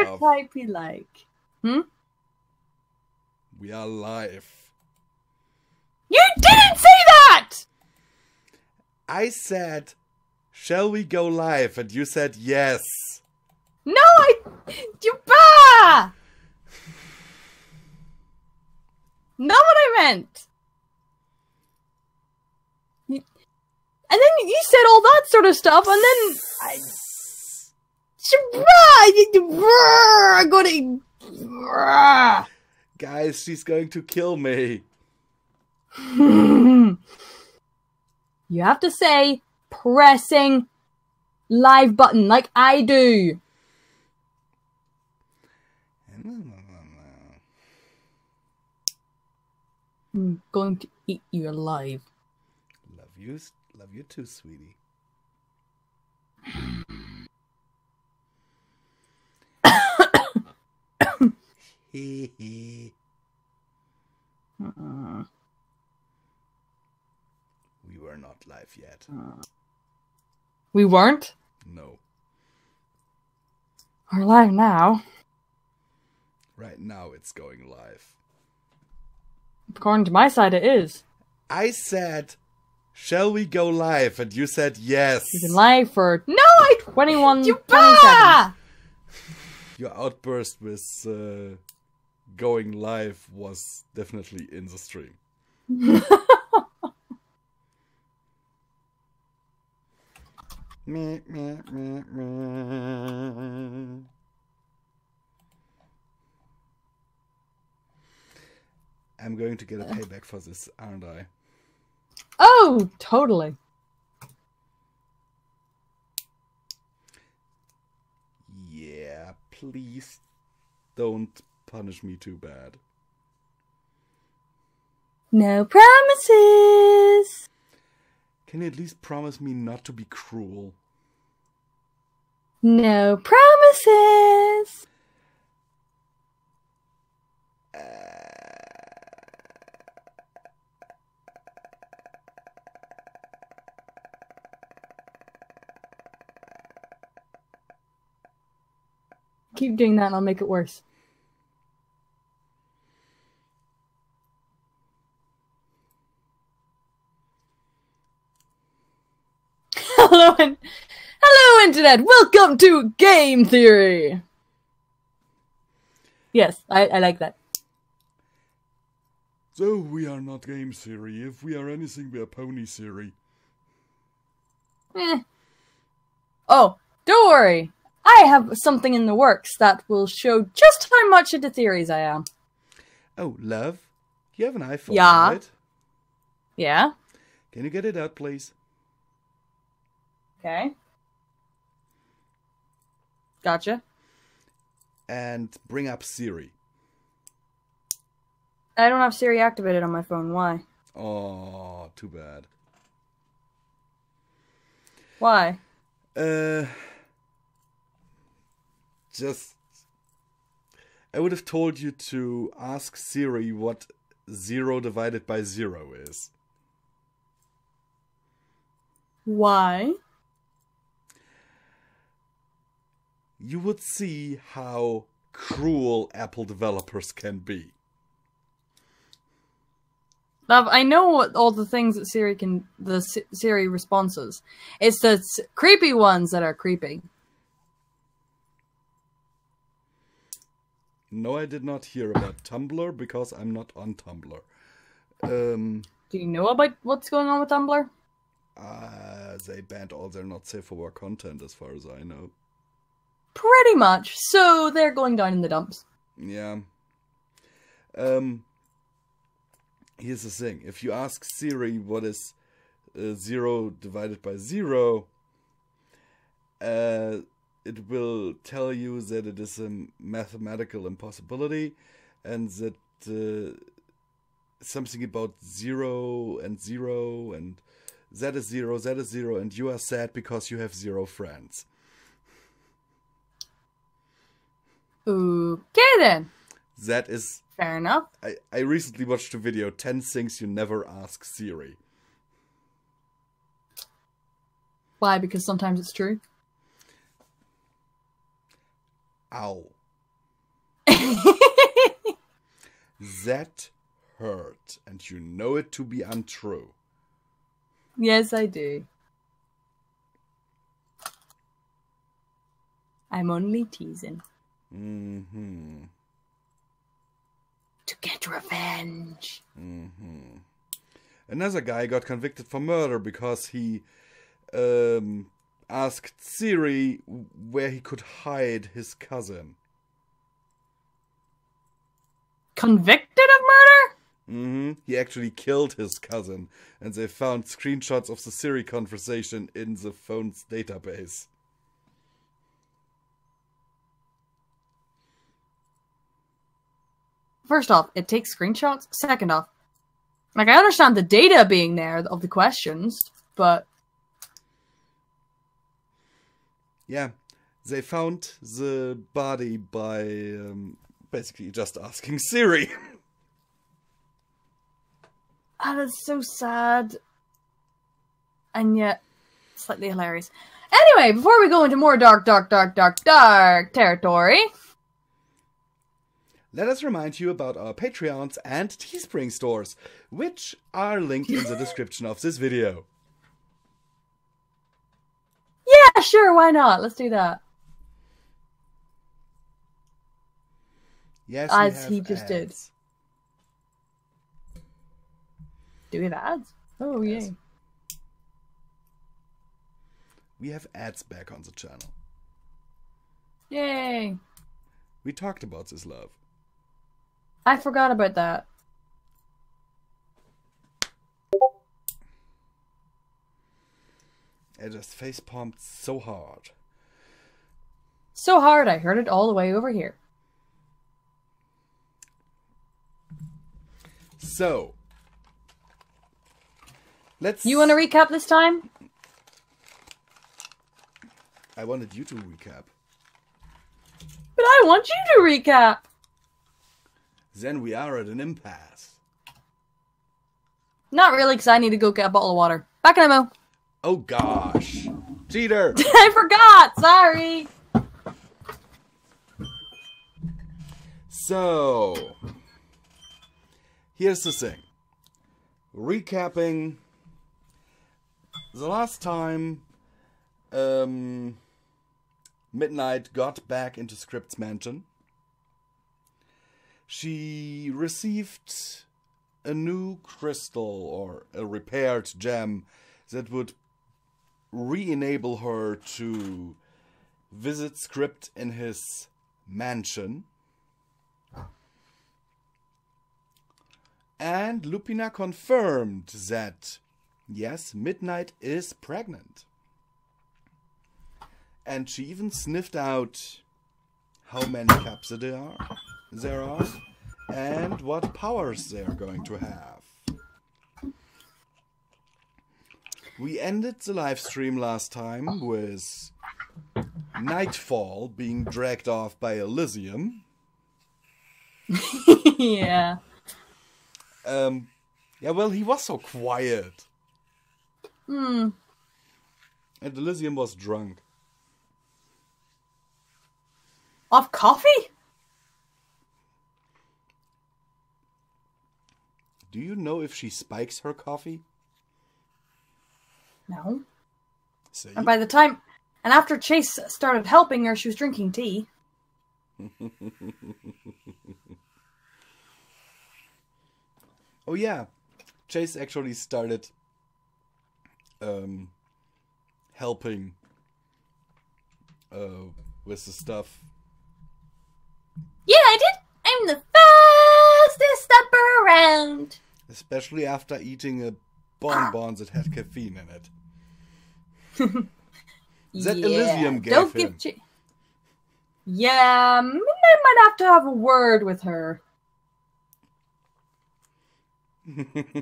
Whatever type you like. Hmm? We are live. You didn't say that! I said, shall we go live? And you said yes. No, you bah! Not what I meant. And then you said all that sort of stuff, and then I'm gonna. Guys, she's going to kill me. You have to say pressing live button like I do. I'm going to eat you alive. Love you too, sweetie. Hee hee. We were not live yet. We weren't? No. We're live now. Right now it's going live. According to my side, it is. I said, shall we go live? And you said yes. You've been live for 20 seconds. Your outburst with going live was definitely in the stream. Meh, meh, meh, meh. I'm going to get a payback for this, aren't I? Oh, totally. Yeah, please don't punish me too bad. No promises. Can you at least promise me not to be cruel? No promises. Keep doing that and I'll make it worse. Hello, Internet! Welcome to Game Theory! Yes, I like that. So, we are not Game Theory. If we are anything, we are Pony Theory. Oh, don't worry. I have something in the works that will show just how much into theories I am. Oh, love? You have an iPhone, Yeah. right? Yeah? Can you get it out, please? Okay. Gotcha. And bring up Siri. I don't have Siri activated on my phone. Why? Oh, too bad. Why? Just... I would have told you to ask Siri what 0 divided by 0 is. Why? You would see how cruel Apple developers can be. Love, I know what all the things that Siri can... The Siri responses. It's the creepy ones that are creepy. No, I did not hear about Tumblr because I'm not on Tumblr. Do you know about what's going on with Tumblr? They banned all their not safe for work content as far as I know. Pretty much. So they're going down in the dumps. Yeah. Here's the thing. If you ask Siri what is 0 divided by 0, it will tell you that it is a mathematical impossibility and that something about 0 and that is 0, and you are sad because you have 0 friends. Okay then. That is... Fair enough. I recently watched a video, 10 things you never ask Siri. Why? Because sometimes it's true. Ow. That hurt, and you know it to be untrue. Yes, I do. I'm only teasing. Mm-hmm. To get revenge. Mm-hmm. Another guy got convicted for murder because he asked Siri where he could hide his cousin. Convicted of murder? Mm-hmm. He actually killed his cousin, and they found screenshots of the Siri conversation in the phone's database. First off, it takes screenshots. Second off, like, I understand the data being there of the questions, but... Yeah, they found the body by basically just asking Siri. That is so sad. And yet, slightly hilarious. Anyway, before we go into more dark territory... Let us remind you about our Patreons and Teespring stores, which are linked in the description of this video. Yeah, sure, why not? Let's do that. Yes, as he just ads. did. Do we have ads? Oh, Yes. yay. We have ads back on the channel. Yay. We talked about this, love. I forgot about that. I just facepalmed so hard. So hard, I heard it all the way over here. So, let's... You want to recap this time? I wanted you to recap. But I want you to recap. Then we are at an impasse. Not really, because I need to go get a bottle of water. Back in a mo. Oh gosh. Cheater! I forgot! Sorry! So, here's the thing. Recapping the last time Midnight got back into Script's mansion, she received a new crystal or a repaired gem that would re-enable her to visit Script in his mansion. And Lupina confirmed that, yes, Midnight is pregnant. And she even sniffed out how many caps there are, and what powers they are going to have. We ended the live stream last time with Nightfall being dragged off by Elysium. Yeah. Yeah, well, he was so quiet. Hmm. And Elysium was drunk. Off coffee? Do you know if she spikes her coffee? No. See? And by the time... And after Chase started helping her, she was drinking tea. Oh yeah, Chase actually started helping with the stuff. Yeah, I did. I'm the fastest stepper around. Especially after eating a bonbon that had caffeine in it. That Yeah, Elysium gave don't him. give Yeah, I might have to have a word with her. And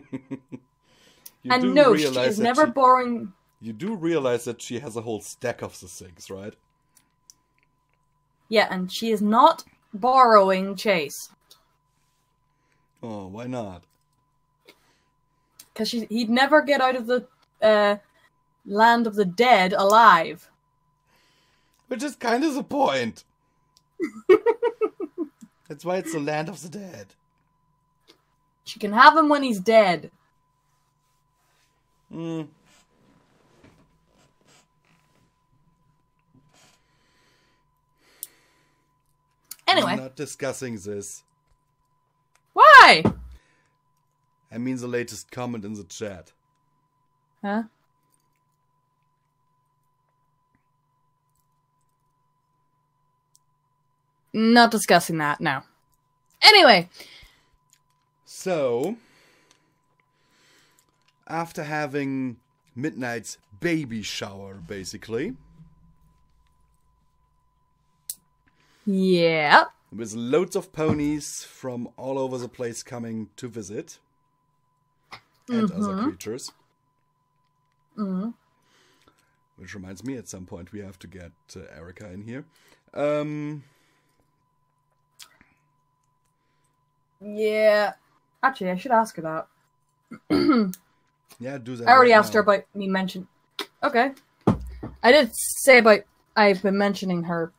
no, she is never boring. You do realize that she has a whole stack of the things, right? Yeah, and she is not borrowing Chase. Oh, why not? Because he'd never get out of the land of the dead alive. Which is kind of the point. That's why it's the land of the dead. She can have him when he's dead. Hmm. Anyway. I'm not discussing this. Why? I mean the latest comment in the chat. Huh? Not discussing that, no. Anyway. So, after having Midnight's baby shower, basically. Yeah. With loads of ponies from all over the place coming to visit. And other creatures. Mm-hmm. Which reminds me, at some point we have to get Erica in here. Yeah. Actually, I should ask her that. Yeah, do that. I already right asked her now. about me mention. Okay. I did say about I've been mentioning her,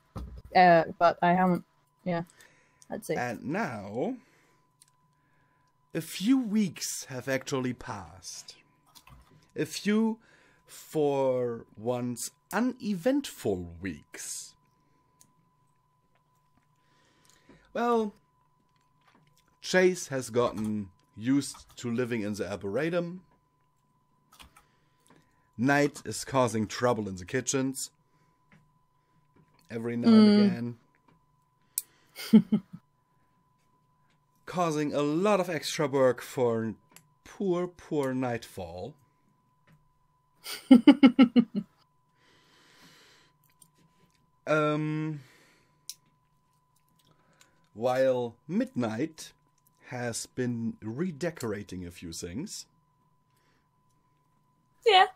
but I haven't. Yeah. I'd say. And now, a few weeks have actually passed. A few, for once, uneventful weeks. Well, Chase has gotten used to living in the Arboretum. Night is causing trouble in the kitchens. Every now and again. Causing a lot of extra work for poor Nightfall. While Midnight has been redecorating a few things. Yeah.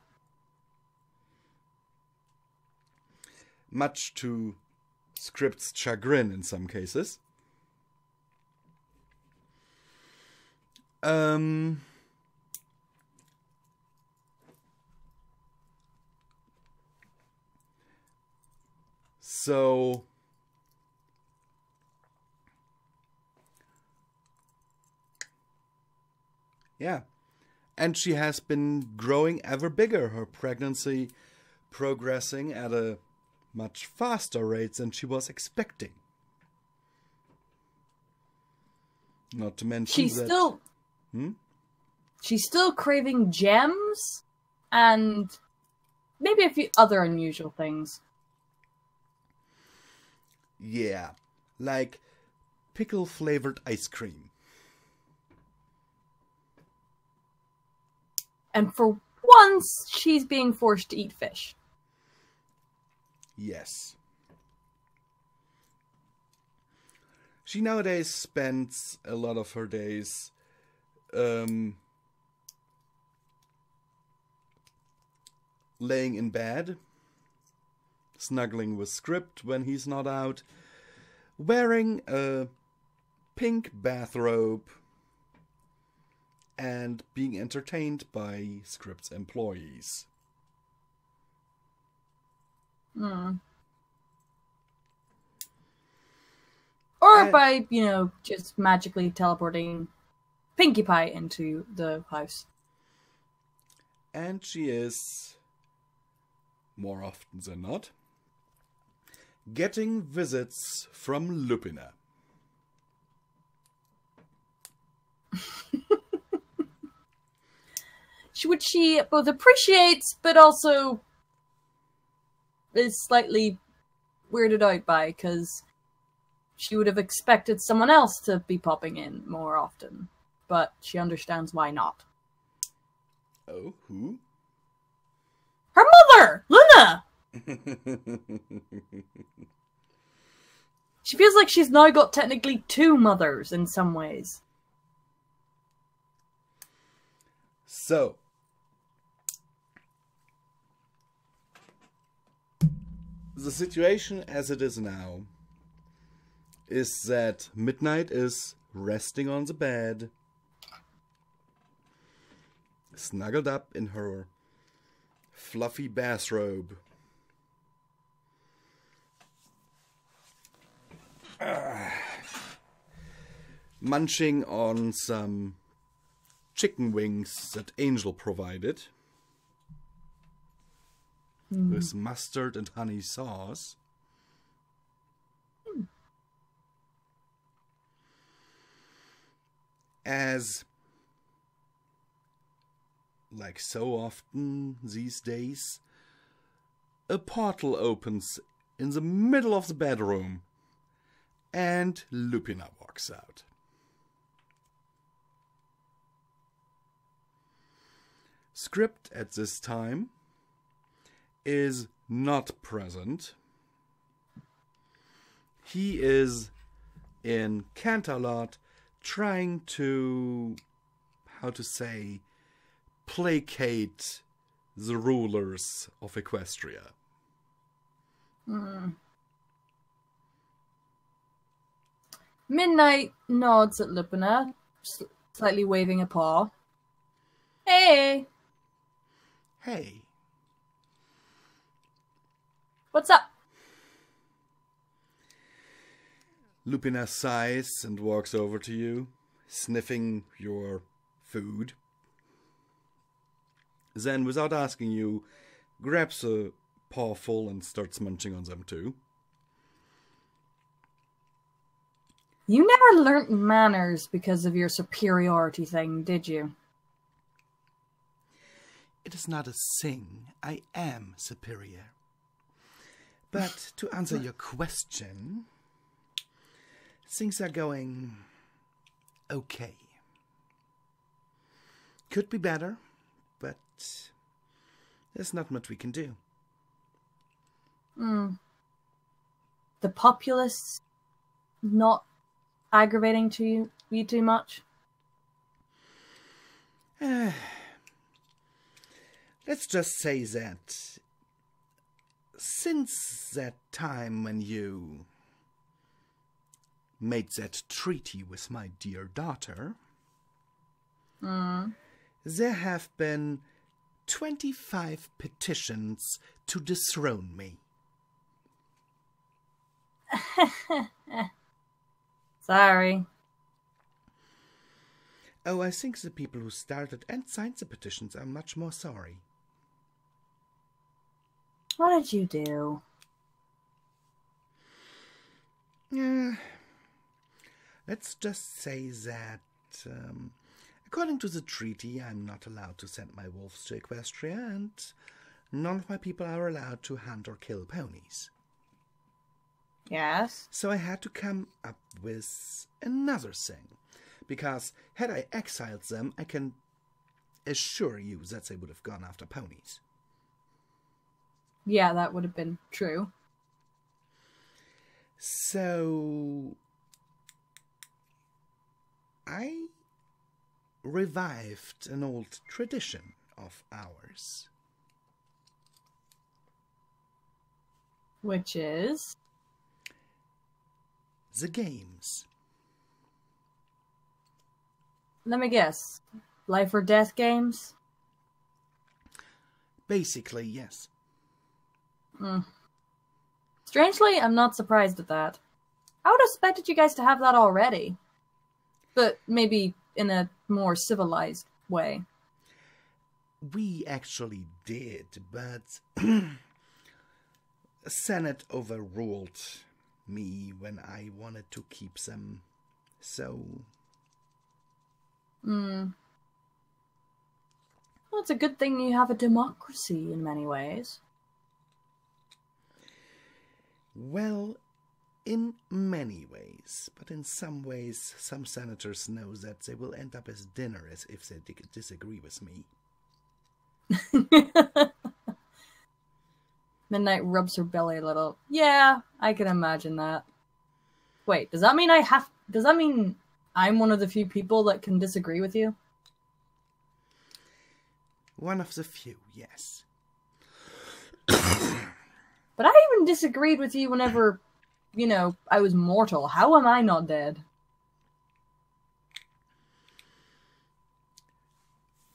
Much to Script's chagrin in some cases. So yeah. And she has been growing ever bigger. Her pregnancy progressing at a much faster rate than she was expecting. Not to mention She's that... still... She's still craving gems and maybe a few other unusual things. Yeah, like pickle-flavored ice cream. And for once, she's being forced to eat fish. Yes. She nowadays spends a lot of her days laying in bed, snuggling with Script when he's not out, wearing a pink bathrobe, and being entertained by Script's employees. Or by, just magically teleporting Pinkie Pie into the house. And she is, more often than not, getting visits from Lupina. Which she both appreciates, but also is slightly weirded out by, because she would have expected someone else to be popping in more often. But she understands why not. Oh, who? Her mother! Luna! She feels like she's now got technically two mothers in some ways. So, the situation as it is now is that Midnight is resting on the bed, snuggled up in her fluffy bathrobe. munching on some chicken wings that Angel provided. With mustard and honey sauce. As, like so often these days, a portal opens in the middle of the bedroom, and Lupina walks out. Script at this time is not present. He is in Canterlot trying to, how to say, placate the rulers of Equestria. Midnight nods at Lupina, slightly waving a paw. Hey! Hey. What's up? Lupina sighs and walks over to you, sniffing your food. Then, without asking you, grabs a pawful and starts munching on them too. You never learnt manners because of your superiority thing, did you? It is not a thing. I am superior. But to answer your question, things are going okay. Could be better, but there's not much we can do. The populace not aggravating to you too much? Let's just say that since that time when you made that treaty with my dear daughter, there have been 25 petitions to dethrone me. Sorry. Oh, I think the people who started and signed the petitions are much more sorry. What did you do? Let's just say that, according to the treaty, I'm not allowed to send my wolves to Equestria, and none of my people are allowed to hunt or kill ponies. Yes? So I had to come up with another thing, because had I exiled them, I can assure you that they would have gone after ponies. Yeah, that would have been true. So I revived an old tradition of ours. Which is? The games. Let me guess. Life or death games? Basically, yes. Strangely, I'm not surprised at that. I would have expected you guys to have that already. But maybe in a more civilized way. We actually did, but Senate overruled me when I wanted to keep them, so... Well, it's a good thing you have a democracy in many ways. Well, in many ways, but in some ways, some senators know that they will end up as dinner if they disagree with me. Midnight rubs her belly a little. Yeah, I can imagine that. Wait, does that mean I'm one of the few people that can disagree with you? One of the few, yes. But I even disagreed with you whenever, I was mortal. How am I not dead?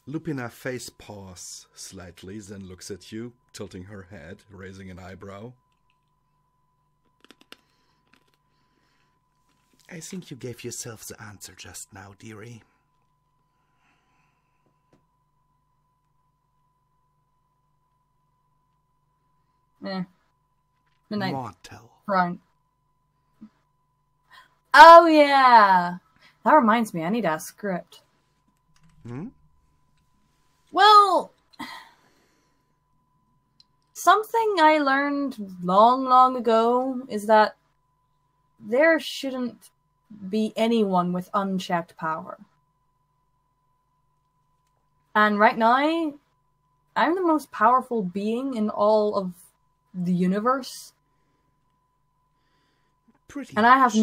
Lupina face paws slightly, then looks at you, tilting her head, raising an eyebrow. I think you gave yourself the answer just now, dearie. Midnight Mortal. Front. Oh, yeah. That reminds me, I need a script. Well, something I learned long, long ago is that there shouldn't be anyone with unchecked power. And right now, I'm the most powerful being in all of the universe. And I have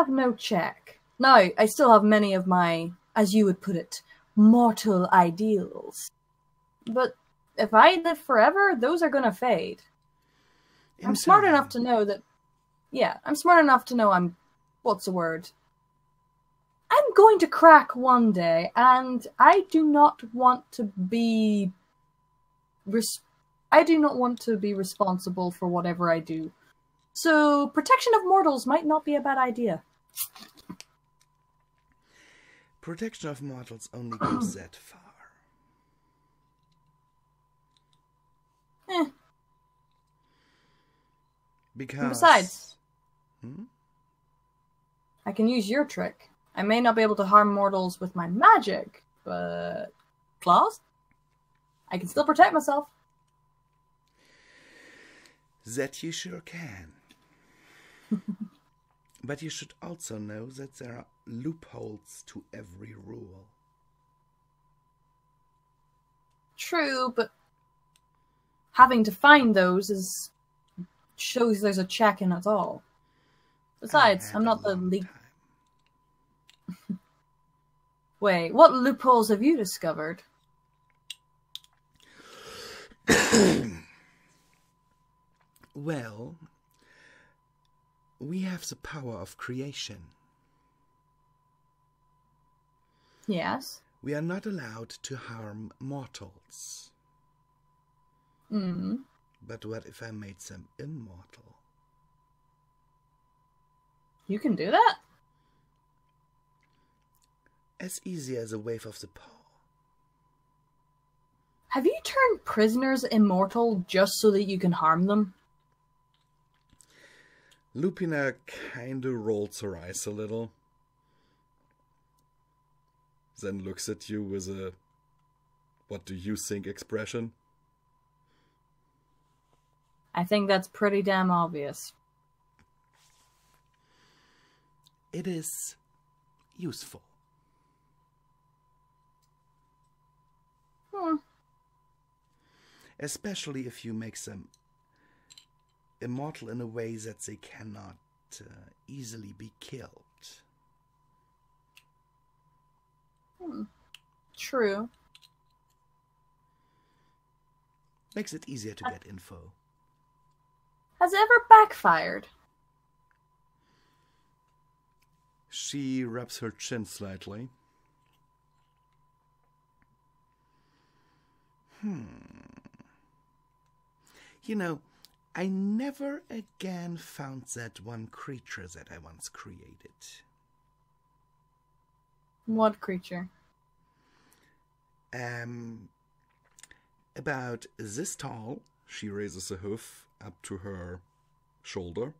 no check. Now, I still have many of my, as you would put it, mortal ideals. But if I live forever, those are gonna fade. I'm smart enough to know that... Yeah, I'm smart enough to know I'm... What's the word? I'm going to crack one day, and I do not want to be... I do not want to be responsible for whatever I do. So, protection of mortals might not be a bad idea. Protection of mortals only goes that far. Because... Besides, I can use your trick. I may not be able to harm mortals with my magic, but... Claws? I can still protect myself. That you sure can. But you should also know that there are loopholes to every rule. True, but having to find those shows there's a check in it all. Besides, I'm not the league. Wait, what loopholes have you discovered? Well, we have the power of creation. Yes. We are not allowed to harm mortals. But what if I made them immortal? You can do that? As easy as a wave of the paw. Have you turned prisoners immortal just so that you can harm them? Lupina kinda rolls her eyes a little. Then looks at you with a "what do you think" expression. I think that's pretty damn obvious. It is useful. Especially if you make them immortal in a way that they cannot easily be killed. True. Makes it easier to get info. Has it ever backfired? She rubs her chin slightly. You know, I never again found that one creature that I once created. What creature? About this tall. She raises a hoof up to her shoulder.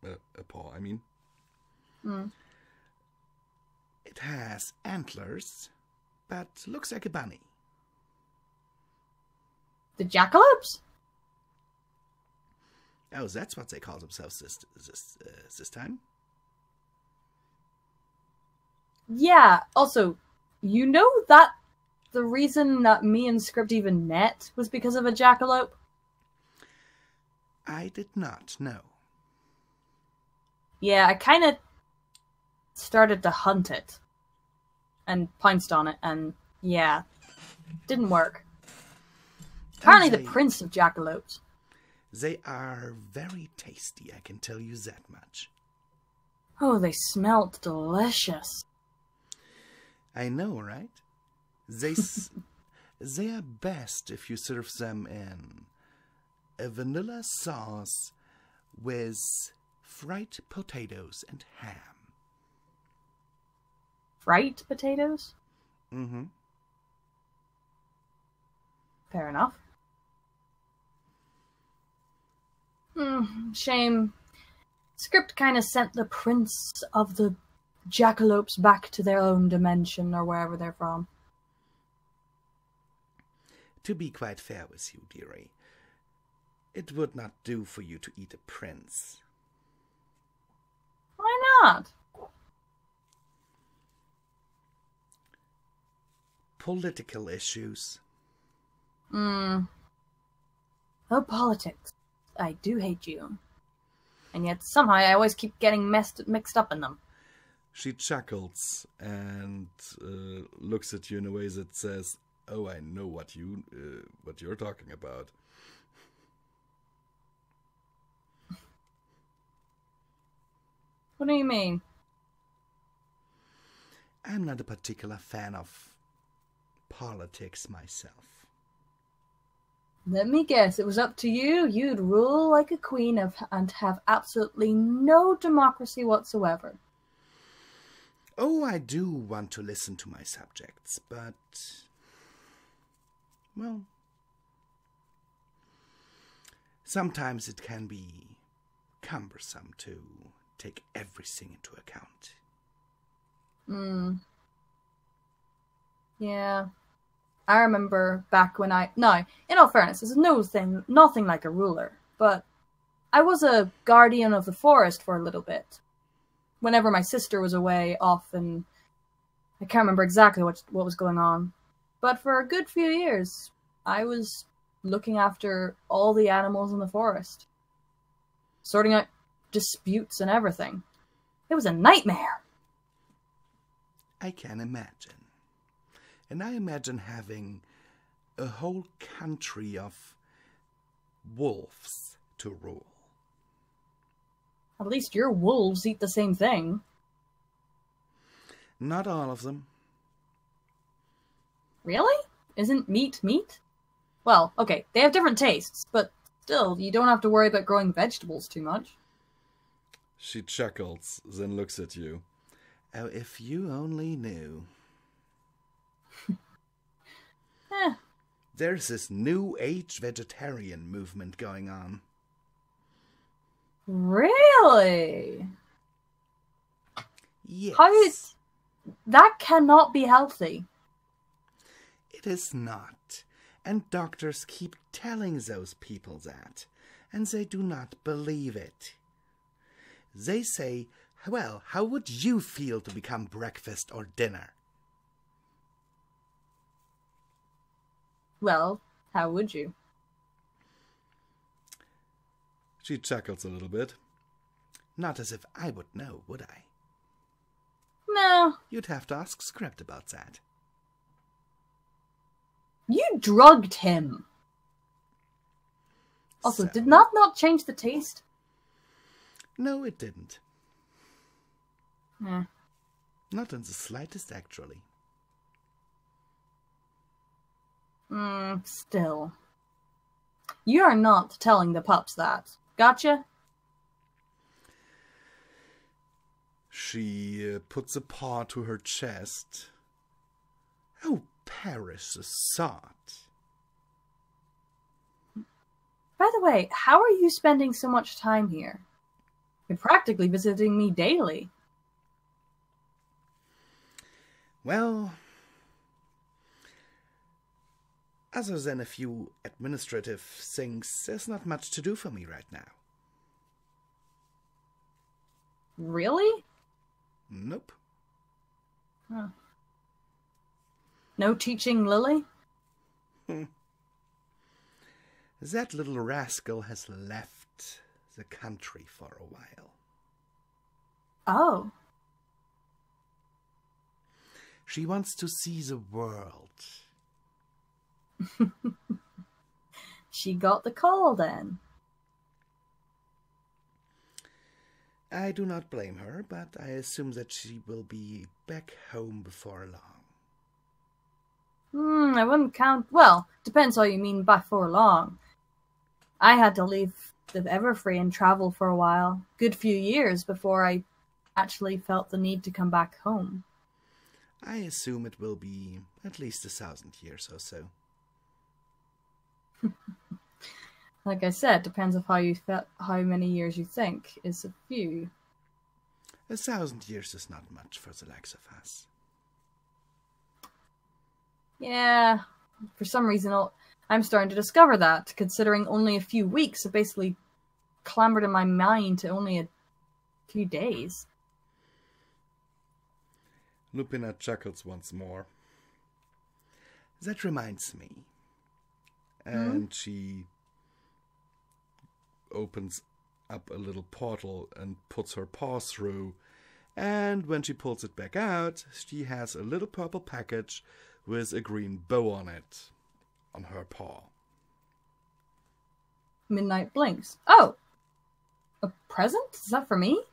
A paw, I mean. It has antlers, but looks like a bunny. The jackalopes? Oh, that's what they call themselves this time? Yeah, also, you know that the reason that me and Script even met was because of a jackalope? I did not know. Yeah, I kind of started to hunt it. And pounced on it, and yeah, didn't work. Apparently the prince of jackalopes. They are very tasty, I can tell you that much. Oh, they smelled delicious. I know, right? They are best if you serve them in a vanilla sauce with fried potatoes and ham. Fried potatoes? Mm-hmm. Fair enough. Shame. Script kind of sent the prince of the jackalopes back to their own dimension or wherever they're from. To be quite fair with you, dearie, it would not do for you to eat a prince. Why not? Political issues. Oh, politics. I do hate you. And yet somehow I always keep getting mixed up in them. She chuckles and looks at you in a way that says, "Oh, I know what you're talking about." What do you mean? I'm not a particular fan of politics myself. Let me guess, it was up to you. You'd rule like a queen and have absolutely no democracy whatsoever. Oh, I do want to listen to my subjects, but, well, sometimes it can be cumbersome to take everything into account. Yeah. I remember back when now, in all fairness, there's nothing like a ruler, but I was a guardian of the forest for a little bit. Whenever my sister was away off, and I can't remember exactly what was going on, but for a good few years, I was looking after all the animals in the forest, sorting out disputes and everything. It was a nightmare. I can imagine. And I imagine having a whole country of wolves to rule. At least your wolves eat the same thing. Not all of them. Really? Isn't meat meat? Well, okay, they have different tastes, but still, you don't have to worry about growing vegetables too much. She chuckles, then looks at you. Oh, if you only knew. There's this new age vegetarian movement going on. Really? Yes. That cannot be healthy. It is not. And doctors keep telling those people that. And they do not believe it. They say, well, how would you feel to become breakfast or dinner? Well, how would you? She chuckles a little bit. Not as if I would know, would I? No. You'd have to ask Script about that. You drugged him. Also, So? did not change the taste? No, it didn't. Eh. Not in the slightest, actually. Still. You are not telling the pups that. Gotcha? She puts a paw to her chest. Oh, perish the thought. By the way, how are you spending so much time here? You're practically visiting me daily. Well, other than a few administrative things, there's not much to do for me right now. Really? Nope. Huh. No teaching Lily? That little rascal has left the country for a while. Oh. She wants to see the world. She got the call then. I do not blame her, but I assume that she will be back home before long. I wouldn't count... Well, depends how you mean by for long. I had to leave live Everfree and travel for a while. Good few years before I actually felt the need to come back home. I assume it will be at least 1,000 years or so. Like I said, depends on how many years you think is a few. 1,000 years is not much for the likes of us. Yeah, for some reason I'm starting to discover that, considering only a few weeks have basically clambered in my mind to only a few days. Lupina chuckles once more. That reminds me. And she opens up a little portal and puts her paw through. And when she pulls it back out, she has a little purple package with a green bow on it, on her paw. Midnight blinks. Oh! A present? Is that for me?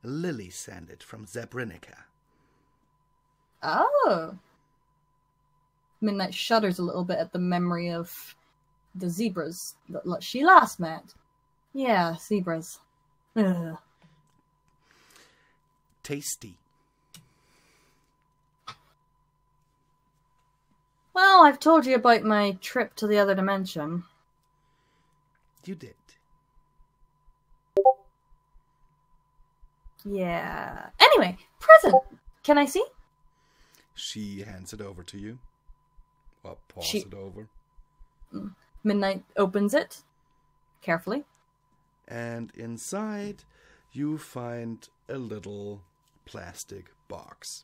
Lily sent it from Zabrinica. Oh! Midnight shudders a little bit at the memory of the zebras that she last met. Yeah, zebras. Ugh. Tasty. Well, I've told you about my trip to the other dimension. You did. Yeah. Anyway, present. Can I see? She hands it over to you. Or paws it over. Midnight opens it carefully. And inside you find a little plastic box.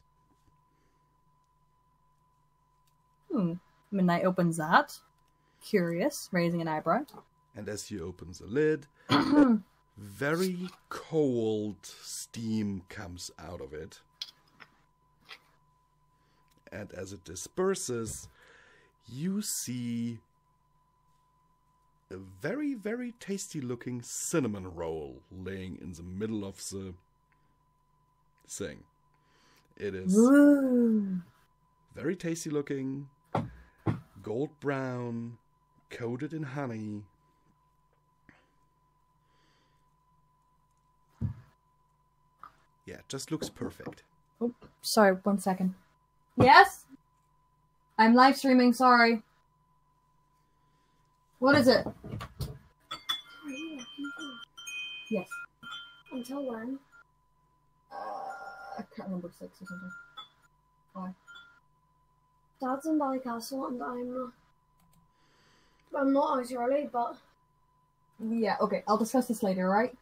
Midnight opens that. Curious, raising an eyebrow. And as she opens the lid, very cold steam comes out of it. And as it disperses, you see a very, very tasty looking cinnamon roll laying in the middle of the thing. It is very tasty looking, gold brown, coated in honey. Yeah, it just looks perfect. Oh, sorry, 1 second. Yes? I'm live streaming, sorry. What is it? Yes. Until when? I can't remember, 6 or something. Why? Dad's in Ballycastle and I'm not out early, but... Yeah, okay, I'll discuss this later, right?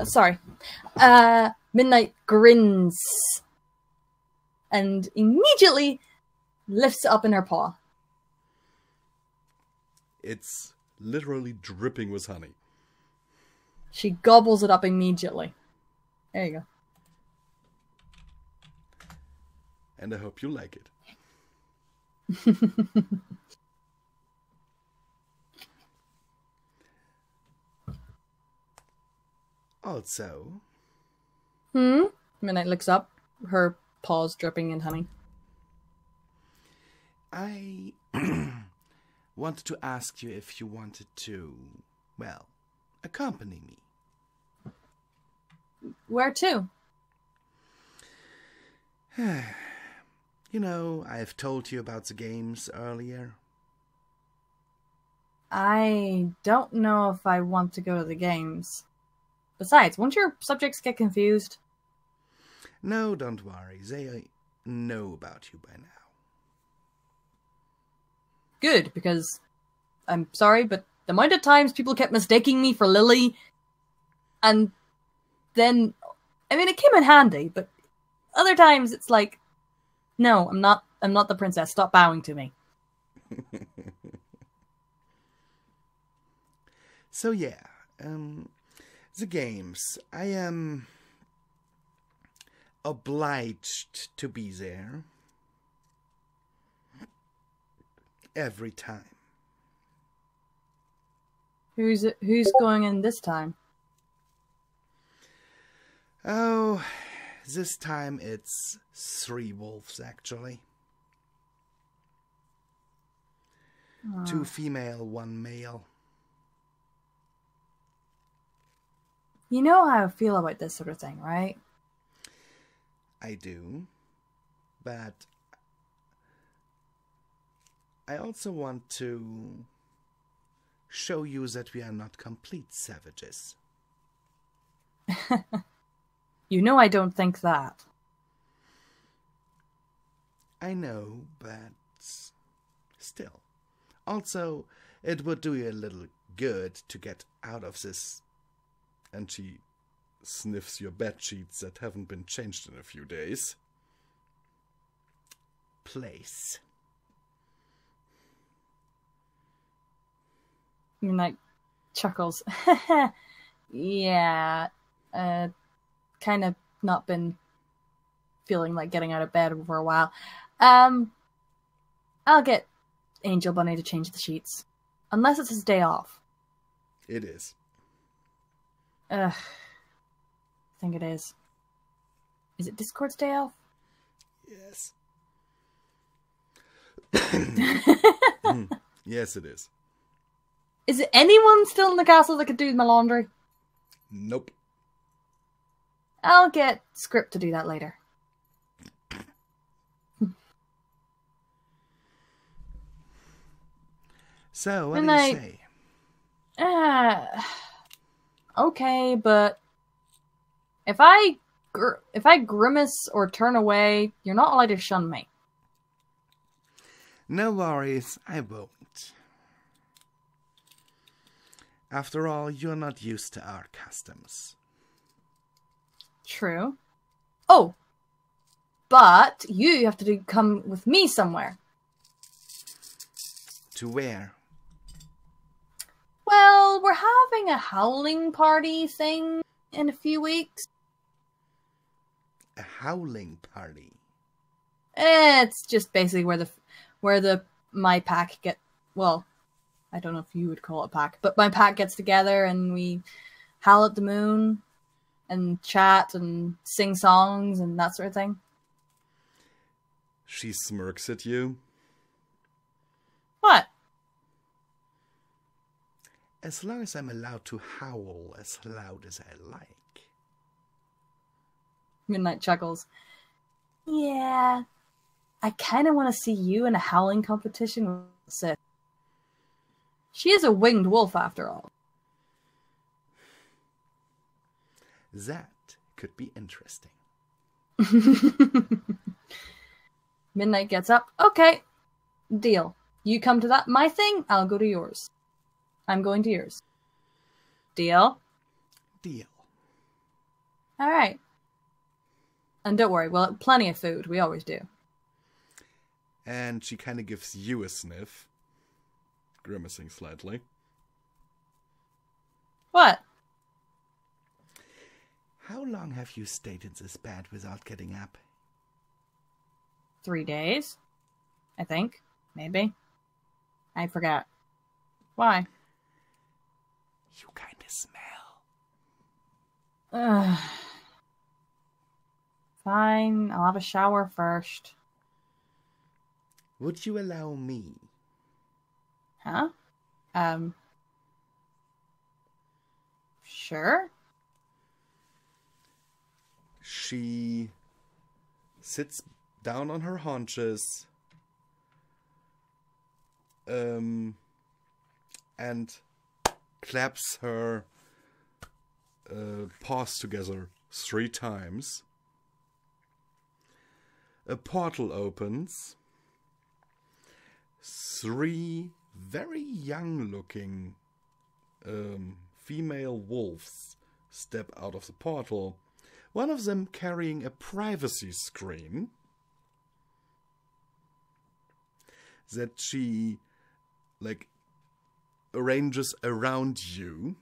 Sorry. Midnight grins and immediately lifts it up in her paw. It's literally dripping with honey. She gobbles it up immediately. There you go. And I hope you like it. Also... Midnight looks up, her paws dripping in honey. I wanted to ask you if you wanted to, well, accompany me. Where to? You know, I've told you about the games earlier. I don't know if I want to go to the games. Besides, won't your subjects get confused? No, don't worry. They know about you by now. Good, because I'm sorry, but the amount of times people kept mistaking me for Lily, and then, I mean, it came in handy, but other times it's like, no, I'm not the princess. Stop bowing to me. So yeah, the games. I am obliged to be there every time. Who's going in this time? Oh, this time it's 3 wolves, actually. 2 female, 1 male. You know how I feel about this sort of thing, right? I do, but I also want to show you that we are not complete savages. You know I don't think that. I know, but still. Also, it would do you a little good to get out of this. And she sniffs your bed sheets that haven't been changed in a few days. Place. Midnight chuckles. Yeah. Kind of not been feeling like getting out of bed for a while. I'll get Angel Bunny to change the sheets. Unless it's his day off. It is. I think it is. Is it Discord's day off? Yes. Yes, it is. Is it anyone still in the castle that could do my laundry? Nope. I'll get Script to do that later. So, what do you say? Okay, but if I grimace or turn away, you're not allowed to shun me. No worries, I won't. After all, you're not used to our customs. True. Oh, but you have to come with me somewhere. To where? Well, we're having a howling party thing in a few weeks. A howling party? It's just basically where my pack get, well, I don't know if you would call it a pack, but my pack gets together and we howl at the moon and chat and sing songs and that sort of thing. She smirks at you. What? As long as I'm allowed to howl as loud as I like. Midnight chuckles. Yeah, I kind of want to see you in a howling competition with Sith. She is a winged wolf, after all. That could be interesting. Midnight gets up. Okay, deal. You come to my thing, I'll go to yours. I'm going to yours. Deal? Deal. Alright. And don't worry, we'll have plenty of food. We always do. And she kind of gives you a sniff. Grimacing slightly. What? How long have you stayed in this bed without getting up? 3 days? I think. Maybe. I forgot. Why? You kind of smell. Ugh. Fine, I'll have a shower first. Would you allow me? Huh? Sure. She sits down on her haunches and claps her paws together 3 times. A portal opens. 3 very young-looking female wolves step out of the portal. One of them carrying a privacy screen that she, like, arranges around you.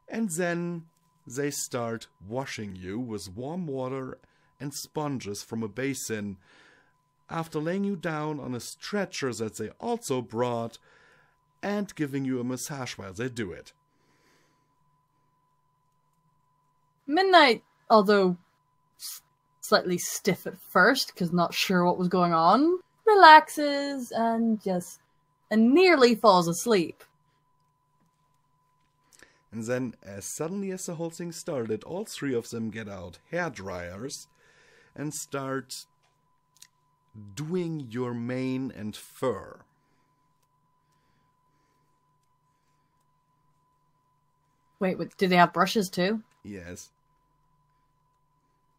And then they start washing you with warm water and sponges from a basin after laying you down on a stretcher that they also brought and giving you a massage while they do it. Midnight, although slightly stiff at first, because not sure what was going on, relaxes and nearly falls asleep. And then, as suddenly as the whole thing started, all three of them get out hair dryers and start doing your mane and fur. Wait, do they have brushes too? Yes.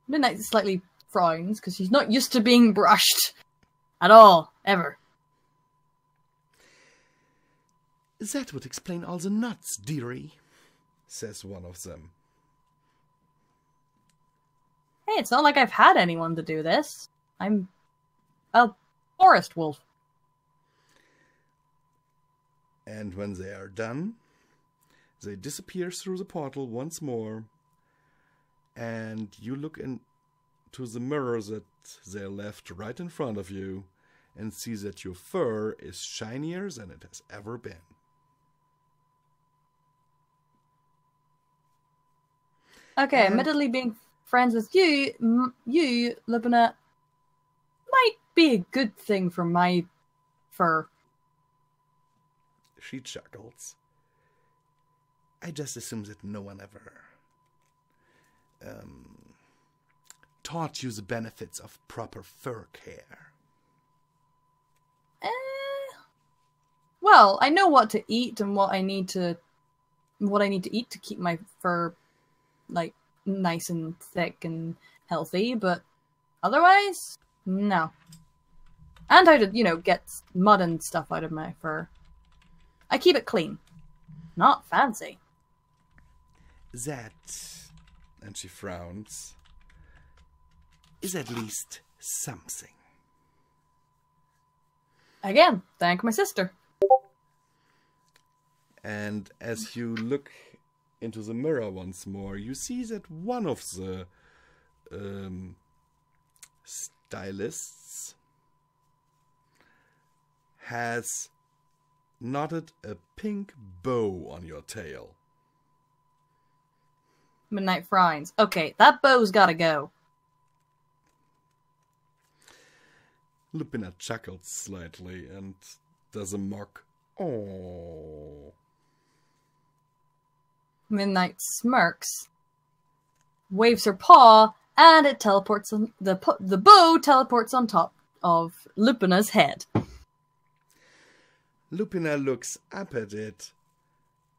Midnight slightly frowns because she's not used to being brushed at all, ever. That would explain all the nuts, dearie, says one of them. Hey, it's not like I've had anyone to do this. I'm a forest wolf. And when they are done, they disappear through the portal once more, and you look into the mirror that they left right in front of you and see that your fur is shinier than it has ever been. Okay, admittedly being friends with you, Lupina, might be a good thing for my fur. She chuckles. I just assume that no one ever taught you the benefits of proper fur care. Well, I know what to eat and what I need to eat to keep my fur like nice and thick and healthy, but otherwise, no. And how to, get mud and stuff out of my fur. I keep it clean. Not fancy. That, and she frowns, is at least something. Again, thank my sister. And as you look into the mirror once more, you see that one of the stylists has knotted a pink bow on your tail. Midnight frowns. Okay, that bow's gotta go. Lupina chuckles slightly and does a mock, "Oh." Midnight smirks, waves her paw, and it teleports on the bow teleports on top of Lupina's head. Lupina looks up at it,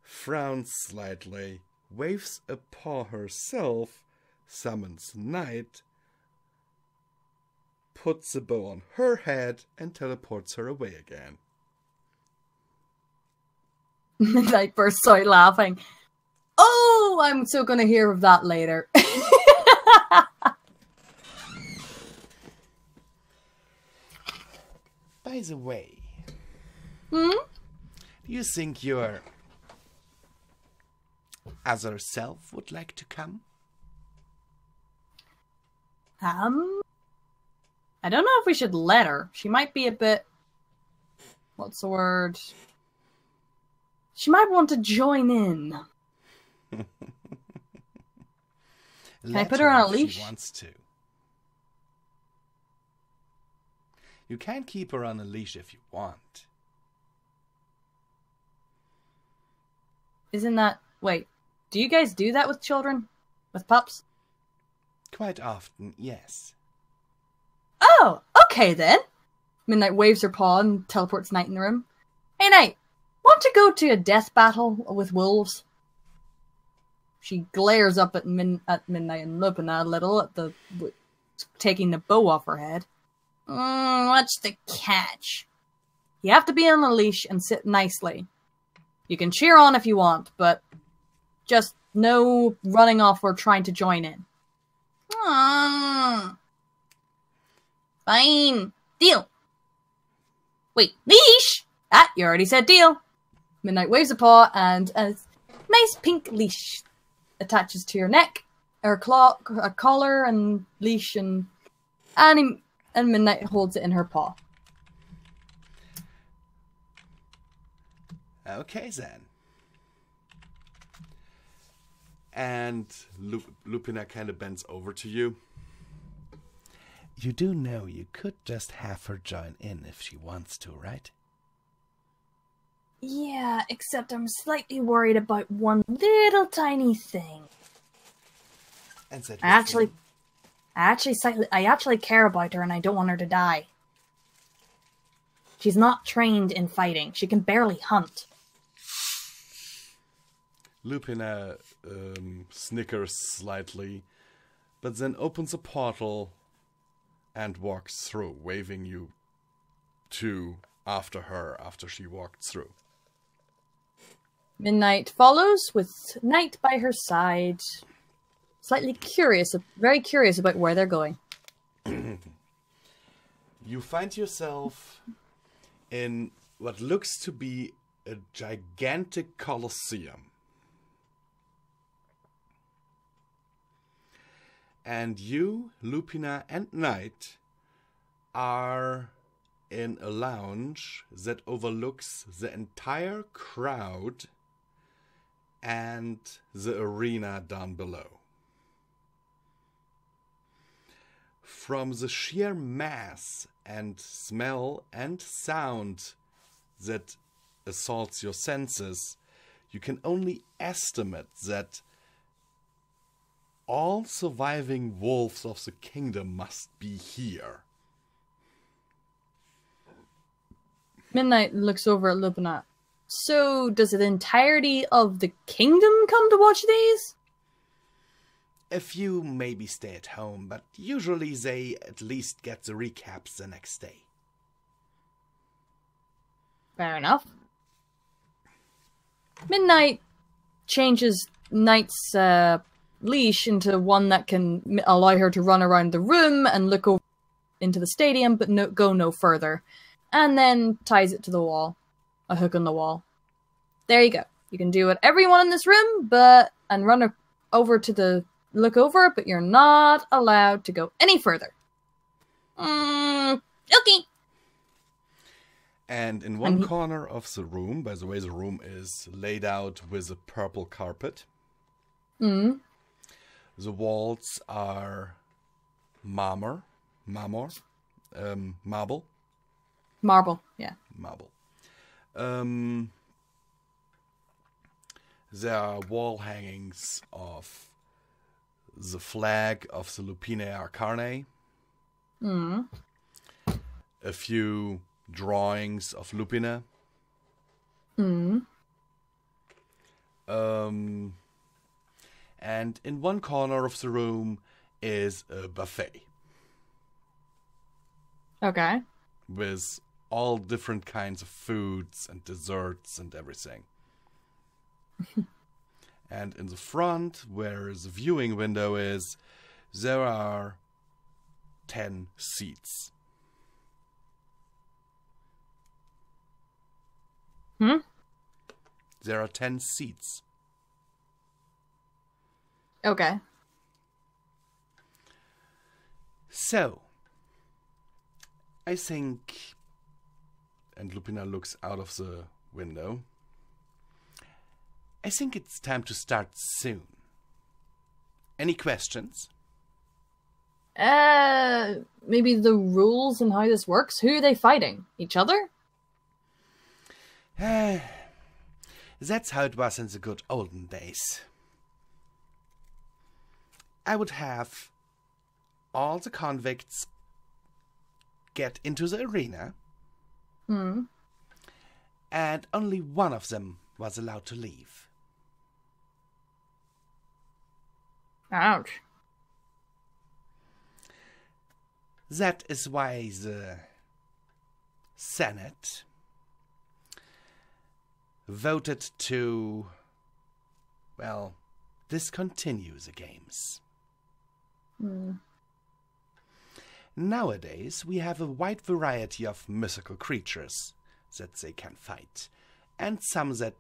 frowns slightly, waves a paw herself, summons Night, puts the bow on her head, and teleports her away again. Midnight bursts out laughing. Oh, I'm so gonna hear of that later. By the way, Hmm? do you think your other self would like to come? I don't know if we should let her. She might be a bit... What's the word? She might want to join in. Can I put her on a leash? She wants to. You can keep her on a leash if you want. Isn't that... Wait, do you guys do that with children? With pups? Quite often, yes. Oh, okay then. Midnight waves her paw and teleports Night in the room. Hey Night, want to go to a death battle with wolves? She glares up at Midnight and Lupina a little at taking the bow off her head. What's the catch? You have to be on a leash and sit nicely. You can cheer on if you want, but just no running off or trying to join in. Fine. Deal. Wait, leash? Ah, you already said deal. Midnight waves a paw and a nice pink leash attaches to your neck. Or a collar and leash and Midnight holds it in her paw. Okay then. And Lupina kind of bends over to you. You do know you could just have her join in if she wants to, right? Yeah, except I'm slightly worried about one little tiny thing. And said, I actually care about her and I don't want her to die. She's not trained in fighting. She can barely hunt. Lupina snickers slightly, but then opens a portal and walks through, waving you two after her after she walked through. Midnight follows with Night by her side. Slightly curious, very curious about where they're going. You find yourself in what looks to be a gigantic coliseum. And you, Lupina, and Night are in a lounge that overlooks the entire crowd and the arena down below. From the sheer mass and smell and sound that assaults your senses, you can only estimate that all surviving wolves of the kingdom must be here. Midnight looks over at Lupina. So, does the entirety of the kingdom come to watch these? A few maybe stay at home, but usually they at least get the recaps the next day. Fair enough. Midnight changes Night's leash into one that can allow her to run around the room and look over into the stadium, but go no further. And then ties it to the wall. A hook on the wall. There you go. You can do whatever you want in this room, and run over to the look over, but you're not allowed to go any further. Okay. And in one corner of the room, by the way, the room is laid out with a purple carpet. The walls are marble. Marble, yeah. Marble. There are wall hangings of the flag of the Lupine Arcane. A few drawings of Lupina. And in one corner of the room is a buffet. Okay. With all different kinds of foods and desserts and everything. And in the front, where the viewing window is, there are 10 seats. There are 10 seats. Okay. So, I think, and Lupina looks out of the window, I think it's time to start soon. Any questions? Maybe the rules and how this works? Who are they fighting? Each other? That's how it was in the good olden days. I would have all the convicts get into the arena, and only one of them was allowed to leave. Ouch. That is why the Senate voted to, well, discontinue the games. Nowadays, we have a wide variety of mythical creatures that they can fight, and some that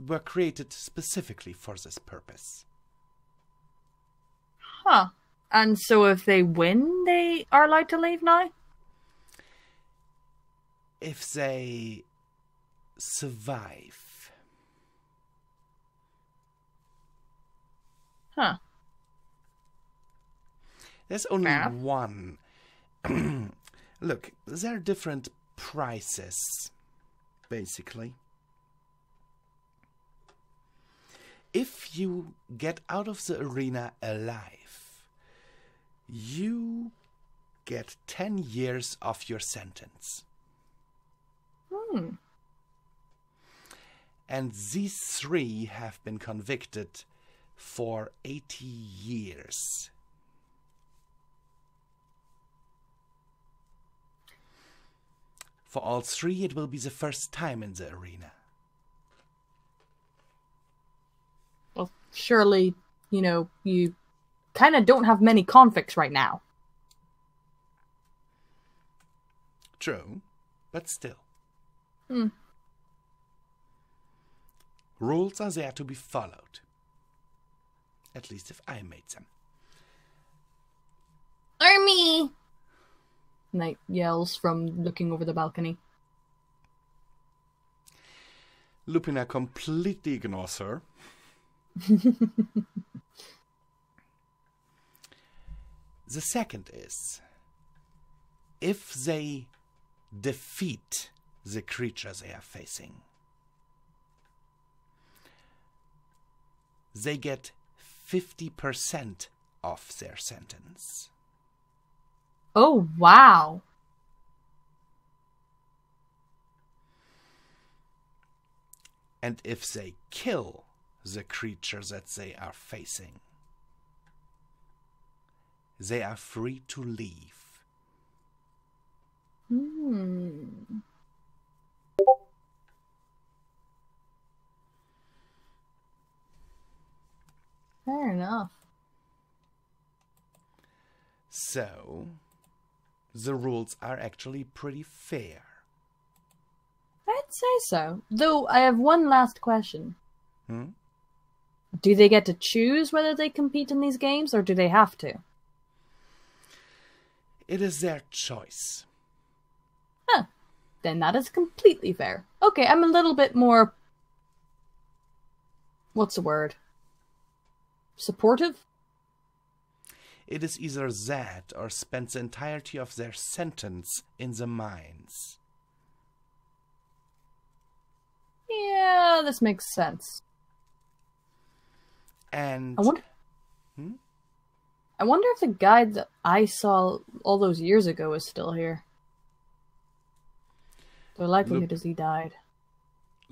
were created specifically for this purpose. Huh. And so if they win, they are allowed to leave now? If they survive. Huh. There's only one Look, there are different prices, basically. If you get out of the arena alive, you get 10 years off your sentence. And these 3 have been convicted for 80 years. For all 3, it will be the first time in the arena. Well, surely, you kind of don't have many convicts right now. True, but still. Rules are there to be followed. At least if I made them. Army! Knight yells from looking over the balcony. Lupina completely ignores her. The second is, if they defeat the creature they are facing, they get 50% off their sentence. Oh, wow. And if they kill the creature that they are facing, they are free to leave. Fair enough. So, the rules are actually pretty fair. I'd say so. Though, I have one last question. Hmm? Do they get to choose whether they compete in these games, or do they have to? It is their choice. Huh. Then that is completely fair. Okay, I'm a little bit more... What's the word? Supportive? It is either that or spend the entirety of their sentence in the mines. Yeah, this makes sense. And... I wonder if the guy that I saw all those years ago is still here. The likelihood is he died.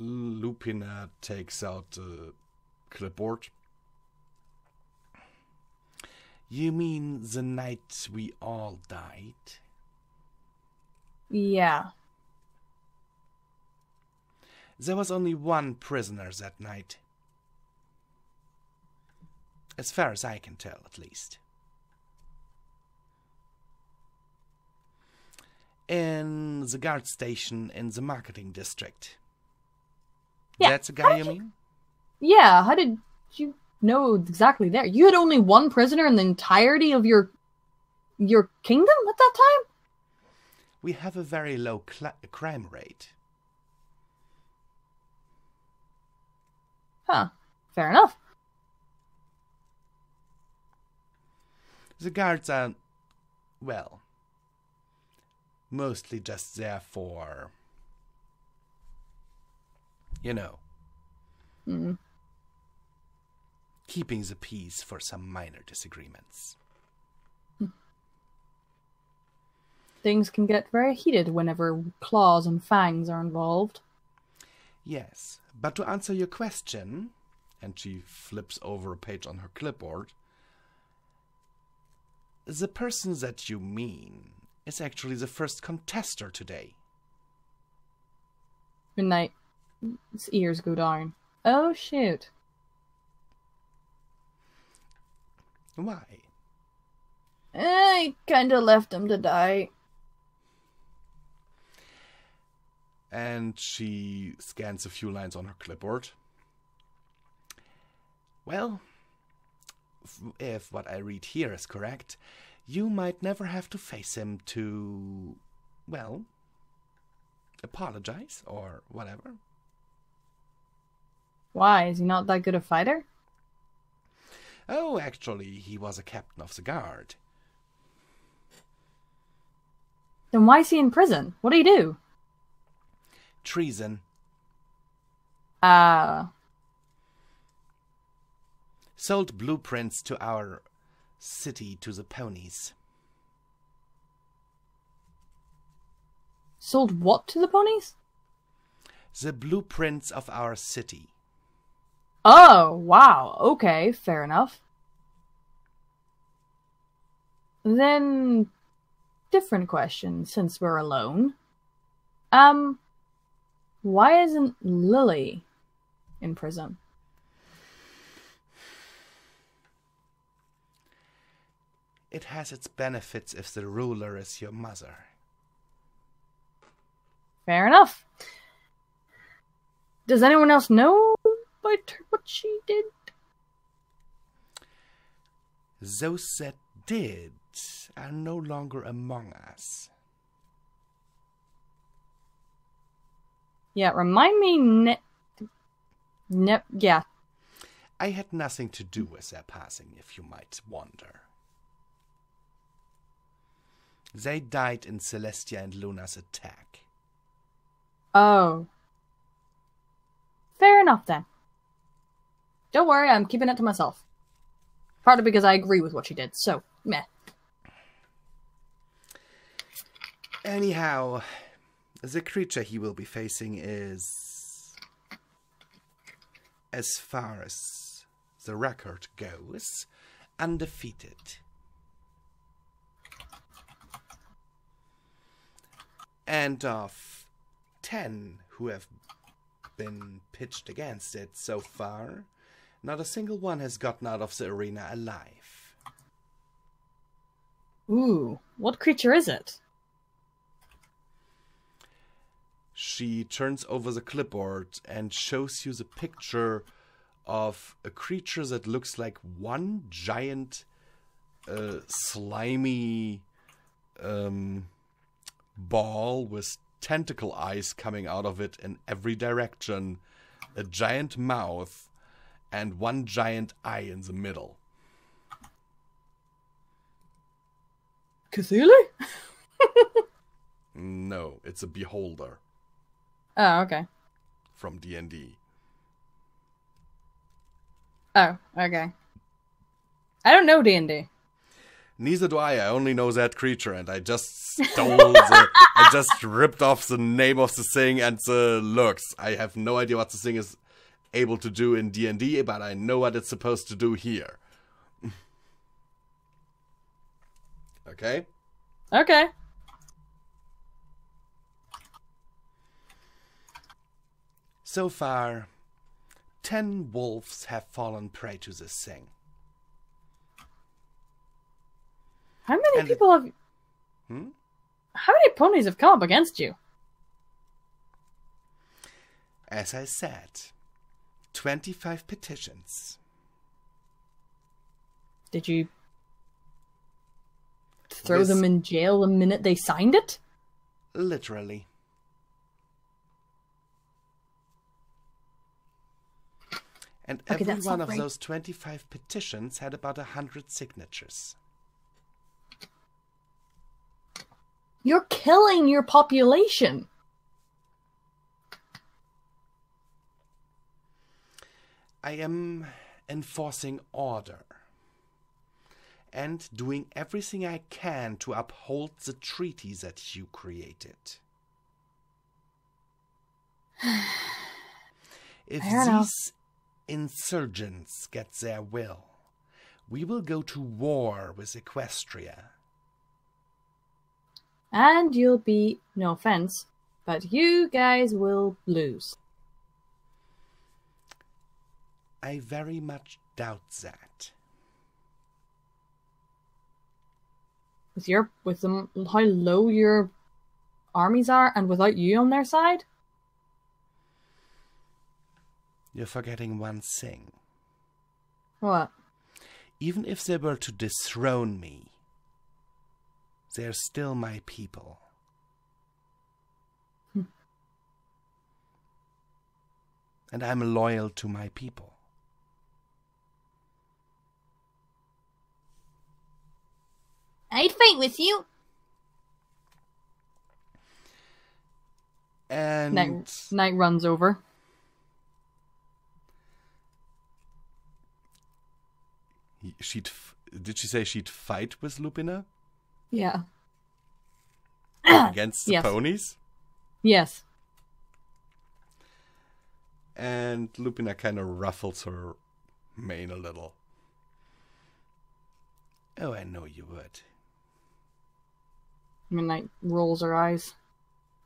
Lupina takes out a clipboard. You mean the night we all died? Yeah. There was only one prisoner that night. As far as I can tell, at least. In the guard station in the marketing district. Yeah. That's the guy you mean? Yeah, how did you know exactly there? You had only one prisoner in the entirety of your kingdom at that time? We have a very low crime rate. Huh. Fair enough. The guards are, well, mostly just there for, keeping the peace for some minor disagreements. Things can get very heated whenever claws and fangs are involved. Yes, but to answer your question, and she flips over a page on her clipboard, the person that you mean is actually the first contester today. Midnight. His ears go down. Oh, shoot. Why? I kinda left him to die. And she scans a few lines on her clipboard. Well, if what I read here is correct, you might never have to face him to, well, apologize or whatever. Why? Is he not that good a fighter? Oh, actually, he was a captain of the guard. Then why is he in prison? What did he do? Treason. Sold blueprints to our city to the ponies. Sold what to the ponies? The blueprints of our city. Oh, wow. Okay, fair enough. Then, different question, since we're alone. Why isn't Lily in prison? It has its benefits if the ruler is your mother. Fair enough. Does anyone else know about what she did? Those that did are no longer among us. Yeah, remind me. Yeah. I had nothing to do with their passing, if you might wonder. They died in Celestia and Luna's attack. Oh. Fair enough, then. Don't worry, I'm keeping it to myself. Partly because I agree with what she did, so, meh. Anyhow, the creature he will be facing is, as far as the record goes, undefeated. And of 10 who have been pitched against it so far, not a single one has gotten out of the arena alive. Ooh, what creature is it? She turns over the clipboard and shows you the picture of a creature that looks like one giant, slimy ball with tentacle eyes coming out of it in every direction, a giant mouth, and one giant eye in the middle. Cthulhu? No, it's a beholder. Oh, okay. From D&D. Oh, okay. I don't know D&D. Neither do I only know that creature, and I just stole I just ripped off the name of the thing and the looks. I have no idea what the thing is able to do in D&D, but I know what it's supposed to do here. Okay? Okay. So far, 10 wolves have fallen prey to this thing. How many people have... How many ponies have come up against you? As I said, 25 petitions. Did you throw them in jail the minute they signed it? Literally. And every one of those 25 petitions had about 100 signatures. You're killing your population. I am enforcing order and doing everything I can to uphold the treaty that you created. If these insurgents get their will, we will go to war with Equestria. And you'll be, no offense, but you guys will lose. I very much doubt that. With them, how low your armies are, and without you on their side? You're forgetting one thing. What? Even if they were to dethrone me, they're still my people. And I'm loyal to my people. I'd fight with you. And Knight runs over. did she say she'd fight with Lupina? Yeah. Against the Yes. ponies? Yes. And Lupina kind of ruffles her mane a little. Oh, I know you would. Midnight rolls her eyes.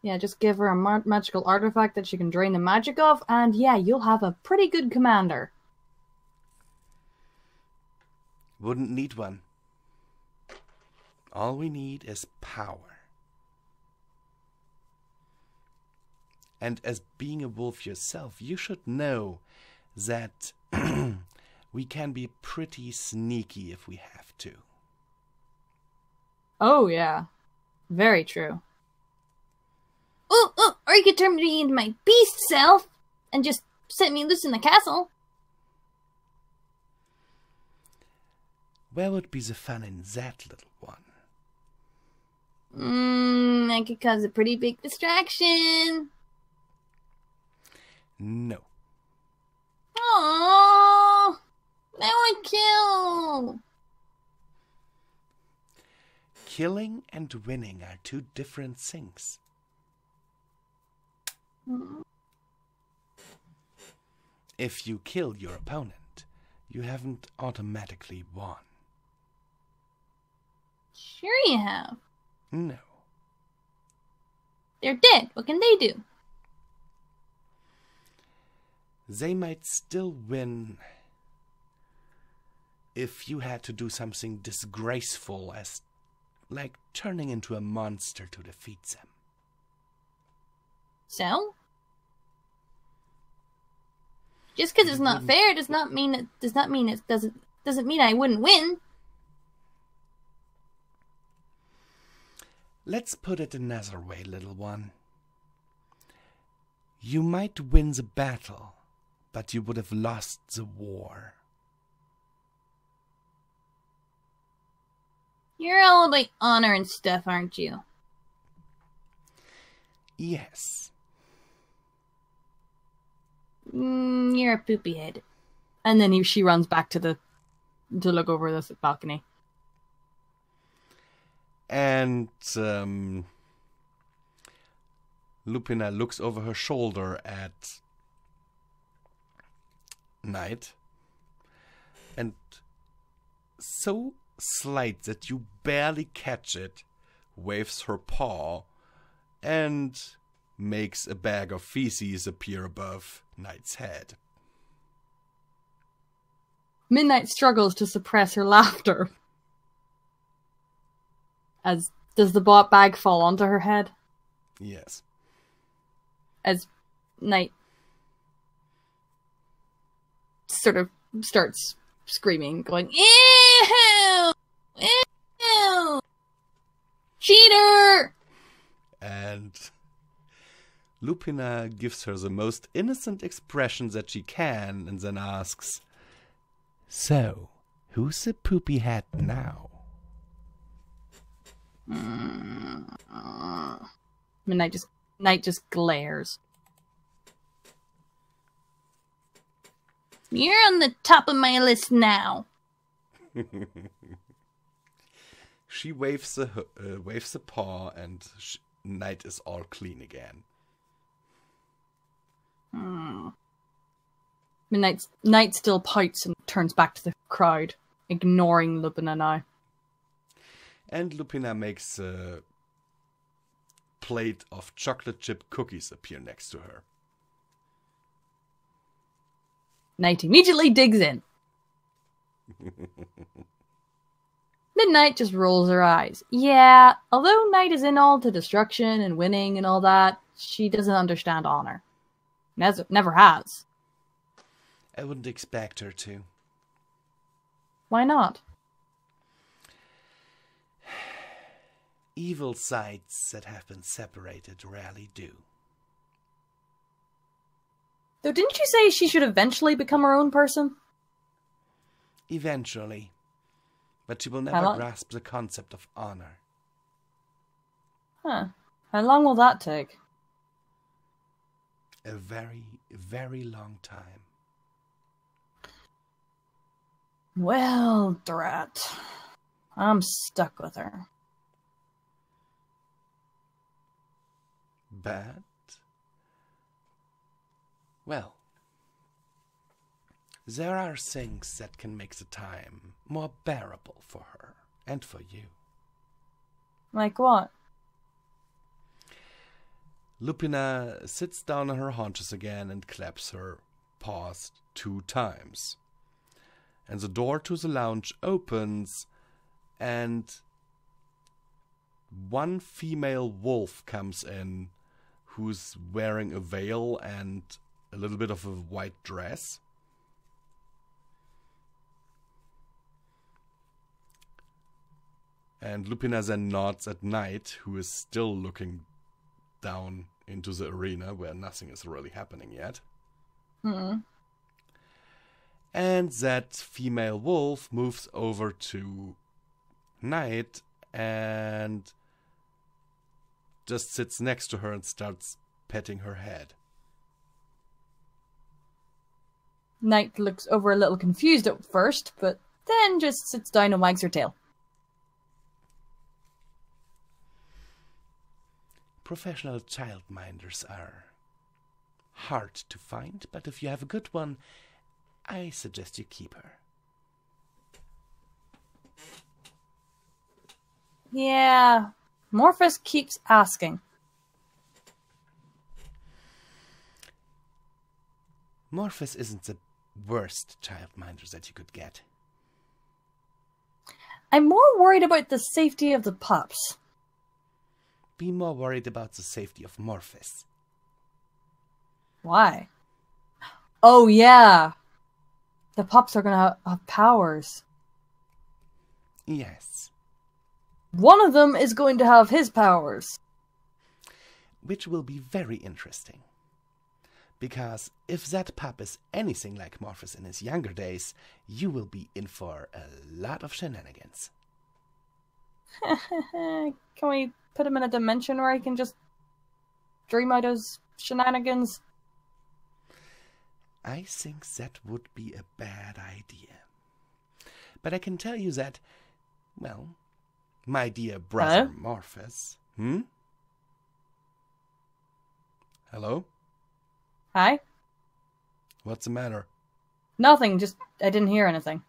Yeah, just give her a magical artifact that she can drain the magic of, and yeah, you'll have a pretty good commander. Wouldn't need one. All we need is power. And as being a wolf yourself, you should know that we can be pretty sneaky if we have to. Oh, yeah. Very true. Oh, or you could turn me into my beast self and just set me loose in the castle. Where would be the fun in that, little one? That could cause a pretty big distraction. No. Aww, I want to kill. Killing and winning are two different things. If you kill your opponent, you haven't automatically won. Sure you have. No. They're dead. What can they do? They might still win if you had to do something disgraceful as like turning into a monster to defeat them. So? Just because it's not fair does not mean it doesn't mean I wouldn't win. Let's put it another way, little one. You might win the battle, but you would have lost the war. You're all about honor and stuff, aren't you? Yes. You're a poopy head. And then she runs back to look over the balcony. And Lupina looks over her shoulder at Knight, and so slight that you barely catch it, waves her paw and makes a bag of feces appear above Knight's head. Midnight struggles to suppress her laughter. Does the bag fall onto her head? Yes. As Knight sort of starts screaming, going, "Ew! Ew! Cheater!" And Lupina gives her the most innocent expression that she can and then asks, "So, who's the poopy hat now?" Knight just glares. You're on the top of my list now. She waves the paw, and Knight is all clean again. Knight still pouts and turns back to the crowd, ignoring Lupina now. And Lupina makes a plate of chocolate chip cookies appear next to her. Knight immediately digs in. Midnight just rolls her eyes. Yeah, although Knight is in all to destruction and winning and all that, she doesn't understand honor. Never has. I wouldn't expect her to. Why not? Evil sides that have been separated rarely do. Though didn't you say she should eventually become her own person? Eventually. But she will never grasp the concept of honor. Huh. How long will that take? A very, very long time. Well, drat. I'm stuck with her. But, well, there are things that can make the time more bearable for her and for you. Like what? Lupina sits down on her haunches again and claps her paws 2 times. And the door to the lounge opens, and one female wolf comes in who's wearing a veil and a little bit of a white dress. And Lupina then nods at Knight, who is still looking down into the arena where nothing is really happening yet. And that female wolf moves over to Knight and just sits next to her and starts petting her head. Knight looks over a little confused at first, but then just sits down and wags her tail. Professional childminders are hard to find, but if you have a good one, I suggest you keep her. Yeah, Morphus keeps asking. Morphus isn't the worst childminder that you could get. I'm more worried about the safety of the pups. Be more worried about the safety of Morphus. Why? Oh, yeah. The pups are gonna have powers. Yes. One of them is going to have his powers. Which will be very interesting. Because if that pup is anything like Morphus in his younger days, you will be in for a lot of shenanigans. Can we put him in a dimension where he can just dream out his shenanigans? I think that would be a bad idea. But I can tell you that, well, my dear brother Morphus... Hello? Hi? What's the matter? Nothing, just I didn't hear anything.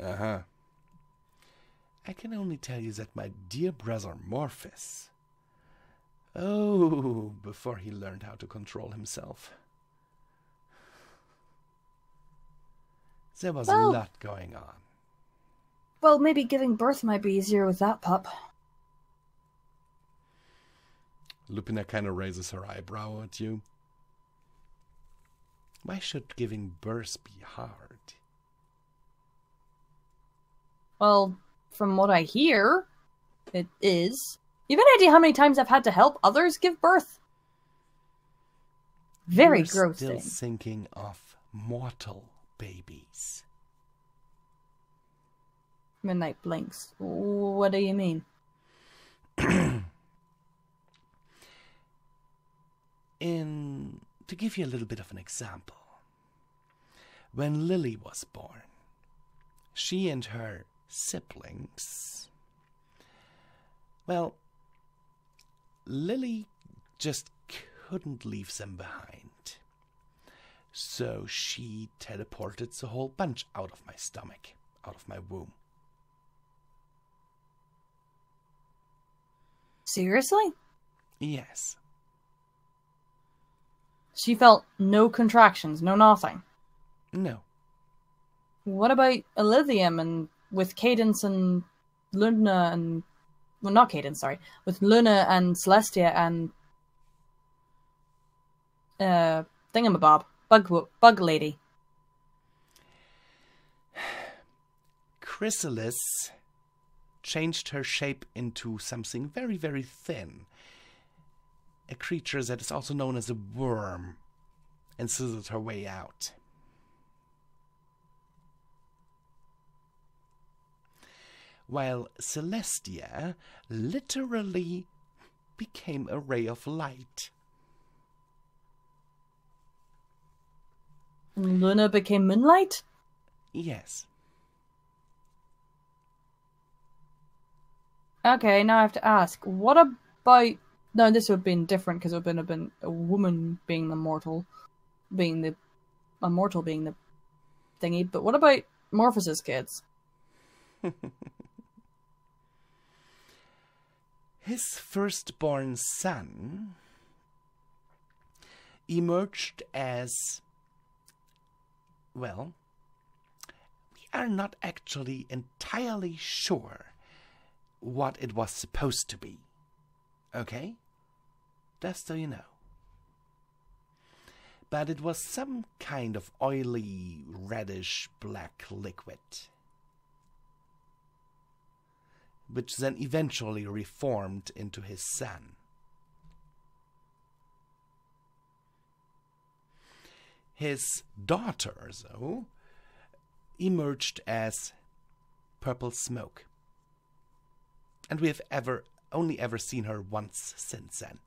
Uh-huh. I can only tell you that my dear brother Morphus... Oh, before he learned how to control himself... There was a lot going on. Well, maybe giving birth might be easier with that pup. Lupina kind of raises her eyebrow at you. Why should giving birth be hard? Well, from what I hear, it is. You have any idea how many times I've had to help others give birth? Very gross thing. You're still thinking of mortal babies. Midnight blinks. What do you mean? To give you a little bit of an example, when Lily was born, she and her siblings, well, Lily just couldn't leave them behind. So she teleported the whole bunch out of my stomach, out of my womb. Seriously? Yes. She felt no contractions, no nothing. No. What about Elysium and with Cadence and Luna and... Well, not Cadence, sorry. With Luna and Celestia and... Thingamabob. Bug lady. Chrysalis changed her shape into something very, very thin. A creature that is also known as a worm, and slithered her way out. While Celestia literally became a ray of light. And Luna became Moonlight? Yes. Okay, now I have to ask, what about... No, this would have been different because it would have been a woman being the mortal, being the thingy. But what about Morphos's kids? His firstborn son emerged as... Well, we are not actually entirely sure what it was supposed to be. Okay? Just so you know. But it was some kind of oily, reddish black liquid, which then eventually reformed into his son. His daughter, though, emerged as purple smoke. And we have only ever seen her once since then.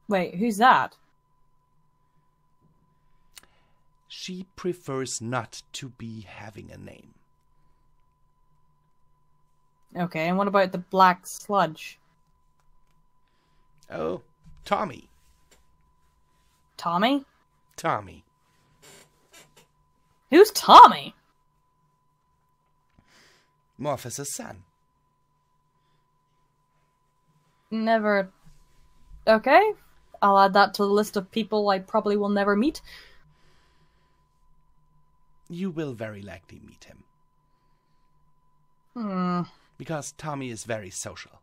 Wait, who's that? She prefers not to be having a name. Okay, and what about the black sludge? Oh, Tommy. Tommy? Tommy. Who's Tommy? Morphos's son. Never... Okay, I'll add that to the list of people I probably will never meet. You will very likely meet him. Because Tommy is very social.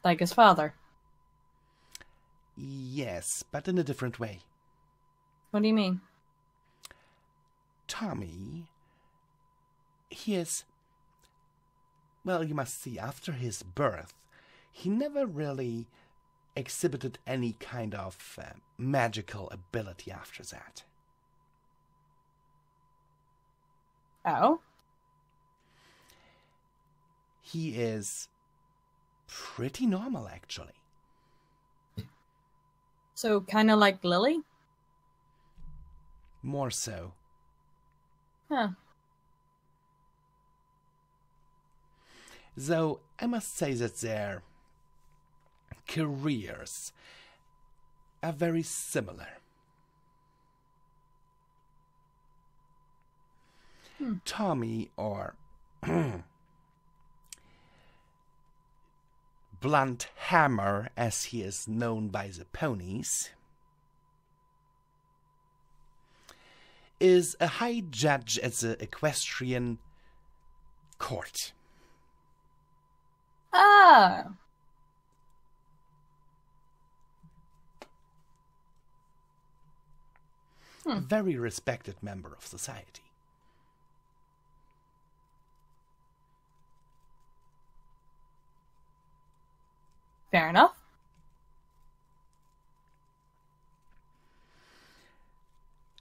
Like his father. Yes, but in a different way. What do you mean? Tommy, he is... Well, you must see, after his birth, he never really exhibited any kind of magical ability after that. Oh? He is pretty normal, actually. So, kind of like Lily? More so. Huh. Though, I must say that their careers are very similar. Tommy, or Blunt Hammer, as he is known by the ponies, is a high judge at the equestrian court. Ah! A very respected member of society. Fair enough.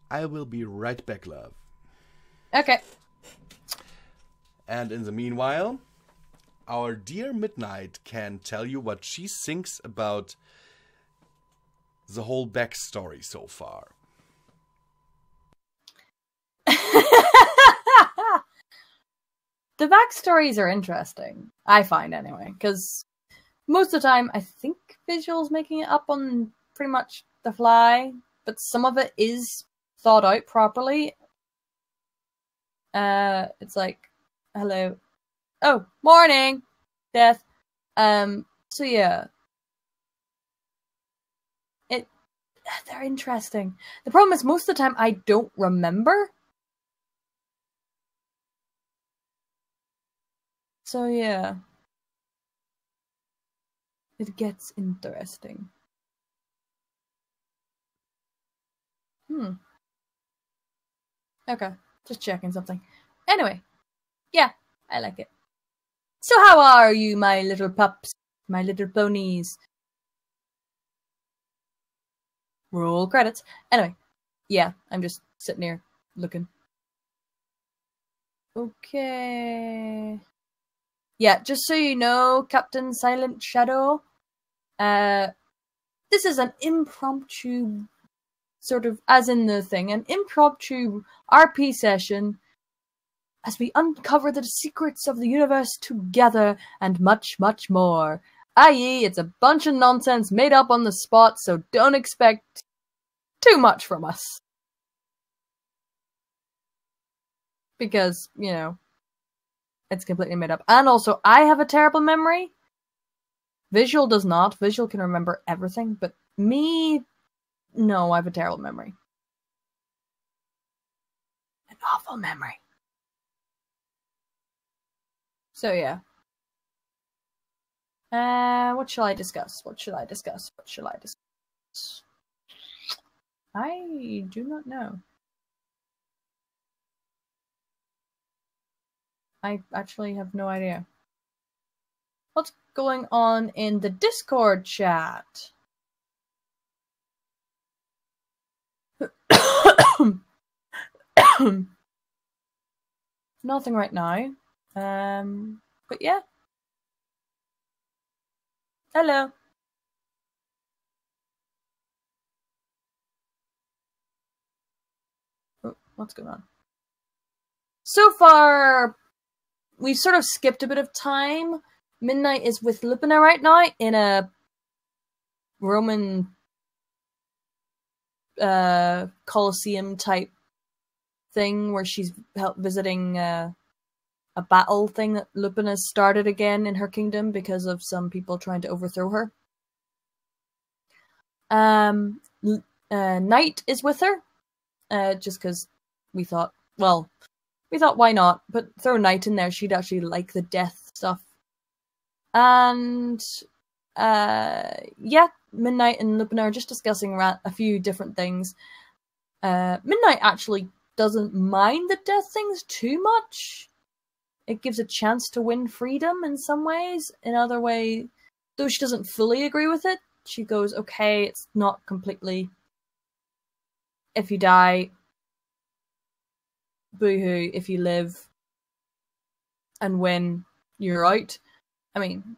I will be right back, love. Okay. And in the meanwhile, our dear Midnight can tell you what she thinks about the whole backstory so far. The backstories are interesting. I find, anyway. Because most of the time, I think Visual's making it up on pretty much the fly. But some of it is thought out properly. It's like, hello. Oh, morning, Death. So yeah. They're interesting. The problem is most of the time I don't remember. So yeah. It gets interesting. Okay, just checking something. Anyway, yeah, I like it. So how are you, my little pups? My little ponies? Roll credits. Anyway, yeah, I'm just sitting here looking. Okay. Yeah, just so you know, Captain Silent Shadow, this is an impromptu sort of, as in the thing, an impromptu RP session as we uncover the secrets of the universe together and much, much more. I.e., it's a bunch of nonsense made up on the spot, so don't expect too much from us. Because, you know, it's completely made up. And also, I have a terrible memory. Visual does not. Visual can remember everything, but me, no, I have a terrible memory. An awful memory. So, yeah. What shall I discuss? What shall I discuss? What shall I discuss? I do not know. I actually have no idea. What's going on in the Discord chat? Nothing right now. But yeah. Hello. Oh, what's going on? So far, we've sort of skipped a bit of time. Midnight is with Lupina right now in a Roman Colosseum type thing where she's visiting a battle thing that Lupina started again in her kingdom because of some people trying to overthrow her. Night is with her, just because we thought why not? But throw Night in there, she'd actually like the death stuff. And yeah, Midnight and Lupina are just discussing a few different things. Midnight actually doesn't mind the death things too much. It gives a chance to win freedom in some ways. In other ways, though she doesn't fully agree with it, she goes, okay, it's not completely, if you die, boo-hoo. If you live and win, you're out. I mean,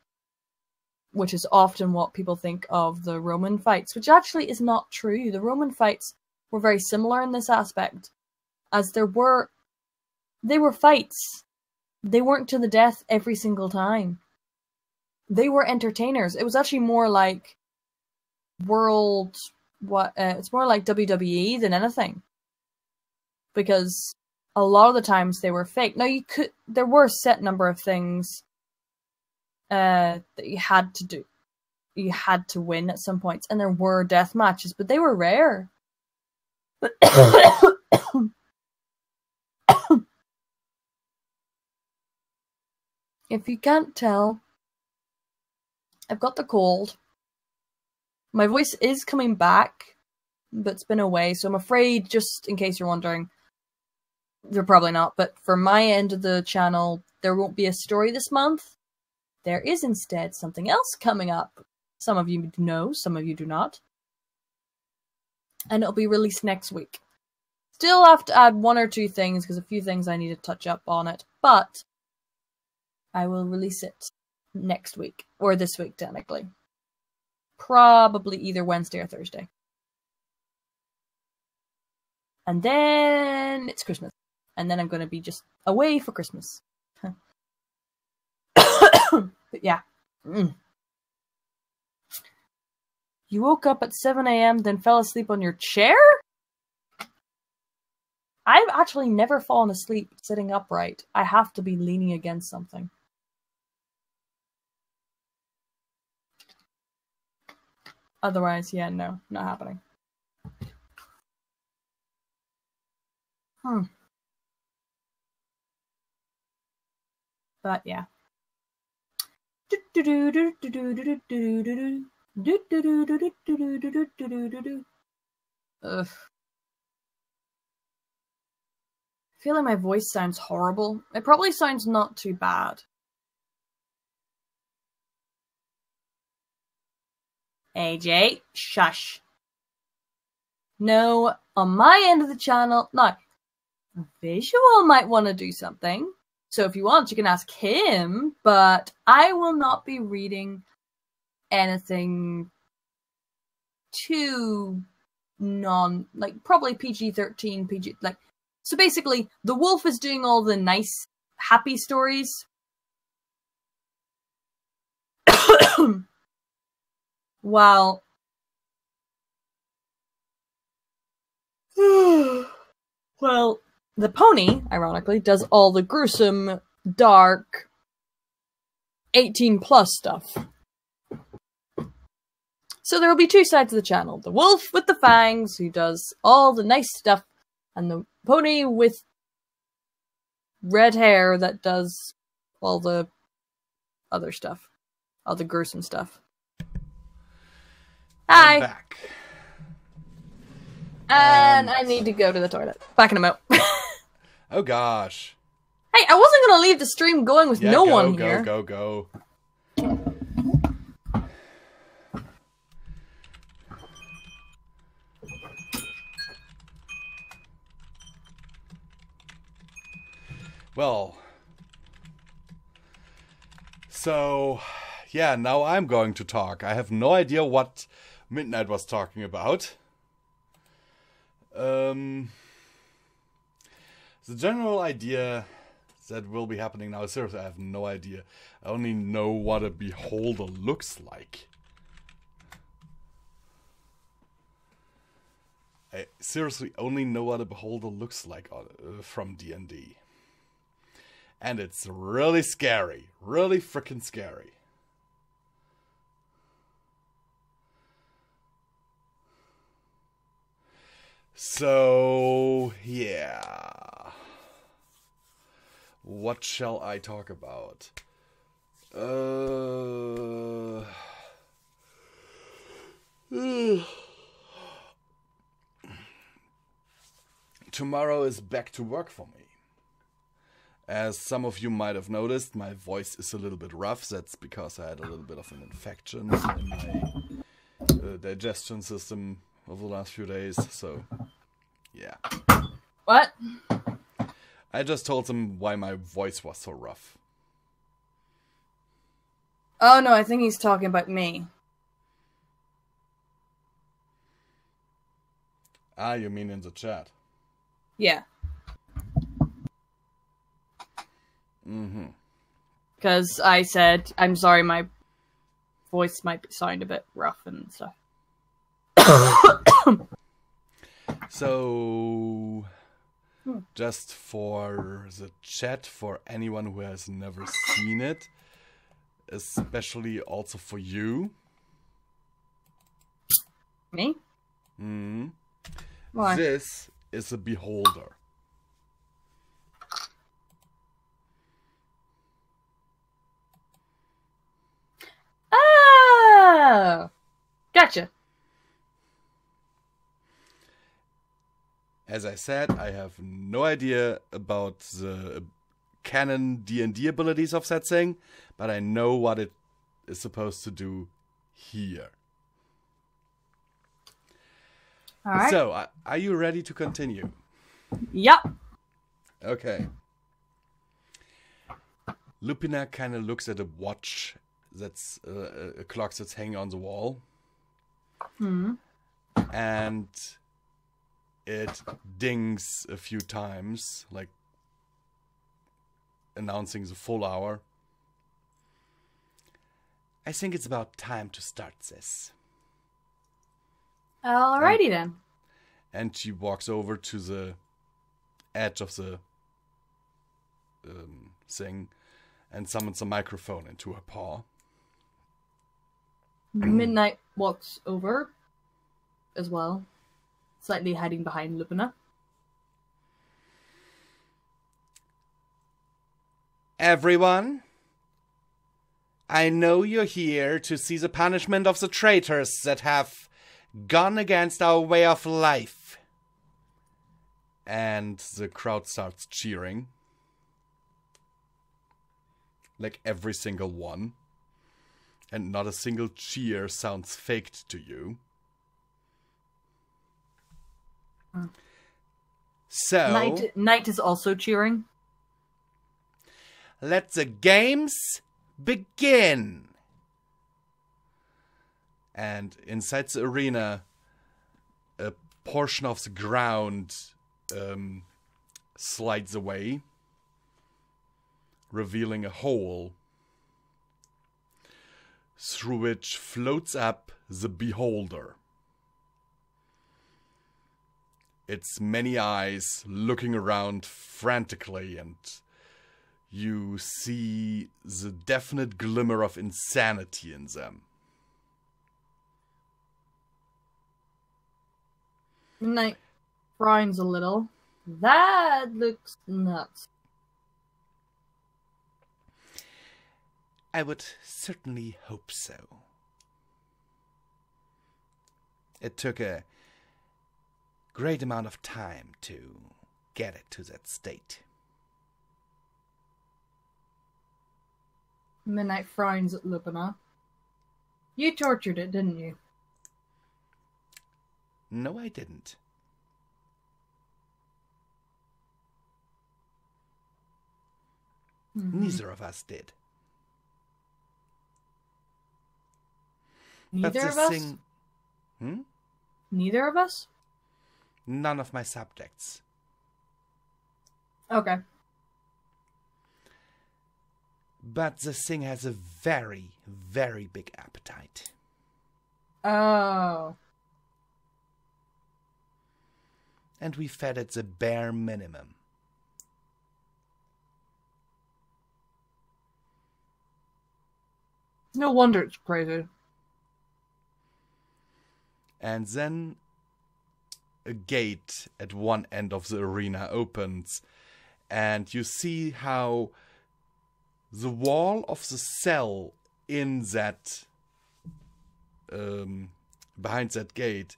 which is often what people think of the Roman fights, which actually is not true. The Roman fights were very similar in this aspect, as they were fights. They weren't to the death every single time. They were entertainers. It was actually more like it's more like WWE than anything, because a lot of the times they were fake. Now there were a set number of things that you had to do. You had to win at some points, and there were death matches, but they were rare. But if you can't tell, I've got the cold. My voice is coming back, but it's been away, so I'm afraid, just in case you're wondering, you're probably not, but for my end of the channel, there won't be a story this month. There is instead something else coming up. Some of you know, some of you do not. And it'll be released next week. Still have to add one or two things, because a few things I need to touch up on it, but I will release it next week, or this week technically. Probably either Wednesday or Thursday. And then it's Christmas. And then I'm going to be just away for Christmas. But yeah. You woke up at 7 AM, then fell asleep on your chair? I've actually never fallen asleep sitting upright. I have to be leaning against something. Otherwise, yeah, no, not happening. But yeah. Ugh. I feel like my voice sounds horrible. It probably sounds not too bad. AJ, shush. No, on my end of the channel, no. Visual might want to do something. So if you want, you can ask him, but I will not be reading anything too probably PG-13, so basically, the wolf is doing all the nice, happy stories. While... well, the pony, ironically, does all the gruesome, dark, 18+ stuff. So there will be two sides of the channel. The wolf with the fangs, who does all the nice stuff, and the pony with red hair that does all the other stuff. All the gruesome stuff. Hi! I'm back. And I need to go to the toilet. Back in a minute. Oh gosh. Hey, I wasn't gonna leave the stream going with no one here. Go. Well, so, yeah, now I'm going to talk. I have no idea what Midnight was talking about. The general idea that will be happening now, seriously, I have no idea. I only know what a beholder looks like. I seriously only know what a beholder looks like from D&D. And it's really scary. Really freaking scary. So, yeah. What shall I talk about? Tomorrow is back to work for me. As some of you might have noticed, my voice is a little bit rough. That's because I had a little bit of an infection in my digestion system over the last few days. So, yeah. What? I just told them why my voice was so rough. Oh no, I think he's talking about me. Ah, you mean in the chat? Yeah. Mm-hmm. Because I said, I'm sorry, my voice might sound a bit rough and stuff. So, just for the chat, for anyone who has never seen it, especially also for you. Me? Mm-hmm. Why? This is a beholder. Oh! Gotcha. As I said, I have no idea about the canon D&D abilities of that thing, but I know what it is supposed to do here. All right. So, are you ready to continue? Yep. Okay. Lupina kind of looks at a watch that's a clock that's hanging on the wall. Hmm. And it dings a few times, like announcing the full hour. I think it's about time to start this. Alrighty then. And she walks over to the edge of the thing and summons a microphone into her paw. Midnight walks over as well, slightly hiding behind Lupina. Everyone, I know you're here to see the punishment of the traitors that have gone against our way of life. And the crowd starts cheering. Like every single one. And not a single cheer sounds faked to you. So, Night is also cheering. let the games begin. And inside the arena, a portion of the ground slides away, revealing a hole through which floats up the beholder. Its many eyes looking around frantically, and you see the definite glimmer of insanity in them. Midnight frowns a little. That looks nuts. I would certainly hope so. It took a great amount of time to get it to that state. Midnight frowns at Lupina. You tortured it, didn't you? No, I didn't. Neither of us did. Neither of us? Neither of us? None of my subjects. Okay. But the thing has a very, very big appetite. Oh. And we fed it the bare minimum. No wonder it's crazy. And then a gate at one end of the arena opens, and you see how the wall of the cell in that behind that gate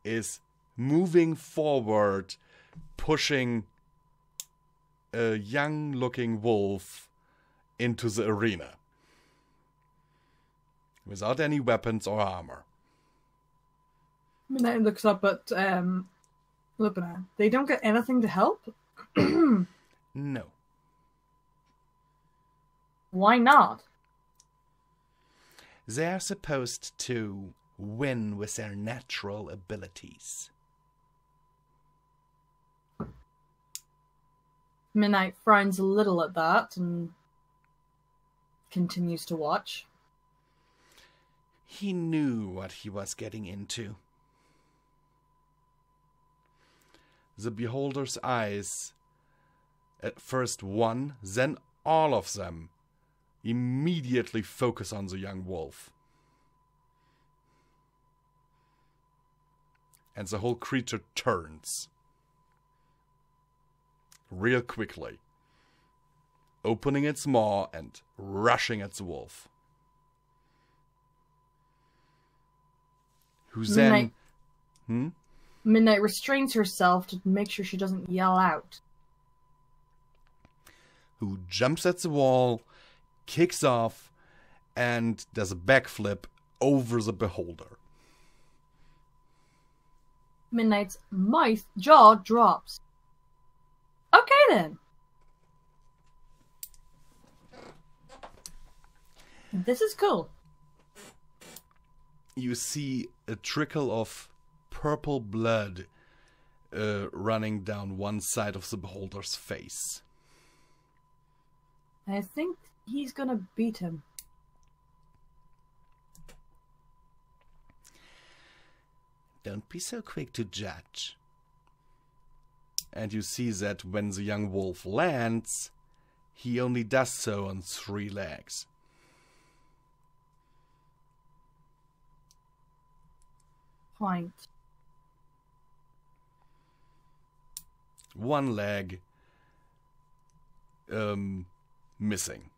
is moving forward, pushing a young-looking wolf into the arena without any weapons or armor. Midnight looks up at Lupina. They don't get anything to help? No. Why not? They are supposed to win with their natural abilities. Midnight frowns a little at that and continues to watch. He knew what he was getting into. The beholder's eyes, at first one, then all of them, immediately focus on the young wolf. And the whole creature turns. Real quickly. Opening its maw and rushing at the wolf. Who then... Midnight restrains herself to make sure she doesn't yell out. Who jumps at the wall, kicks off, and does a backflip over the beholder. Midnight's jaw drops. Okay then. This is cool. You see a trickle of purple blood running down one side of the beholder's face. I think he's gonna beat him. Don't be so quick to judge. And you see that when the young wolf lands, he only does so on 3 legs. Point. One leg missing.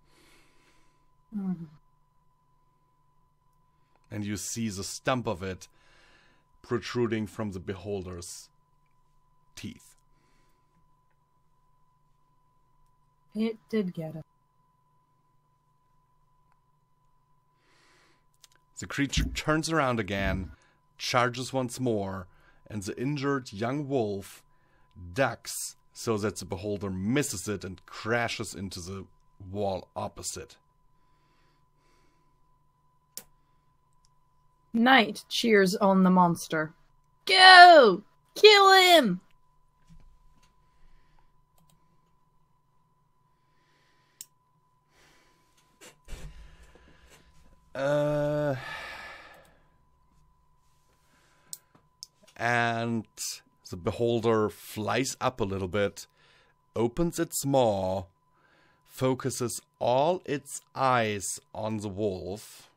And you see the stump of it protruding from the beholder's teeth. It did get him. The creature turns around again, charges once more, and the injured young wolf ducks so that the beholder misses it and crashes into the wall opposite. Night cheers on the monster. Go! Kill him! And the beholder flies up a little bit, opens its maw, focuses all its eyes on the wolf,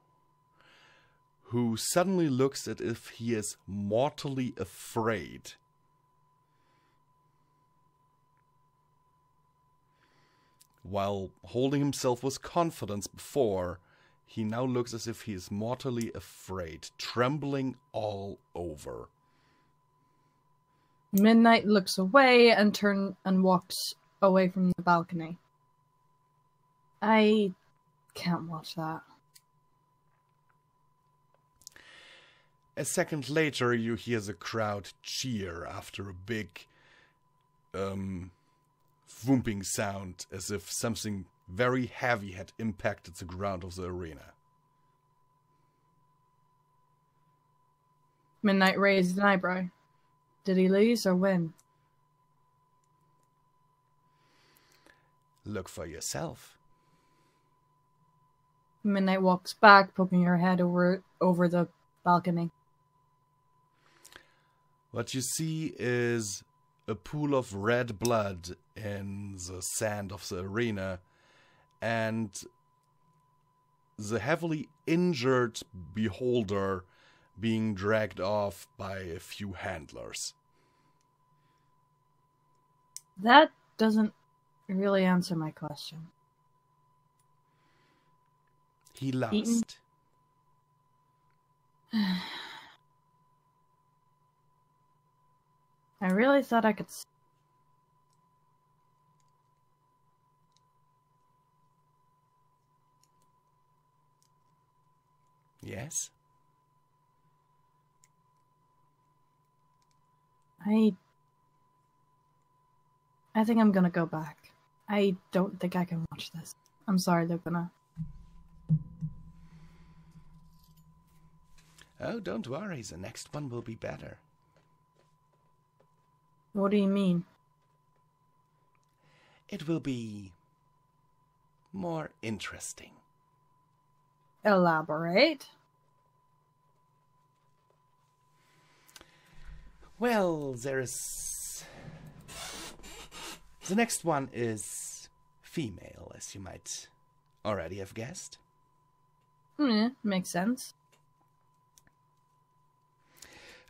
who suddenly looks as if he is mortally afraid. While holding himself with confidence before, he now looks as if he is mortally afraid, trembling all over. Midnight looks away and walks away from the balcony. I can't watch that. A second later, you hear the crowd cheer after a big whooping sound, as if something very heavy had impacted the ground of the arena. Midnight raised an eyebrow. Did he lose or win? Look for yourself. Midnight walks back, poking her head over the balcony. What you see is a pool of red blood in the sand of the arena, and the heavily injured beholder being dragged off by a few handlers. That doesn't really answer my question. He lost. Eaten? I really thought I could... Yes? I think I'm gonna go back. I don't think I can watch this. I'm sorry, Lupina. Oh, don't worry. The next one will be better. What do you mean? It will be more interesting. Elaborate. Well, there is... The next one is female, as you might already have guessed. Makes sense.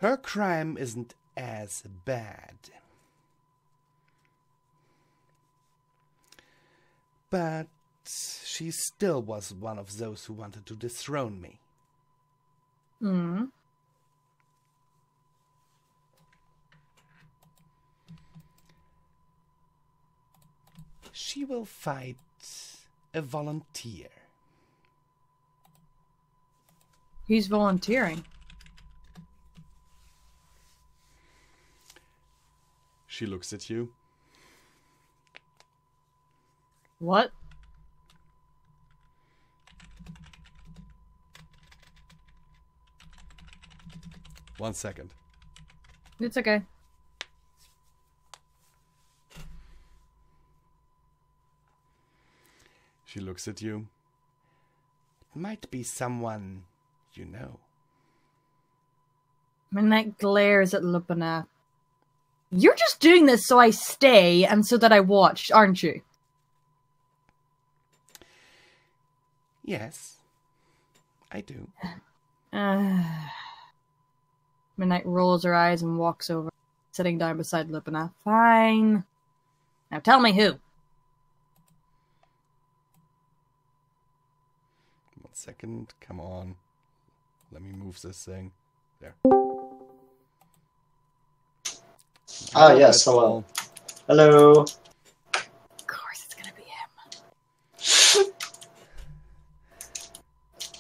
Her crime isn't as bad. But she still was one of those who wanted to dethrone me. She will fight a volunteer. He's volunteering. She looks at you. What? One second. It's okay. She looks at you. It might be someone you know. Midnight glares at Lupina. You're just doing this so I stay and so that I watch, aren't you? Yes, I do. Midnight rolls her eyes and walks over, sitting down beside Lupina. Fine. Now tell me who. 1 second, come on. Let me move this thing. There. Ah, yes, hello. Hello. Of course it's gonna be him.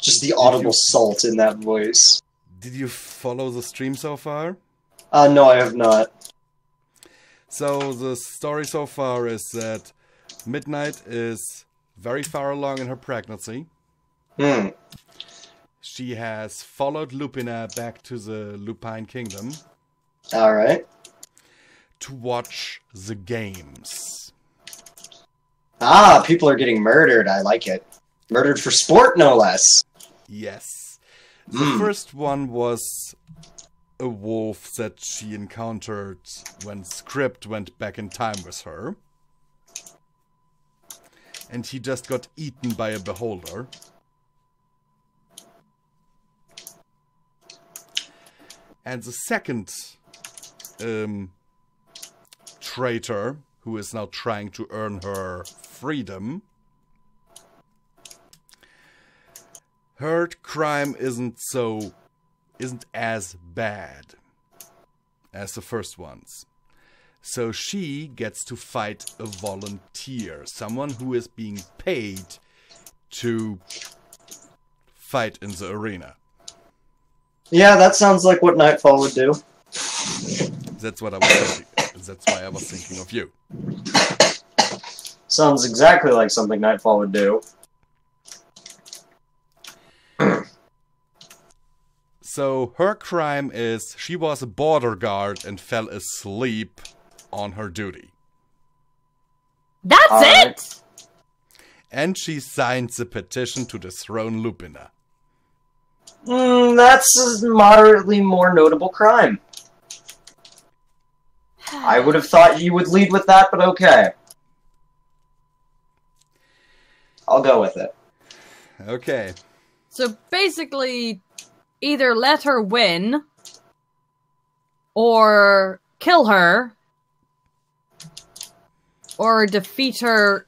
Just the audible salt in that voice. Did you follow the stream so far? No, I have not. So the story so far is that Midnight is very far along in her pregnancy. She has followed Lupina back to the Lupine Kingdom. Alright. to watch the games. Ah, people are getting murdered. I like it. Murdered for sport, no less. Yes. The first one was a wolf that she encountered when Script went back in time with her. And he just got eaten by a beholder. And the second traitor, who is now trying to earn her freedom, her crime isn't as bad as the first one's. So she gets to fight a volunteer, someone who is being paid to fight in the arena. Yeah, that sounds like what Nightfall would do. That's what I was thinking. That's why I was thinking of you. Sounds exactly like something Nightfall would do. So her crime is she was a border guard and fell asleep on her duty. That's Alright. it? And she signed the petition to dethrone Lupina. That's a moderately more notable crime. I would have thought you would lead with that, but okay. I'll go with it. Okay. So basically, either let her win, or kill her, or defeat her,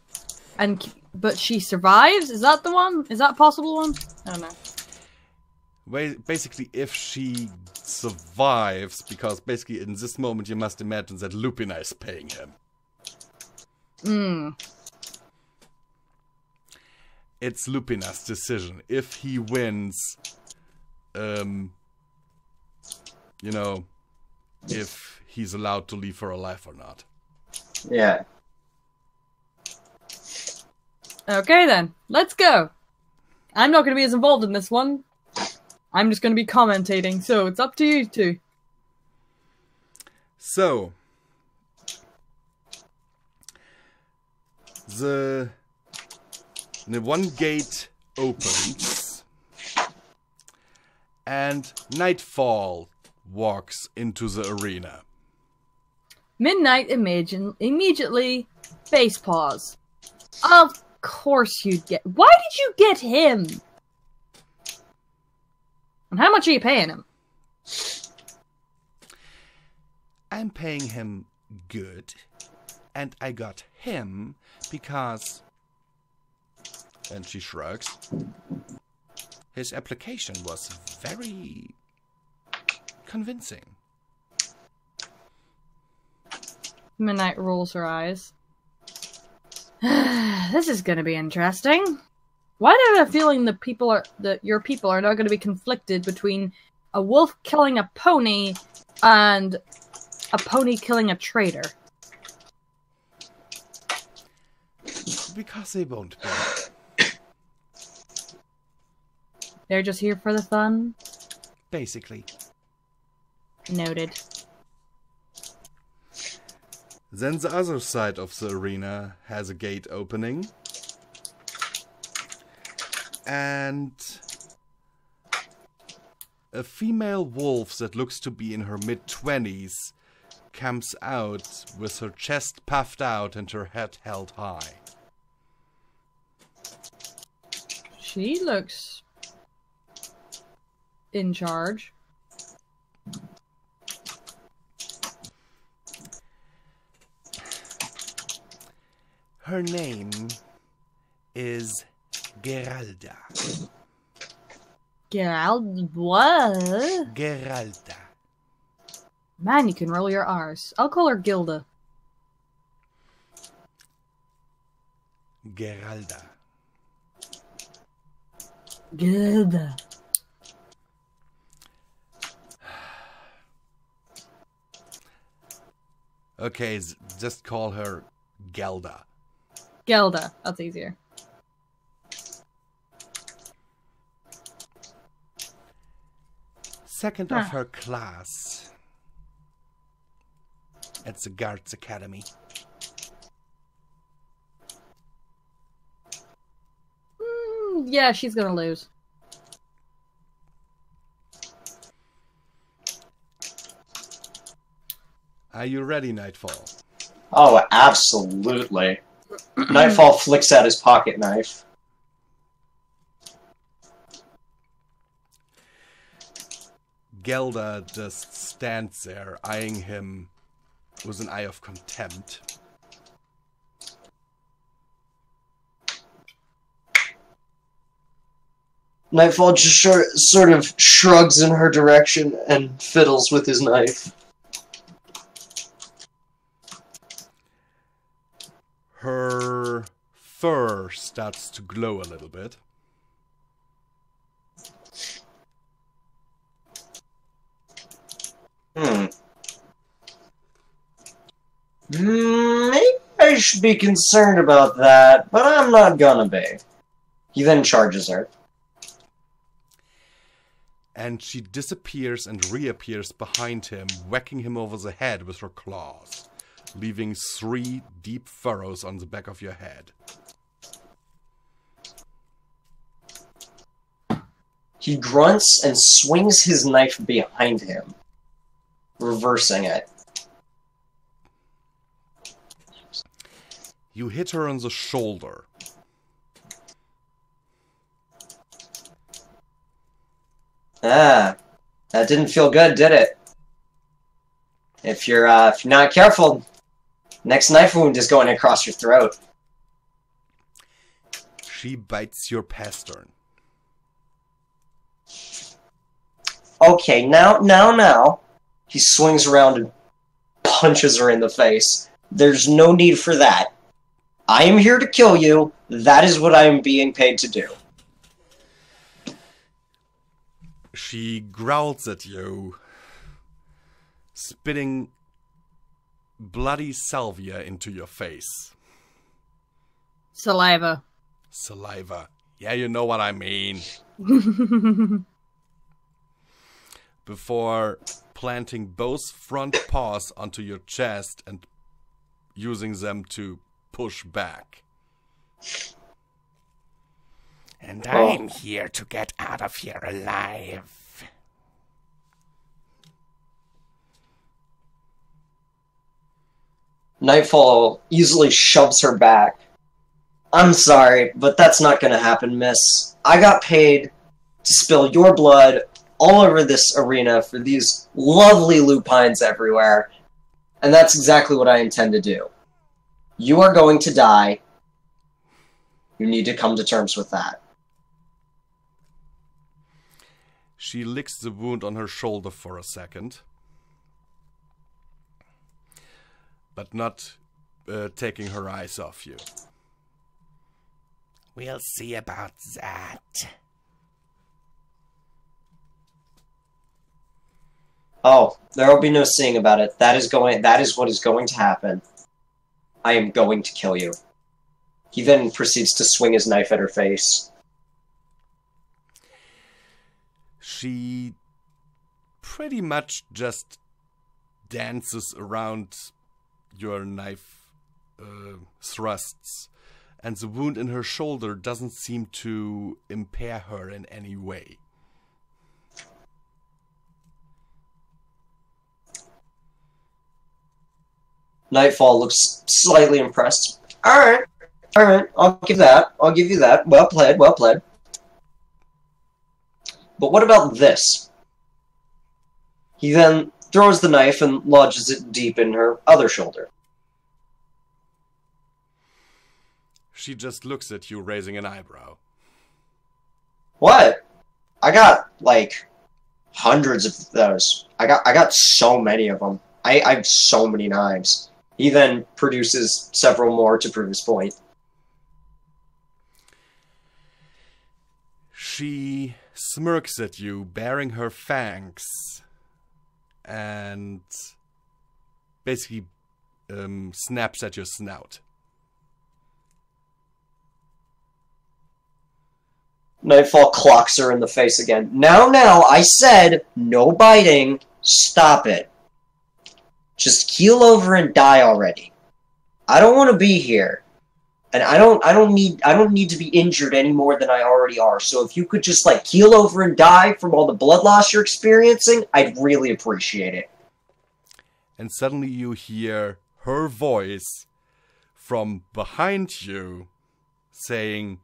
but she survives? Is that the one? Is that a possible one? I don't know. Basically, if she survives, because basically in this moment you must imagine that Lupina is paying him. It's Lupina's decision. If he wins, you know, if he's allowed to leave her alive or not. Yeah. Okay then, let's go. I'm not going to be as involved in this one. I'm just going to be commentating, so it's up to you two. So, the one gate opens, and Nightfall walks into the arena. Midnight immediately face pause. Of course you'd get. Why did you get him? And how much are you paying him? I'm paying him good, and I got him because, and she shrugs, his application was very convincing. Midnight rolls her eyes. This is gonna be interesting. Why do I have a feeling that your people are not going to be conflicted between a wolf killing a pony and a pony killing a traitor? Because they won't be. They're just here for the fun? Basically. Noted. Then the other side of the arena has a gate opening. And a female wolf that looks to be in her mid-20s comes out with her chest puffed out and her head held high. She looks in charge. Her name is Geralda. What? Geralda. Man, you can roll your R's. I'll call her Gilda. Geralda. Gilda. Okay, just call her Gelda. Gelda. That's easier. Second of her class. at the Guards Academy. Yeah, she's gonna lose. Are you ready, Nightfall? Oh, absolutely. Nightfall flicks out his pocket knife. Gelda just stands there, eyeing him with an eye of contempt. Nightfall just sort of shrugs in her direction and fiddles with his knife. Her fur starts to glow a little bit. Maybe I should be concerned about that, but I'm not gonna be. He then charges her. And she disappears and reappears behind him, whacking him over the head with her claws, leaving 3 deep furrows on the back of your head. He grunts and swings his knife behind him, reversing it. You hit her on the shoulder. Ah, that didn't feel good, did it? If you're not careful, next knife wound is going across your throat. She bites your pastern. Okay, now. He swings around and punches her in the face. There's no need for that. I am here to kill you. That is what I am being paid to do. She growls at you, spitting bloody salvia into your face. Saliva. Saliva. Yeah, you know what I mean. Before planting both front paws onto your chest and using them to push back. And I'm here to get out of here alive. Nightfall easily shoves her back. I'm sorry, but that's not gonna happen, miss. I got paid to spill your blood all over this arena for these lovely lupines everywhere, and that's exactly what I intend to do. You are going to die. You need to come to terms with that. She licks the wound on her shoulder for a second, but not taking her eyes off you. We'll see about that. Oh, there will be no seeing about it. That is what is going to happen. I am going to kill you. He then proceeds to swing his knife at her face. She pretty much just dances around your knife thrusts, and the wound in her shoulder doesn't seem to impair her in any way. Nightfall looks slightly impressed. Alright, I'll give you that. Well played. But what about this? He then throws the knife and lodges it deep in her other shoulder. She just looks at you, raising an eyebrow. What? I got, like, hundreds of those. I got so many of them. I have so many knives. He then produces several more to prove his point. She smirks at you, baring her fangs, and basically snaps at your snout. Nightfall clocks her in the face again. Now, I said no biting. Stop it. just keel over and die already. I don't want to be here. And I don't need to be injured any more than I already are. So if you could just like keel over and die from all the blood loss you're experiencing, I'd really appreciate it. And suddenly you hear her voice from behind you saying,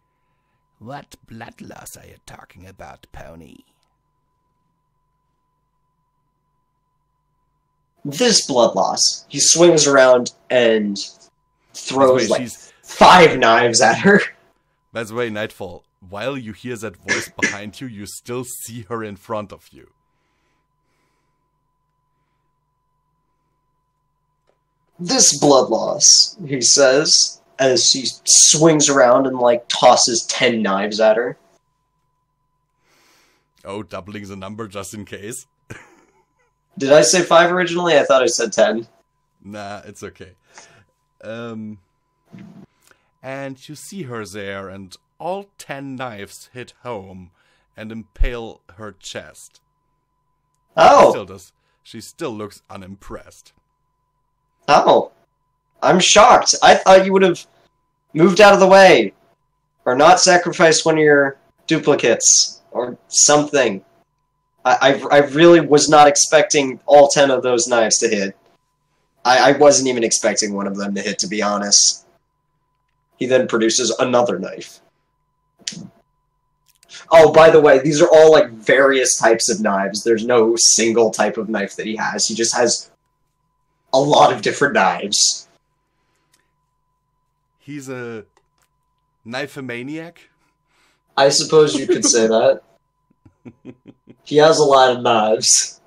"What blood loss are you talking about, Pony?" This blood loss. He swings around and throws By the way, like 5 knives at her. By the way, Nightfall, while you hear that voice behind you, you still see her in front of you. This blood loss, he says, as he swings around and like tosses 10 knives at her. Oh, doubling the number just in case? Did I say 5 originally? I thought I said 10. Nah, it's okay. And you see her there, and all 10 knives hit home and impale her chest. Oh! She still looks unimpressed. Oh. I'm shocked. I thought you would have moved out of the way. Or not sacrificed one of your duplicates. Or something. I really was not expecting all 10 of those knives to hit. I wasn't even expecting one of them to hit, to be honest. He then produces another knife. Oh, by the way, these are all like various types of knives. There's no single type of knife that he has. He just has a lot of different knives. He's a knifemaniac? I suppose you could say that. He has a lot of knives.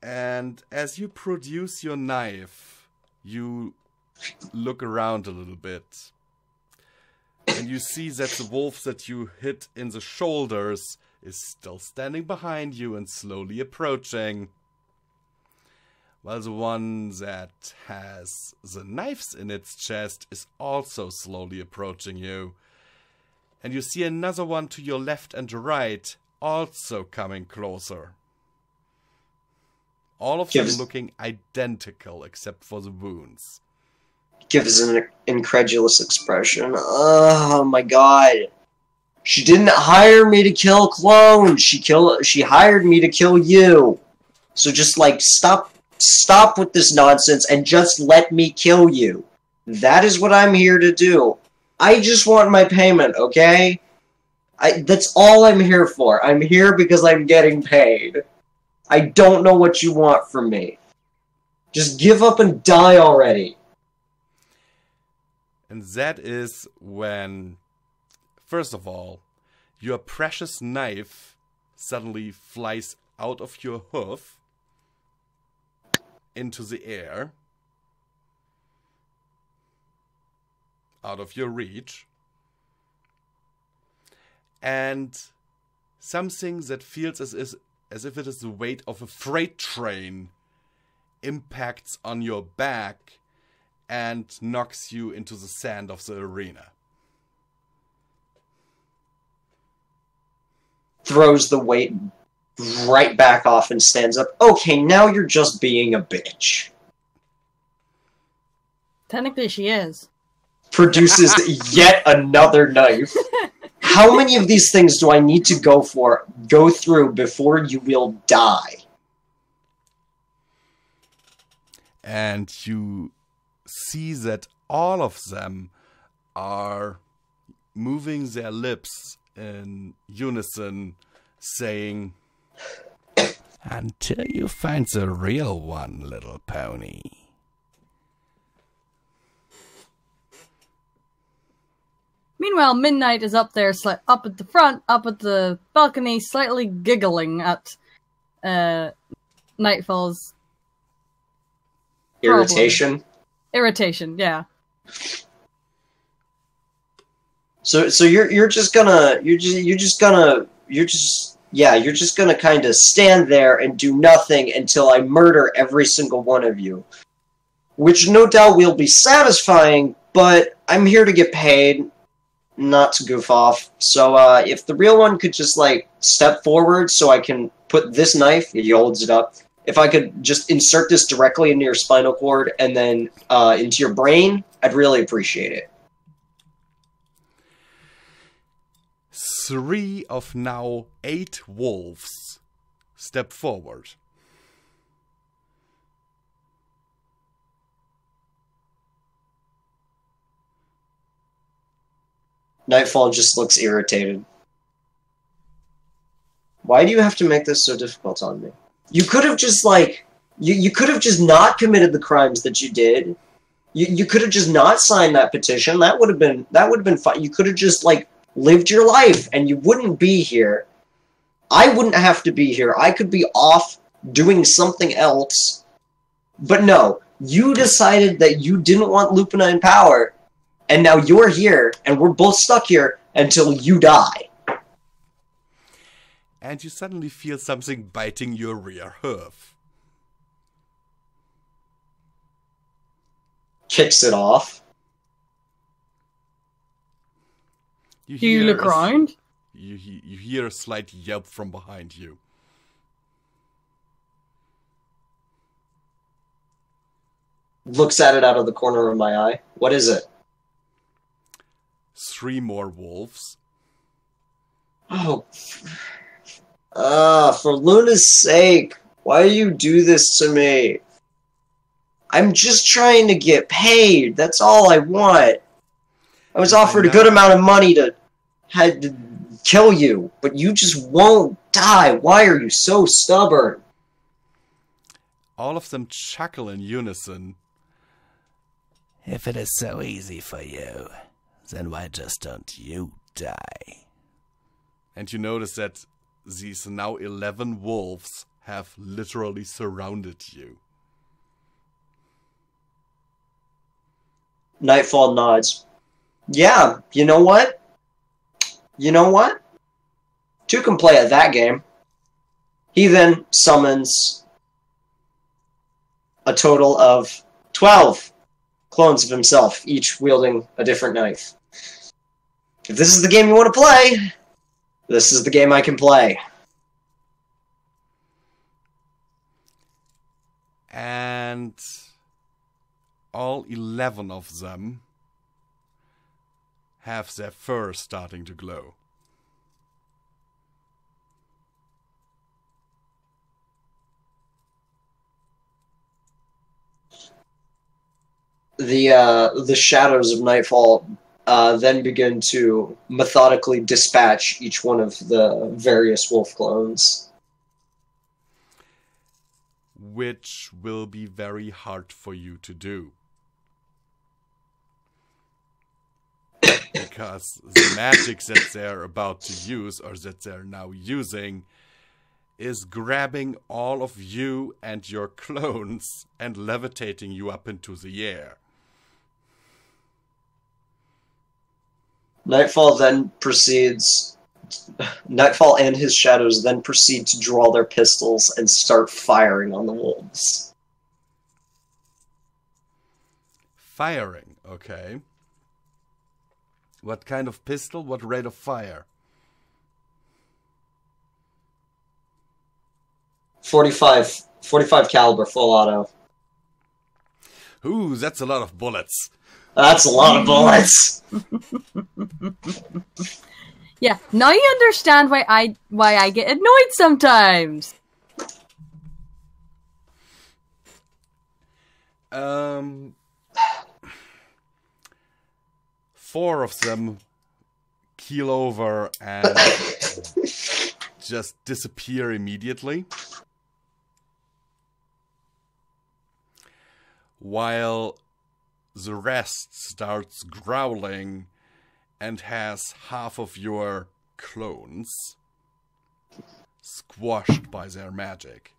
And as you produce your knife, you look around a little bit. And you see that the wolf that you hit in the shoulders is still standing behind you and slowly approaching. While the one that has the knives in its chest is also slowly approaching you. And you see another one to your left and right also coming closer. All of them looking identical except for the wounds. Gives an incredulous expression. Oh my god. She didn't hire me to kill clones. She hired me to kill you. So just like stop with this nonsense and just let me kill you. That is what I'm here to do. I just want my payment, okay? That's all I'm here for. I'm here because I'm getting paid. I don't know what you want from me. Just give up and die already. And that is when, first of all, your precious knife suddenly flies out of your hoof into the air, out of your reach, and something that feels as if it is the weight of a freight train impacts on your back and knocks you into the sand of the arena. Throws the weight right back off and stands up. Okay, now you're just being a bitch. Technically she is. Produces yet another knife. How many of these things do I need to go through before you will die? And you see that all of them are moving their lips in unison, saying, "Until you find the real one, little pony." Meanwhile, Midnight is up there, up at the front, up at the balcony, slightly giggling at Nightfall's irritation. Problem. Irritation, yeah. So you're just gonna kind of stand there and do nothing until I murder every single one of you, which no doubt will be satisfying. But I'm here to get paid, not to goof off. So if the real one could just like step forward so I can put this knife, he holds it up, if I could just insert this directly into your spinal cord and then into your brain, I'd really appreciate it. 3 of now 8 wolves step forward. Nightfall just looks irritated. Why do you have to make this so difficult on me? You could have just, like... You could have just not committed the crimes that you did. You could have just not signed that petition. That would have been fine. You could have just, like, lived your life, and you wouldn't be here. I wouldn't have to be here. I could be off doing something else. But no, you decided that you didn't want Lupina in power, and now you're here, and we're both stuck here until you die. And you suddenly feel something biting your rear hoof. Kicks it off. Do you look around? You hear a slight yelp from behind you. Looks at it out of the corner of my eye. What is it? 3 more wolves. Oh. For Luna's sake. Why do you do this to me? I'm just trying to get paid. That's all I want. I was offered a good amount of money to kill you, but you just won't die. Why are you so stubborn? All of them chuckle in unison. If it is so easy for you, then why just don't you die? And you notice that these now 11 wolves have literally surrounded you. Nightfall nods. Yeah, you know what? You know what? 2 can play at that game. He then summons a total of 12 clones of himself, each wielding a different knife. If this is the game you want to play, this is the game I can play. And all 11 of them have their fur starting to glow. The shadows of Nightfall then begin to methodically dispatch each one of the various wolf clones. Which will be very hard for you to do. Because the magic that they're about to use, or that they're now using, is grabbing all of you and your clones and levitating you up into the air. Nightfall and his shadows then proceed to draw their pistols and start firing on the wolves. Firing, okay. What kind of pistol? What rate of fire? 45 caliber full auto. Ooh, that's a lot of bullets. That's a lot of bullets. Yeah, now you understand why I get annoyed sometimes. 4 of them keel over and just disappear immediately. While the rest starts growling and has half of your clones squashed by their magic.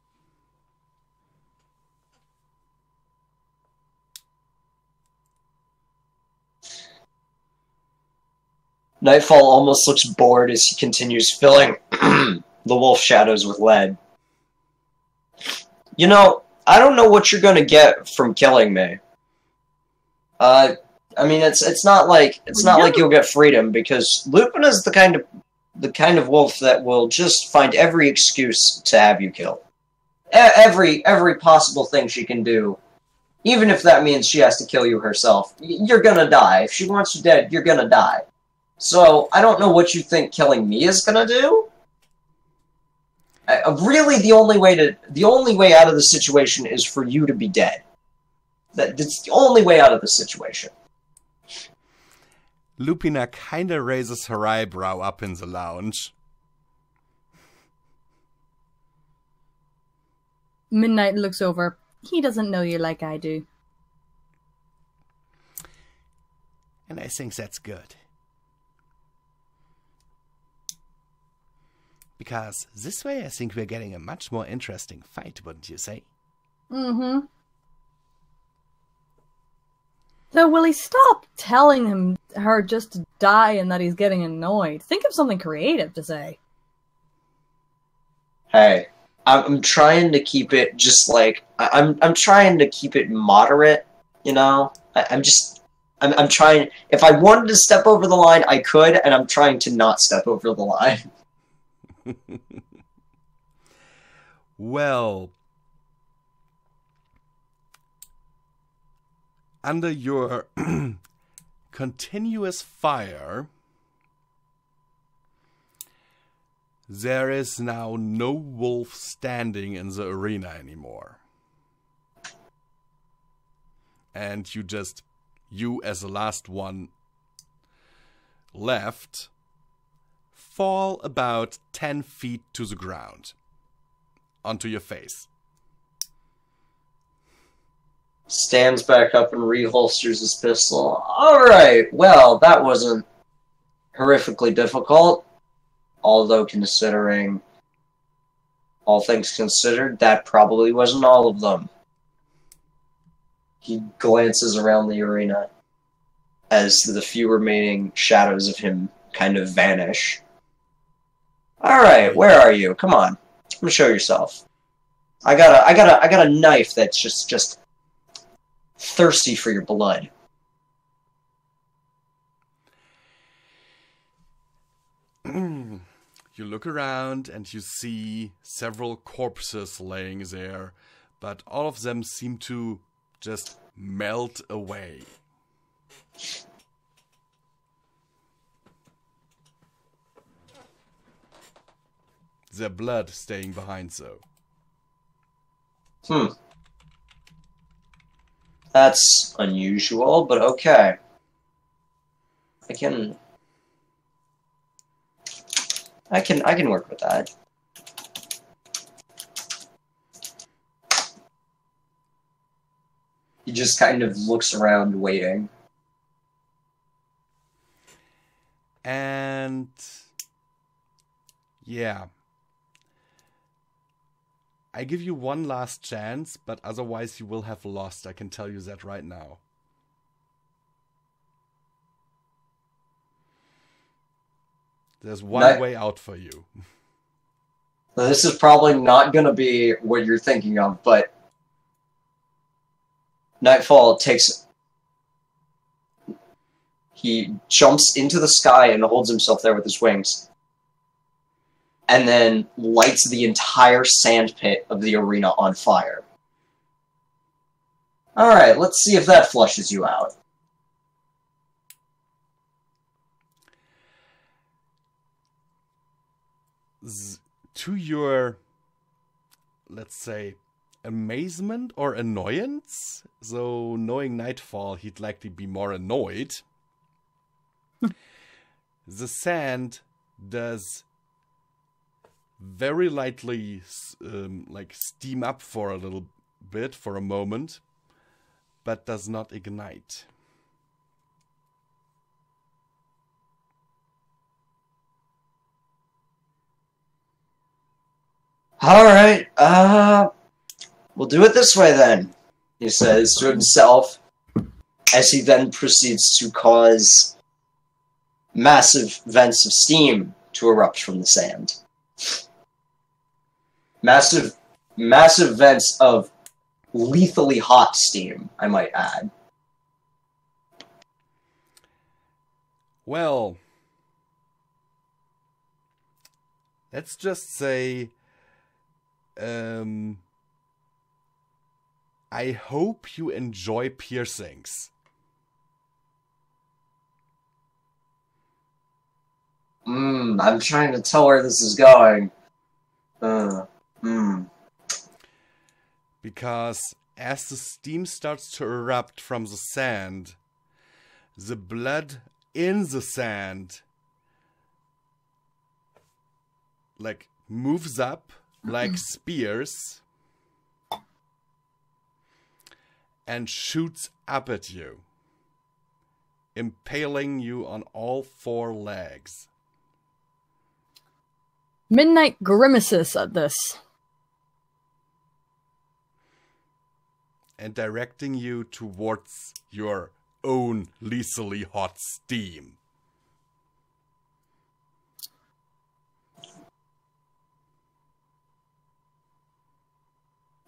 Nightfall almost looks bored as he continues filling the wolf shadows with lead. You know, I don't know what you're gonna get from killing me. I mean, it's not like you'll get freedom, because Lupina's the kind of the kind of wolf that will just find every excuse to have you killed. Every possible thing she can do, even if that means she has to kill you herself. You're gonna die. If she wants you dead, you're gonna die. So, I don't know what you think killing me is gonna do. Really, the only way out of the situation is for you to be dead. That's the only way out of the situation. Lupina kinda raises her eyebrow up in the lounge. Midnight looks over. He doesn't know you like I do. And I think that's good. Because this way I think we're getting a much more interesting fight, wouldn't you say? Mm-hmm. So will he stop telling her just to die and that he's getting annoyed? Think of something creative to say. Hey, I'm trying to keep it just like I'm trying to keep it moderate, you know? I'm trying. If I wanted to step over the line, I could, and I'm trying to not step over the line. Well, under your continuous fire, there is now no wolf standing in the arena anymore. And you as the last one left, fall about 10 feet to the ground, onto your face. Stands back up and reholsters his pistol. Alright, well, that wasn't horrifically difficult. Although, considering all things considered, that probably wasn't all of them. He glances around the arena as the few remaining shadows of him kind of vanish. Alright, where are you? Come on. Come show yourself. I got a knife that's just thirsty for your blood. You look around and you see several corpses laying there, but all of them seem to just melt away. Their blood staying behind, though. That's unusual, but okay. I can work with that. He just kind of looks around, waiting. And yeah. I give you one last chance, but otherwise you will have lost. I can tell you that right now. There's one way out for you. This is probably not going to be what you're thinking of, but Nightfall takes... He jumps into the sky and holds himself there with his wings. And then lights the entire sand pit of the arena on fire. Alright, let's see if that flushes you out. To your, let's say, amazement or annoyance, so knowing Nightfall, he'd likely be more annoyed. The sand does very lightly like steam up for a little bit, for a moment, but does not ignite. Alright, we'll do it this way then, he says to himself, as he then proceeds to cause massive vents of steam to erupt from the sand. Massive vents of lethally hot steam, I might add. Well, let's just say, I hope you enjoy piercings. I'm trying to tell where this is going. Because as the steam starts to erupt from the sand, the blood in the sand like moves up like spears and shoots up at you, impaling you on all 4 legs. Midnight grimaces at this. And directing you towards your own lethally hot steam.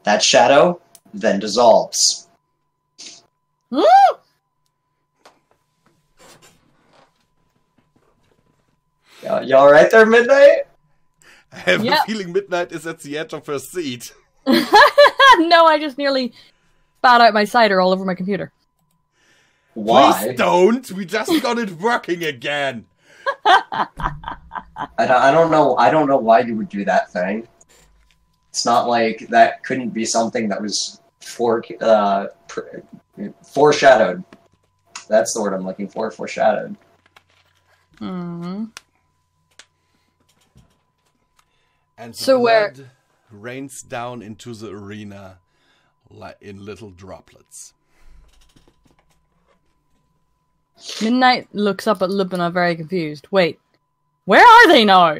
That shadow then dissolves. Hmm? You alright there, Midnight? I have Yep. a feeling Midnight is at the edge of her seat. No, I just nearly spat out my cider all over my computer. Why? Please don't! We just got it working again! I don't know. I don't know why you would do that thing. It's not like that couldn't be something that was foreshadowed. That's the word I'm looking for. Foreshadowed. Mm-hmm. And the So where- blood rains down into the arena in little droplets. Midnight looks up at Lupina very confused. Wait, where are they now?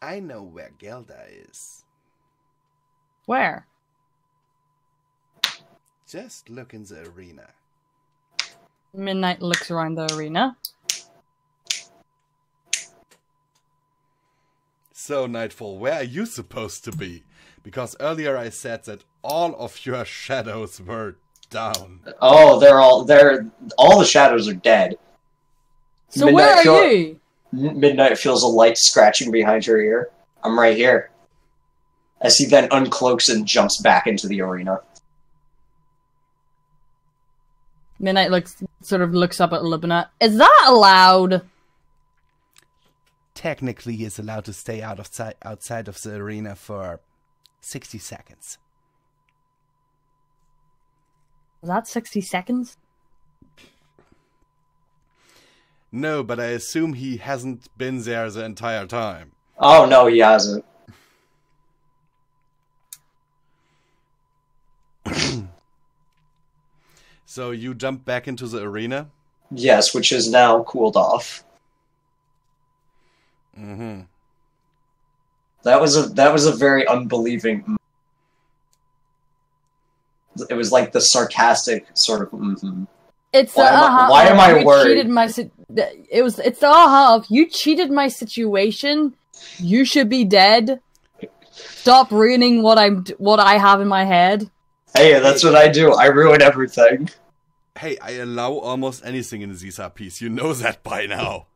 I know where Gelda is. Where? Just look in the arena. Midnight looks around the arena. So, Nightfall, where are you supposed to be? Because earlier I said that all of your shadows were down. Oh, all the shadows are dead. So Midnight where are feel- you? Midnight feels a light scratching behind her ear. I'm right here. As he then uncloaks and jumps back into the arena. Midnight looks up at Lupina. Is that allowed? Technically, he is allowed to stay outside of the arena for 60 seconds. Is that 60 seconds? No, but I assume he hasn't been there the entire time. Oh, no, he hasn't. So you jump back into the arena? Yes, which is now cooled off. Mm-hmm. That was a very unbelieving. It was like the sarcastic sort of. It's the Why am I you worried? cheated my it's the aha of you cheated my situation. You should be dead. Stop ruining what I have in my head. Hey, that's what I do. I ruin everything. Hey, I allow almost anything in these RPs. You know that by now.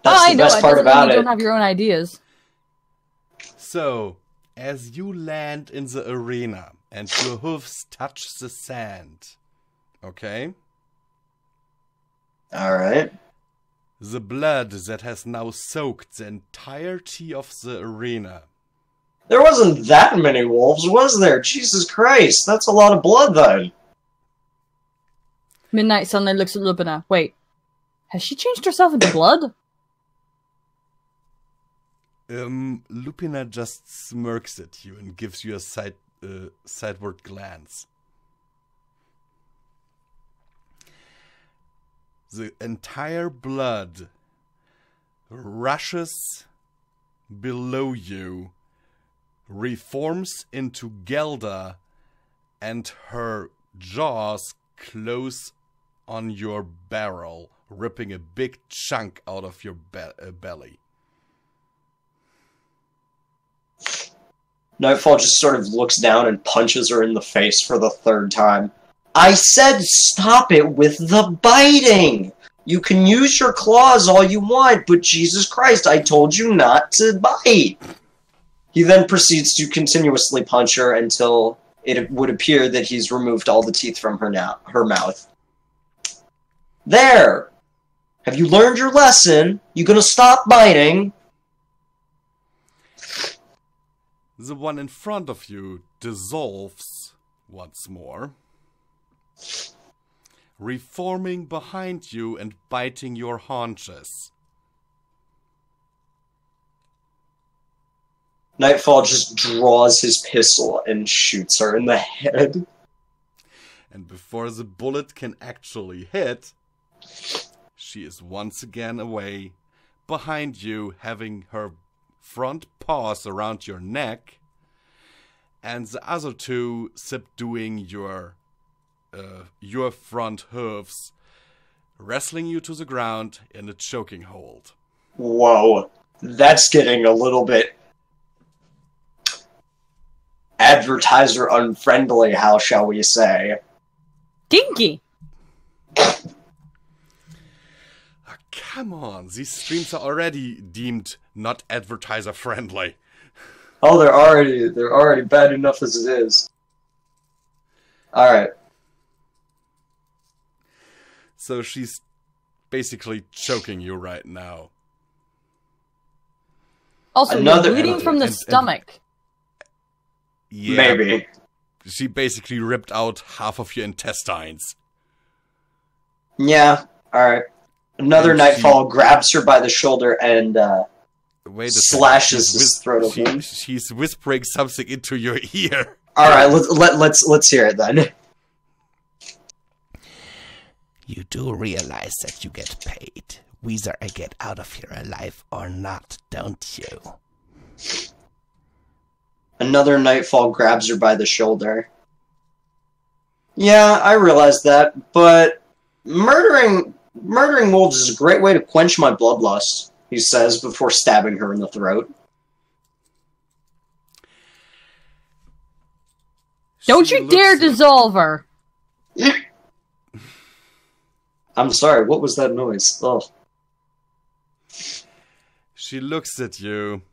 That's I the know. best It part doesn't mean about you it. don't have your own ideas. So, as you land in the arena and your hooves touch the sand, okay? Alright. The blood that has now soaked the entirety of the arena. There wasn't that many wolves, was there? Jesus Christ, that's a lot of blood then. Midnight suddenly looks at Lupina. Wait, has she changed herself into blood? Lupina just smirks at you and gives you a sideward glance. The entire blood rushes below you, reforms into Gelda, and her jaws close on your barrel, ripping a big chunk out of your belly. Nightfall just sort of looks down and punches her in the face for the 3rd time. I said stop it with the biting! You can use your claws all you want, but Jesus Christ, I told you not to bite. He then proceeds to continuously punch her until it would appear that he's removed all the teeth from her mouth. There! Have you learned your lesson? You gonna stop biting? The one in front of you dissolves once more, reforming behind you and biting your haunches. Nightfall just draws his pistol and shoots her in the head. And before the bullet can actually hit, she is once again away, behind you, having her front paws around your neck, and the other two subduing your front hooves, wrestling you to the ground in a choking hold. Whoa, that's getting a little bit advertiser unfriendly, how shall we say? Dinky! Come on, these streams are already deemed not advertiser friendly. Oh, they're already bad enough as it is. Alright. So she's basically choking you right now. Also, Another- you're bleeding from the and- stomach. Yeah, Maybe. she basically ripped out half of your intestines. Yeah, alright. Another And Nightfall grabs her by the shoulder and Wait a slashes second. his throat open. She's whispering something into your ear. Alright, let's hear it then. You do realize that you get paid, whether I get out of here alive or not, don't you? Another Nightfall grabs her by the shoulder. Yeah, I realize that, but murdering wolves is a great way to quench my bloodlust, he says before stabbing her in the throat. Don't She you dare looks at- dissolve her! I'm sorry, what was that noise? Oh. She looks at you,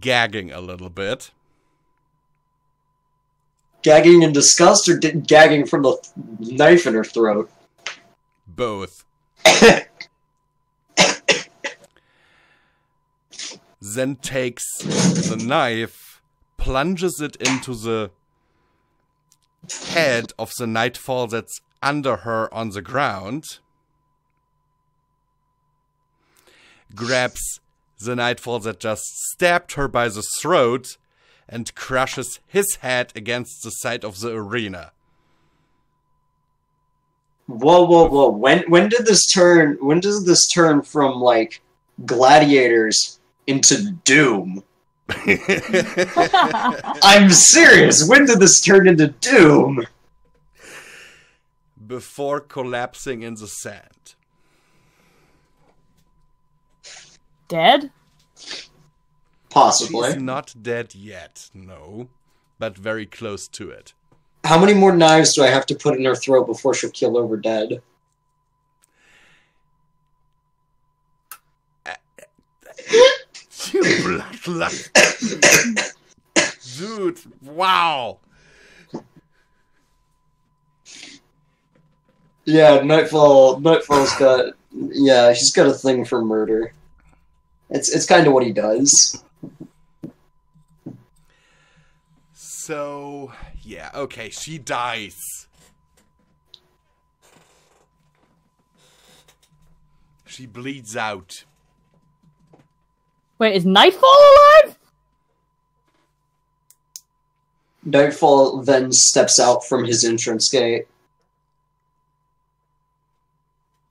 gagging a little bit. Gagging in disgust or gagging from the knife in her throat? Both. Then takes the knife, plunges it into the head of the Nightfall that's under her on the ground, grabs the Nightfall that just stabbed her by the throat, and crushes his head against the side of the arena. Whoa. When did this turn from, like, gladiators into Doom? I'm serious, when did this turn into Doom? Before collapsing in the sand. Dead? Possibly. She's not dead yet, no, but very close to it. How many more knives do I have to put in her throat before she'll kill over dead? You Dude, wow. Yeah, Nightfall's got... Yeah, he's got a thing for murder. It's kind of what he does. So, yeah, okay, she dies. She bleeds out. Wait, is Nightfall alive? Nightfall then steps out from his entrance gate.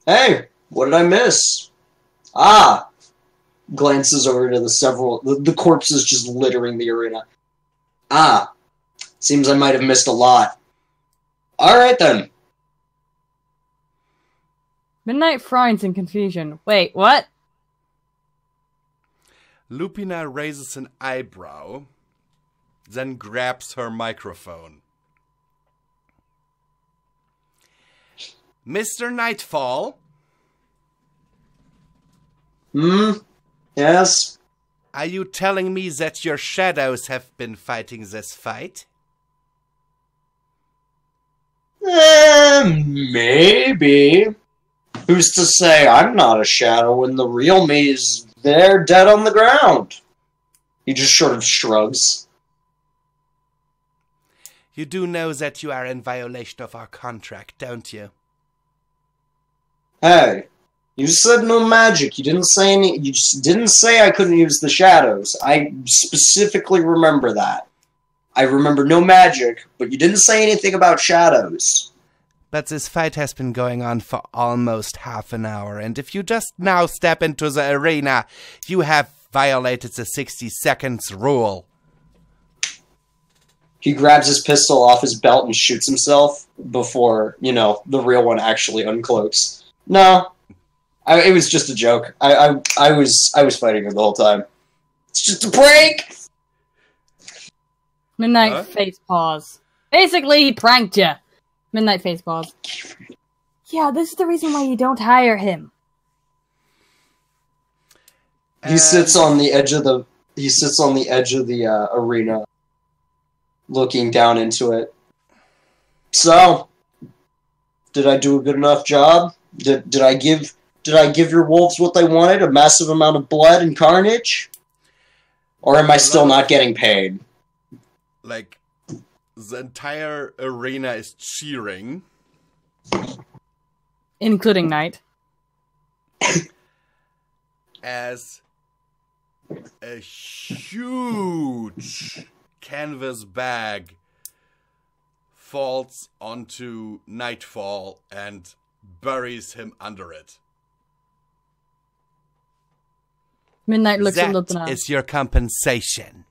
Hey, what did I miss? Ah! Glances over to the corpses just littering the arena. Ah, seems I might have missed a lot. Alright then. Midnight frowns in confusion. Wait, what? Lupina raises an eyebrow, then grabs her microphone. Mr. Nightfall? Yes? Are you telling me that your shadows have been fighting this fight? Maybe. Who's to say I'm not a shadow when the real me is there dead on the ground? He just sort of shrugs. You do know that you are in violation of our contract, don't you? Hey, you said no magic. You didn't say any. You just didn't say I couldn't use the shadows. I specifically remember that. I remember no magic, but you didn't say anything about shadows. But this fight has been going on for almost half an hour, and if you just now step into the arena, you have violated the 60 seconds rule. He grabs his pistol off his belt and shoots himself before, you know, the real one actually uncloaks. No, it was just a joke. I was fighting her the whole time. It's just a prank. Midnight face pause. Basically, he pranked you. Midnight face pause. Yeah, this is the reason why you don't hire him. He sits on the edge of the. He sits on the edge of the arena, looking down into it. So, did I do a good enough job? Did I give your wolves what they wanted? A massive amount of blood and carnage? Or am I still not getting paid? Like, the entire arena is cheering. Including Knight. As a huge canvas bag falls onto Nightfall and buries him under it. Midnight looks at That Lupina. is your compensation.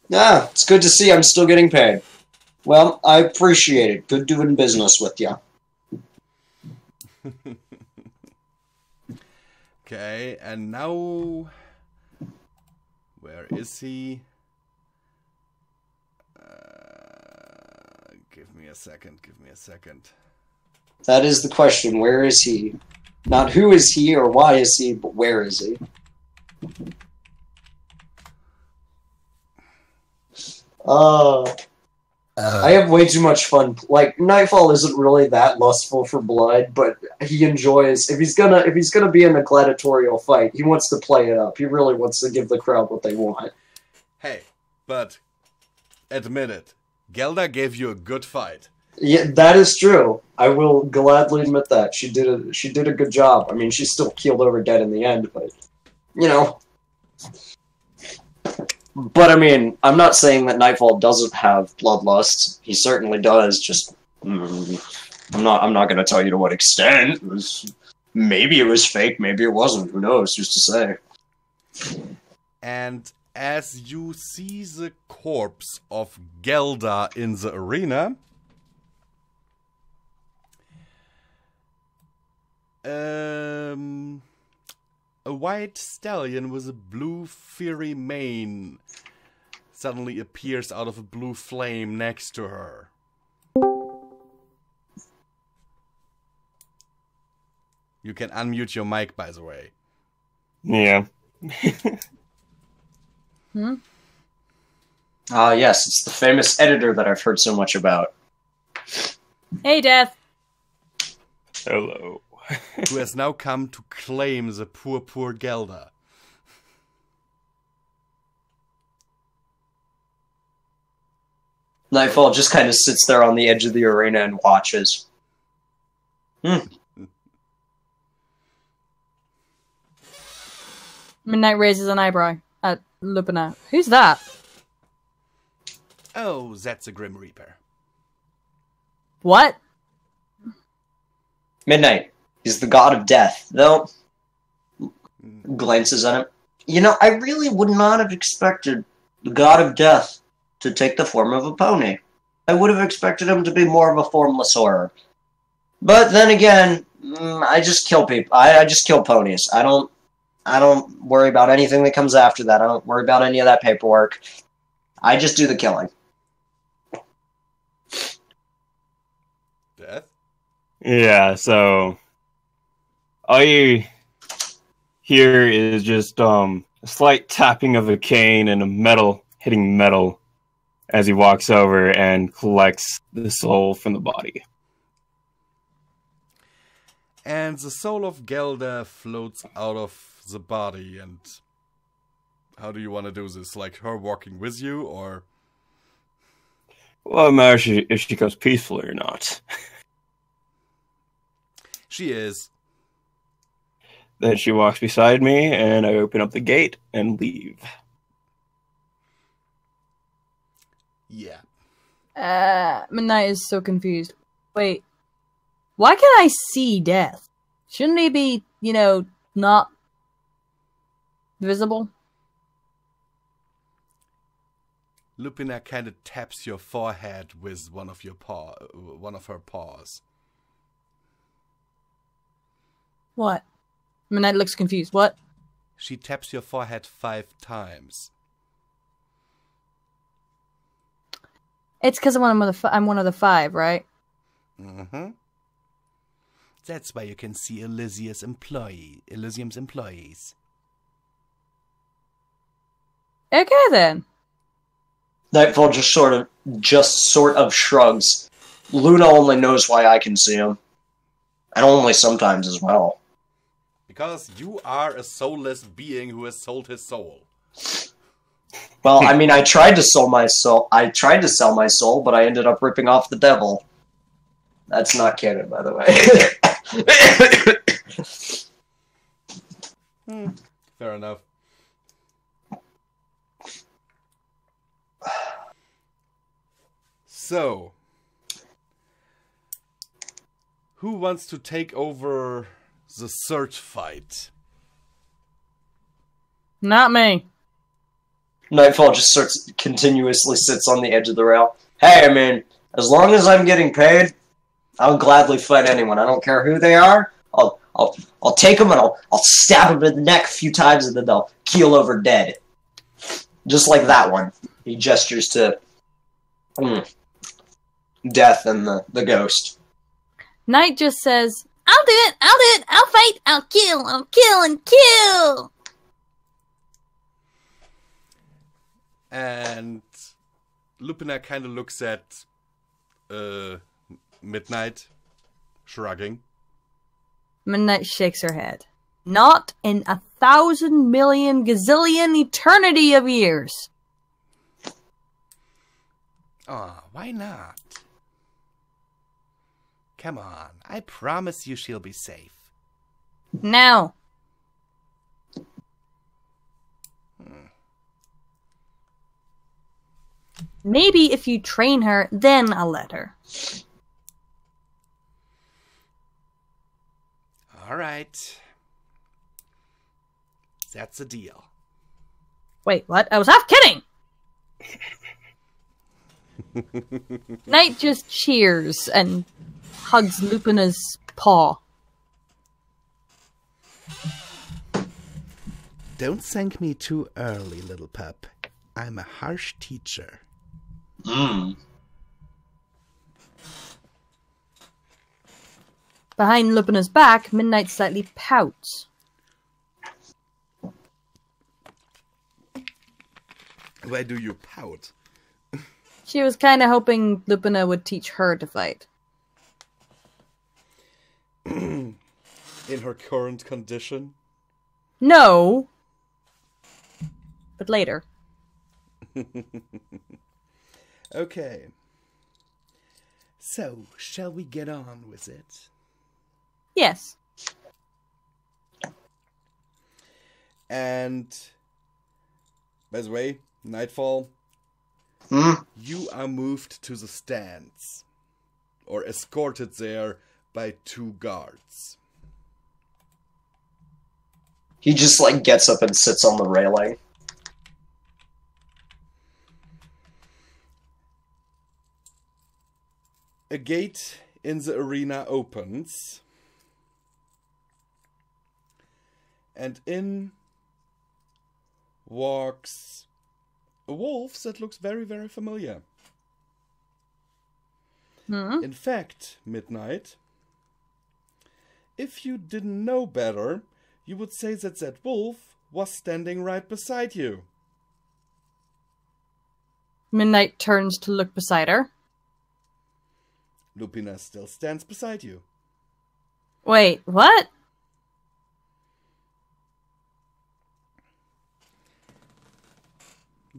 Yeah, it's good to see I'm still getting paid. Well, I appreciate it. Good doing business with you. Okay, and now... Where is he? Give me a second. That is the question. Where is he? Not who is he or why is he, but where is he? I have way too much fun. Like, Nightfall isn't really that lustful for blood, but he enjoys. If he's gonna be in a gladiatorial fight, he wants to play it up. He really wants to give the crowd what they want. Hey, but admit it. Gelda gave you a good fight. Yeah, that is true. I will gladly admit that she did a good job. I mean, she still keeled over dead in the end, but you know. But I mean, I'm not saying that Nightfall doesn't have bloodlust. He certainly does. Just I'm not going to tell you to what extent. Maybe it was fake. Maybe it wasn't. Who knows? Who's to say? And as you see the corpse of Gelda in the arena, a white stallion with a blue fiery mane suddenly appears out of a blue flame next to her. You can unmute your mic, by the way. Yeah. Yes, it's the famous editor that I've heard so much about. Hey, Death. Hello. Who has now come to claim the poor Gelda. Nightfall just kind of sits there on the edge of the arena and watches. Midnight raises an eyebrow at Lupina. Who's that? Oh, that's a Grim Reaper. What? Midnight. He's the god of death, though. Glances at him. You know, I really would not have expected the god of death to take the form of a pony. I would have expected him to be more of a formless horror. But then again, I just kill people. I just kill ponies. I don't worry about anything that comes after that. I don't worry about any of that paperwork. I just do the killing. Death? Yeah, so all you hear is just a slight tapping of a cane and a metal hitting metal as he walks over and collects the soul from the body. And the soul of Gelda floats out of the body. And how do you want to do this? Like her walking with you, or? Well, it matters if she goes peacefully or not. She is. Then she walks beside me, and I open up the gate and leave. Yeah. Midnight is so confused. Wait. Why can't I see death? Shouldn't he be, not visible? Lupina kind of taps your forehead with one of her paws. What? Midnight looks confused. What? She taps your forehead 5 times. It's because I'm one of the 5, right? Mm-hmm. That's why you can see Elysium's employees. Okay then. Nightfall just sort of shrugs. Luna only knows why I can see him. And only sometimes as well. Because you are a soulless being who has sold his soul. Well, I mean, I tried to sell my soul, but I ended up ripping off the devil. That's not canon, by the way. Fair enough. So, who wants to take over the search fight? Not me. Nightfall just continuously sits on the edge of the rail. Hey, I mean, as long as I'm getting paid, I'll gladly fight anyone. I don't care who they are. I'll take them and I'll stab them in the neck a few times and then they'll keel over dead. Just like that one. He gestures to Death and the ghost. Night just says, I'll do it, I'll fight, I'll kill and kill! And Lupina kind of looks at Midnight, shrugging. Midnight shakes her head. Not in 1,000 million gazillion eternity of years. Aw, why not? Come on, I promise you she'll be safe. Now. Maybe if you train her, then I'll let her. All right. That's a deal. Wait, what? I was half kidding! Night just cheers and hugs Lupina's paw. Don't thank me too early, little pup. I'm a harsh teacher. Behind Lupina's back, Midnight slightly pouts. Why do you pout? She was kind of hoping Lupina would teach her to fight. In her current condition? No! But later. Okay. So, shall we get on with it? Yes. And, by the way, Nightfall, you are moved to the stands, or escorted there by 2 guards. He just, gets up and sits on the railing. A gate in the arena opens, and in walks a wolf that looks very, very familiar. In fact, Midnight, if you didn't know better, you would say that wolf was standing right beside you. Midnight turns to look beside her. Lupina still stands beside you. Wait, what?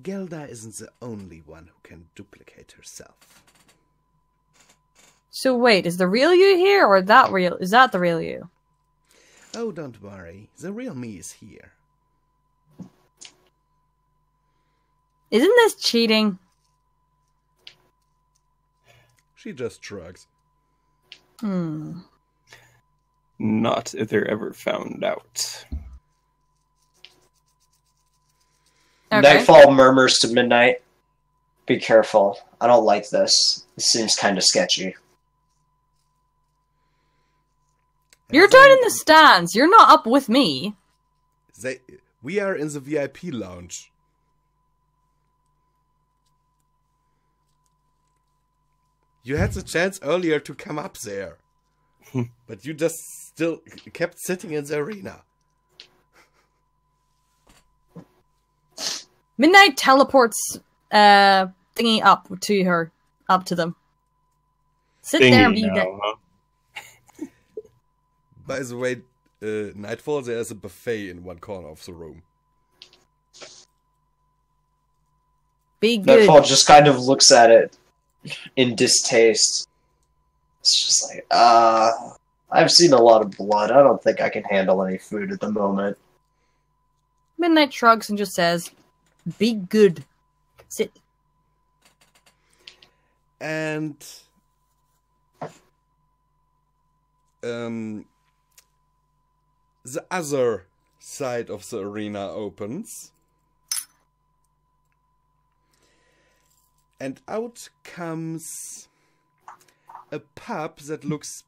Gelda isn't the only one who can duplicate herself. So wait, is the real you here, or is that the real you? Oh, don't worry. The real me is here. Isn't this cheating? She just shrugs. Not if they're ever found out. Okay. Nightfall murmurs to Midnight. Be careful. I don't like this. This seems kind of sketchy. You're down in the stands. You're not up with me. We are in the VIP lounge. You had the chance earlier to come up there. But you just still kept sitting in the arena. Midnight teleports thingy up to them. Sit there and be Thingy dead. now, huh? By the way, Nightfall, there is a buffet in one corner of the room. Be good. Nightfall just kind of looks at it in distaste. It's just like, I've seen a lot of blood. I don't think I can handle any food at the moment. Midnight shrugs and just says, be good. Sit. And the other side of the arena opens. And out comes a pup that looks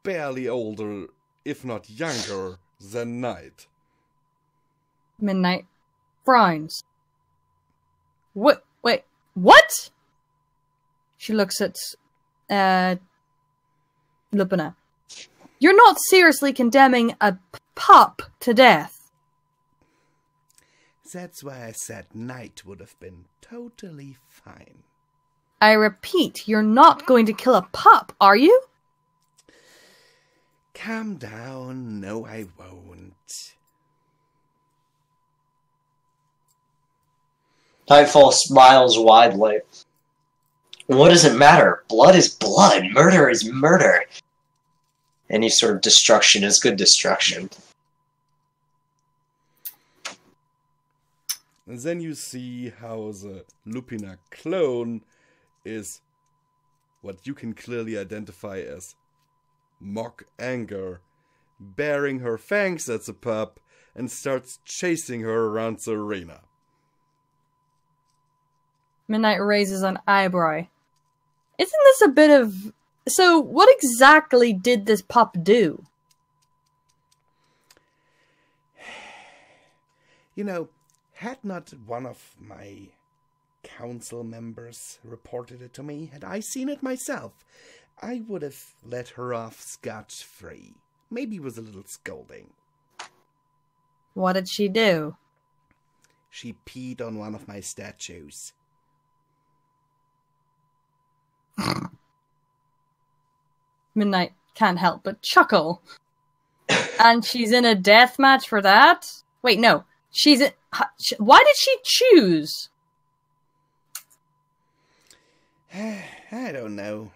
barely older, if not younger, than Night. Midnight frowns. What? Wait, what? She looks at Lupina. You're not seriously condemning a pup to death. That's why I said Night would have been totally fine. I repeat, you're not going to kill a pup, are you? Calm down. No, I won't. Nightfall smiles widely. What does it matter? Blood is blood. Murder is murder. Any sort of destruction is good destruction. And then you see how the Lupina clone is what you can clearly identify as mock anger, baring her fangs at the pup and starts chasing her around the arena. Midnight raises an eyebrow. Isn't this a bit of... So, what exactly did this pup do? You know, had not one of my council members reported it to me, had I seen it myself, I would have let her off scot-free. Maybe with a little scolding. What did she do? She peed on one of my statues. Midnight can't help but chuckle. And she's in a death match for that? Wait, no. She's in... Why did she choose? I don't know.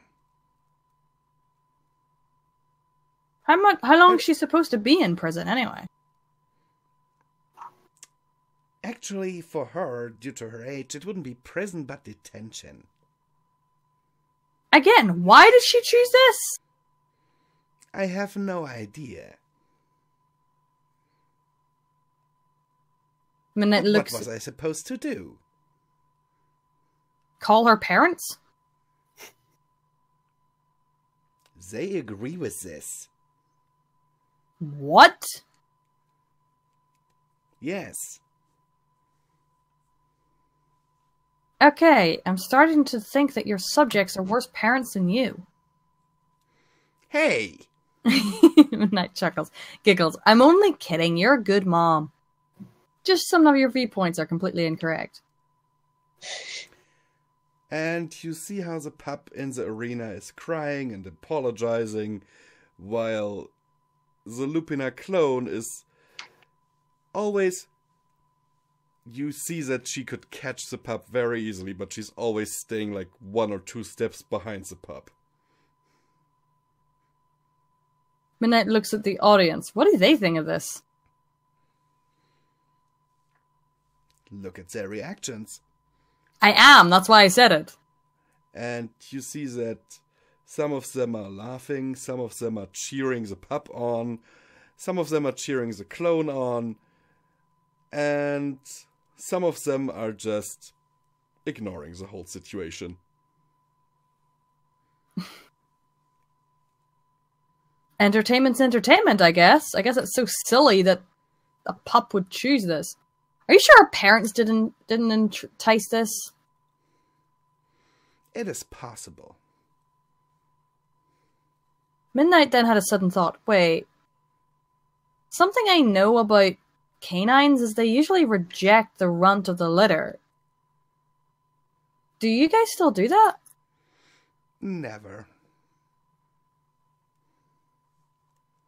How long is she supposed to be in prison anyway? Actually, for her, due to her age, it wouldn't be prison but detention. Again, why did she choose this? I have no idea. Midnight looks... What was I supposed to do? Call her parents? They agree with this. What? Yes. Okay, I'm starting to think that your subjects are worse parents than you. Hey! Midnight chuckles, giggles. I'm only kidding. You're a good mom. Just some of your viewpoints are completely incorrect. And you see how the pup in the arena is crying and apologizing, while the Lupina clone is always... You see that she could catch the pup very easily, but she's always staying like 1 or 2 steps behind the pup. Midnight looks at the audience. What do they think of this? Look at their reactions. I am, that's why I said it. And you see that some of them are laughing, some of them are cheering the pup on, some of them are cheering the clone on, and some of them are just ignoring the whole situation. Entertainment's entertainment, I guess. I guess it's so silly that a pup would choose this. Are you sure our parents didn't entice this? It is possible. Midnight then had a sudden thought. Wait. Something I know about canines is they usually reject the runt of the litter. Do you guys still do that? Never.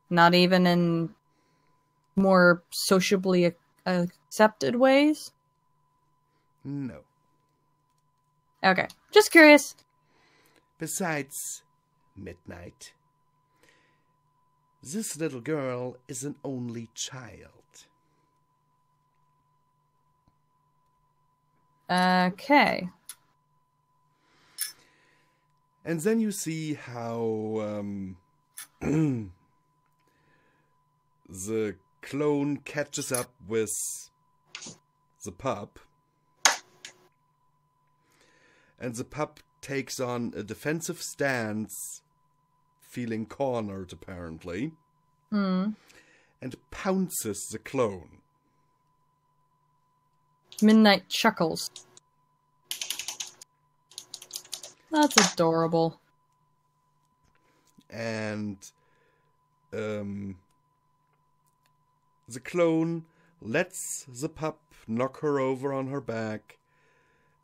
Not even in more sociably accepted ways? No. Okay, just curious. Besides, Midnight, this little girl is an only child. Okay. And then you see how the clone catches up with the pup. And the pup takes on a defensive stance, feeling cornered apparently, and pounces the clone. Midnight chuckles. That's adorable. And the clone lets the pup knock her over on her back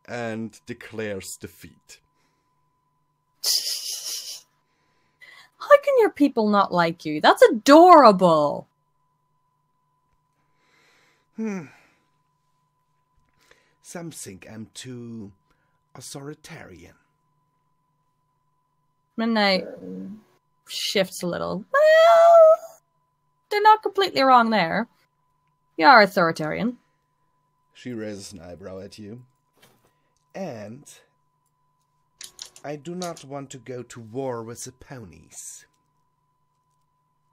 and declares defeat. How can your people not like you? That's adorable. Some think I'm too authoritarian. Midnight shifts a little. Well, they're not completely wrong there. You are authoritarian. She raises an eyebrow at you. And I do not want to go to war with the ponies.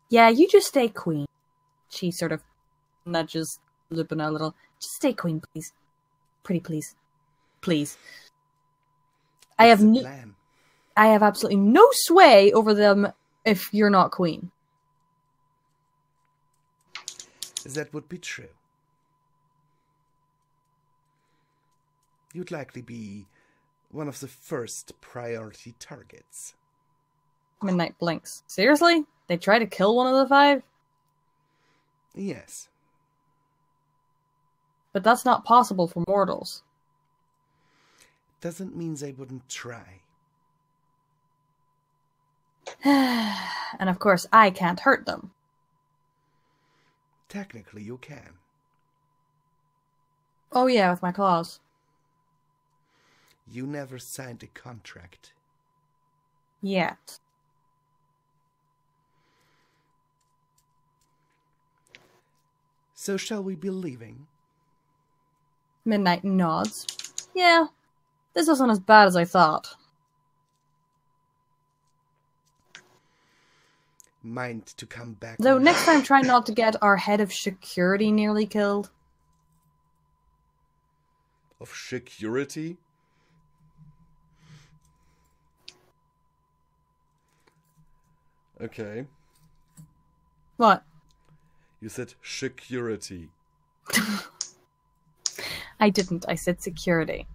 Yeah, you just stay queen. She sort of nudges Lupin a little. Just stay queen, please. Pretty please. Please. I have absolutely no sway over them if you're not queen. That would be true. You'd likely be one of the first priority targets. Midnight blinks. Seriously? They try to kill one of the 5? Yes. But that's not possible for mortals. Doesn't mean they wouldn't try. And of course, I can't hurt them. Technically, you can. Oh yeah, with my claws. You never signed a contract. Yet. So shall we be leaving? Midnight nods. Yeah, this wasn't as bad as I thought. Mind to come back. Though next time try not to get our head of security nearly killed. Of security? Okay. What? You said security. I didn't. I said security.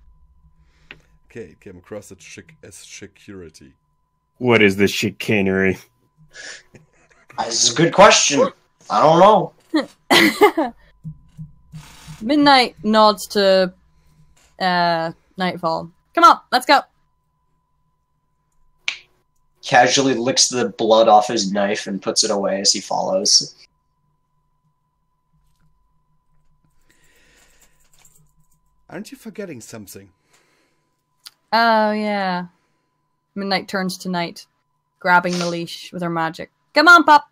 Okay, it came across as security. What is this chicanery? This is a good question. I don't know. Midnight nods to Nightfall. Come on, let's go. Casually licks the blood off his knife and puts it away as he follows. Aren't you forgetting something? Oh, yeah. Midnight turns to Night, grabbing the leash with her magic. Come on, Pop.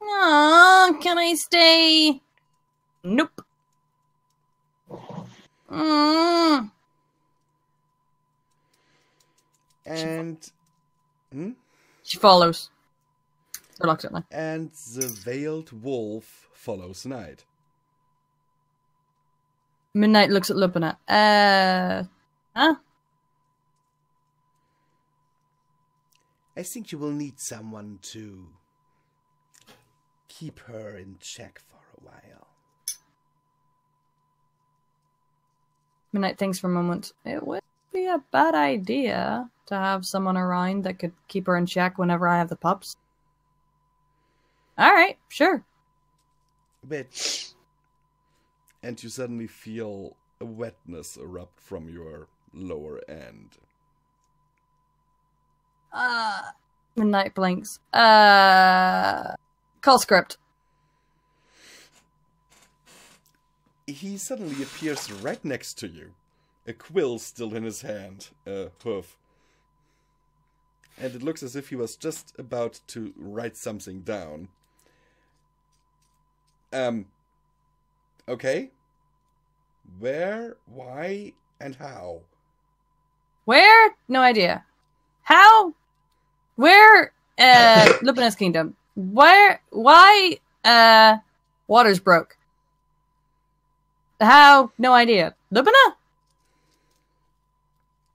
Aww, can I stay? Nope. Mm. And... She follows. Reluctantly. And the veiled wolf follows Night. Midnight looks at Lupina. Huh? I think you will need someone to keep her in check for a while. Midnight thinks for a moment. It would be a bad idea to have someone around that could keep her in check whenever I have the pups. Alright, sure. But... And you suddenly feel a wetness erupt from your lower end. Midnight blinks. Call script. He suddenly appears right next to you. A quill still in his hand. A hoof. And it looks as if he was just about to write something down. Okay. Where, why, and how? Where? No idea. How? Where? Lupina's Kingdom. Where? Why? Water's broke. How? No idea. Lupina?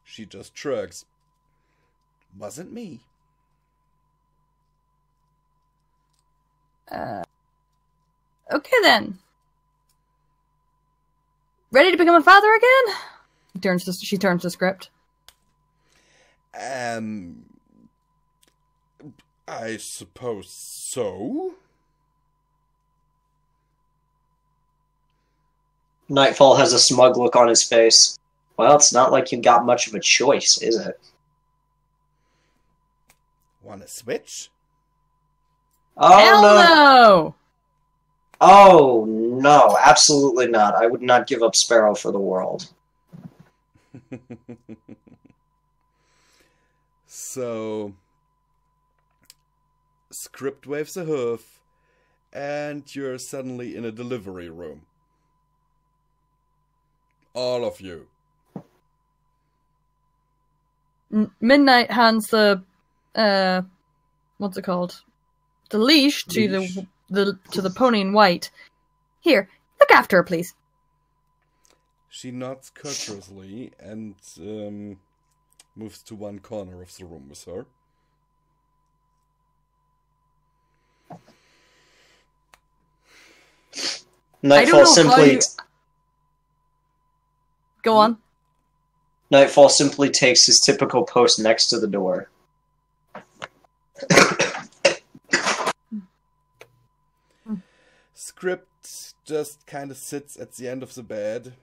She just shrugs. Wasn't me. Okay then. Ready to become a father again? She turns to script. I suppose so. Nightfall has a smug look on his face. Well, it's not like you got much of a choice, is it? Wanna switch? Oh, Hell no. no! Oh, no, absolutely not. I would not give up Sparrow for the world. So, script waves a hoof, and you're suddenly in a delivery room. All of you. Midnight hands the what's it called? The leash to the pony in white. Here, look after her, please. She nods courteously and moves to one corner of the room with her. Nightfall simply... Go on. Nightfall simply takes his typical post next to the door. Script just kind of sits at the end of the bed,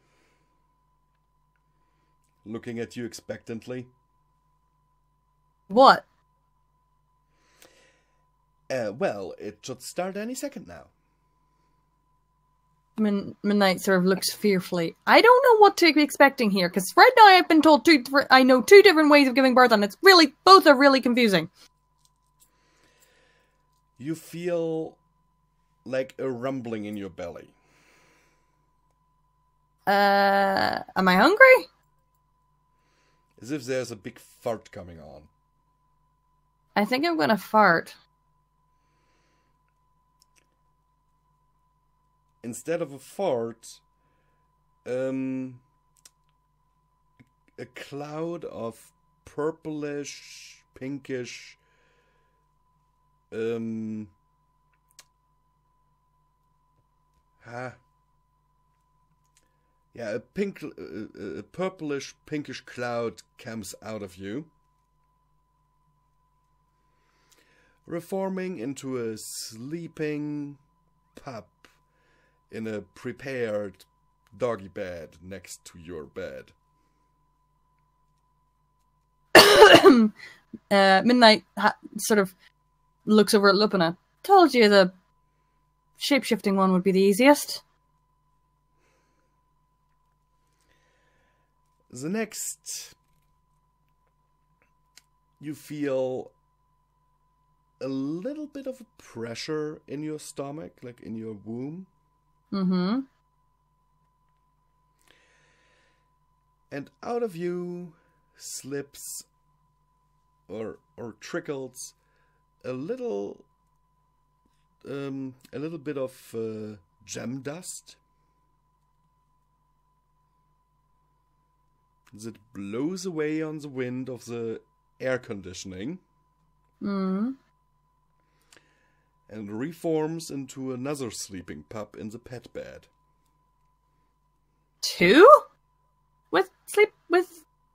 looking at you expectantly. What? Well, it should start any second now. Midnight sort of looks fearfully. I don't know what to be expecting here, because right now I've been told I know two different ways of giving birth, and it's really, both are really confusing. You feel like a rumbling in your belly. Am I hungry? As if there's a big fart coming on. I think I'm gonna fart. Instead of a fart, a cloud of purplish, pinkish, a purplish, pinkish cloud comes out of you. reforming into a sleeping pup in a prepared doggy bed next to your bed. Midnight sort of looks over at Lupina. Told you the shape-shifting one would be the easiest. The next, you feel a little bit of pressure in your stomach, like in your womb. Mm-hmm. And out of you slips or trickles a little bit of gem dust that blows away on the wind of the air conditioning. Mm. And reforms into another sleeping pup in the pet bed. 2? With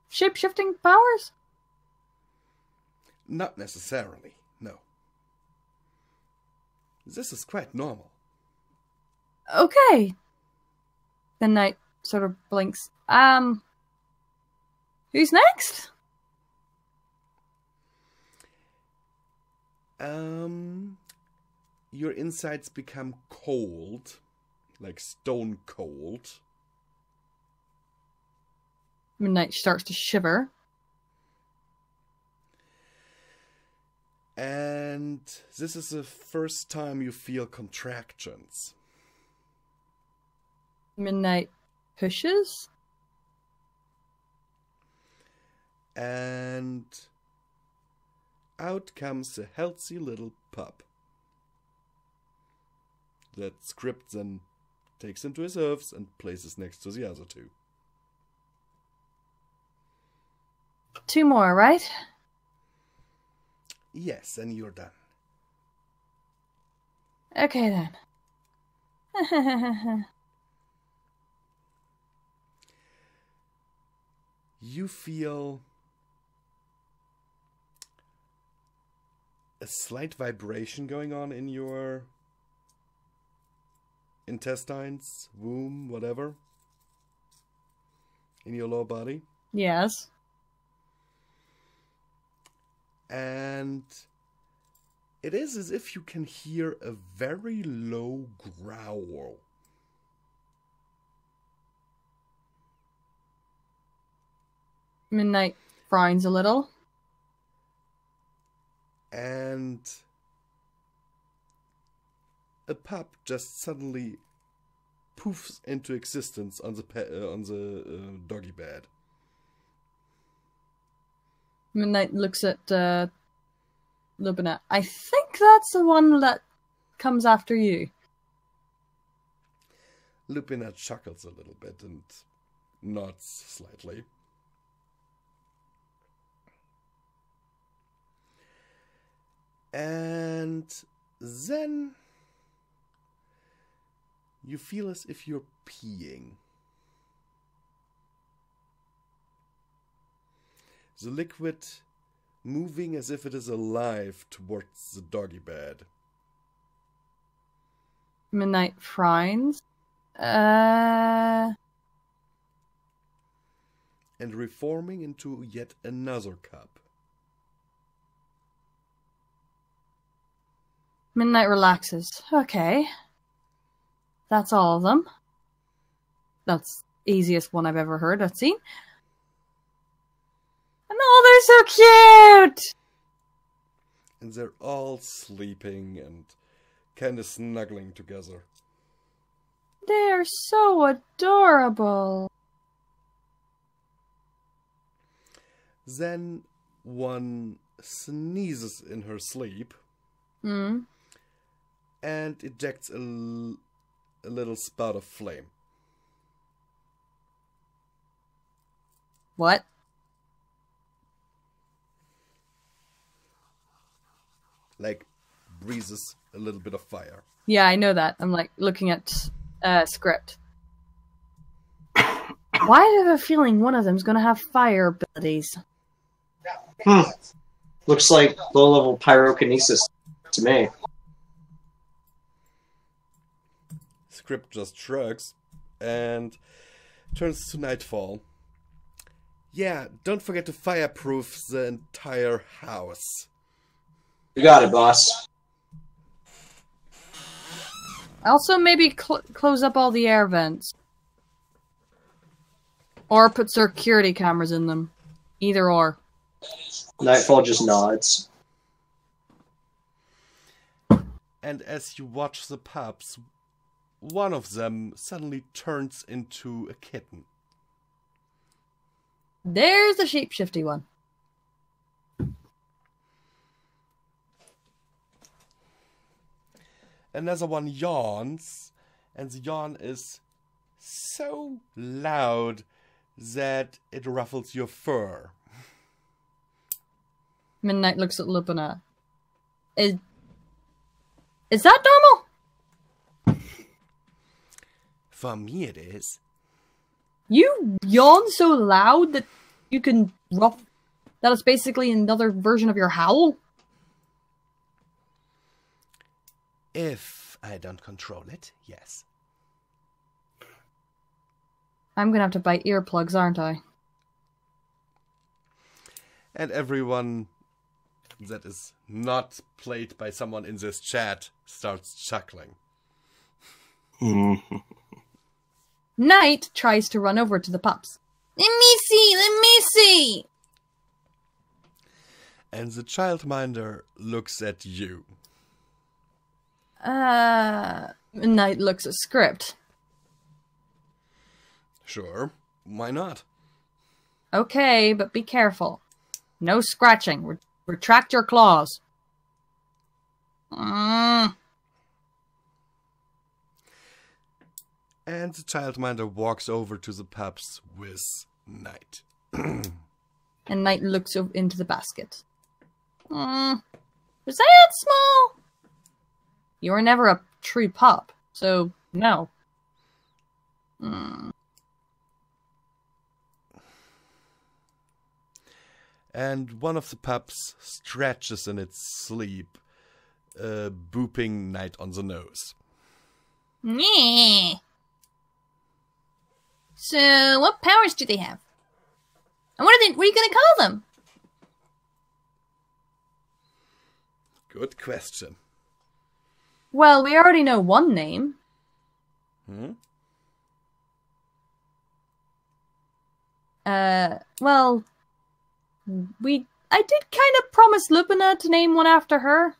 shape-shifting powers? Not necessarily, no. This is quite normal. Okay. The knight sort of blinks. Who's next? Your insides become cold, like stone cold. Midnight starts to shiver. And this is the first time you feel contractions. Midnight pushes. And out comes a healthy little pup that Script then takes into his hooves and places next to the other 2. 2 more, right? Yes, and you're done. Okay then. You feel a slight vibration going on in your intestines, womb, whatever, in your lower body. Yes. And it is as if you can hear a very low growl. Midnight frowns a little. And a pup just suddenly poofs into existence on the doggy bed. Midnight looks at Lupina. I think that's the one that comes after you. Lupina chuckles a little bit and nods slightly. And then you feel as if you're peeing. The liquid moving as if it is alive towards the doggy bed. Midnight frowns. And reforming into yet another cup. Midnight relaxes. Okay. That's all of them. That's the easiest one I've ever heard, I've seen. And oh, they're so cute! And they're all sleeping and kind of snuggling together. They are so adorable. Then one sneezes in her sleep. Hmm. And ejects a little spout of flame. What? Like, breezes a little bit of fire. Yeah, I know that. I'm like looking at Script. Why do I have a feeling one of them's gonna have fire abilities? Looks like low-level pyrokinesis. to me. Script just shrugs and turns to nightfall. Yeah, don't forget to fireproof the entire house. You got it, boss. Also, maybe close up all the air vents. Or put security cameras in them. Either or. Nightfall just nods. And as you watch the pups, one of them suddenly turns into a kitten. There's the shapeshifty one. Another one yawns, and the yawn is so loud that it ruffles your fur. Midnight looks at Lupina. Is that normal? For me it is. You yawn so loud that you can ruff... That is basically another version of your howl? If I don't control it, yes. I'm gonna have to buy earplugs, aren't I? And everyone that is not played by someone in this chat starts chuckling. Night tries to run over to the pups. Let me see! And the childminder looks at you. Night looks at Script. Sure, why not? Okay, but be careful. No scratching. Retract your claws. And the childminder walks over to the pups with Night. And Night looks into the basket. Is that small? You were never a true pup, so no. And one of the pups stretches in its sleep, booping Night on the nose. Yeah. So, what powers do they have? And what are you going to call them? Good question. Well, we already know one name. Well, I did kind of promise Lupina to name one after her.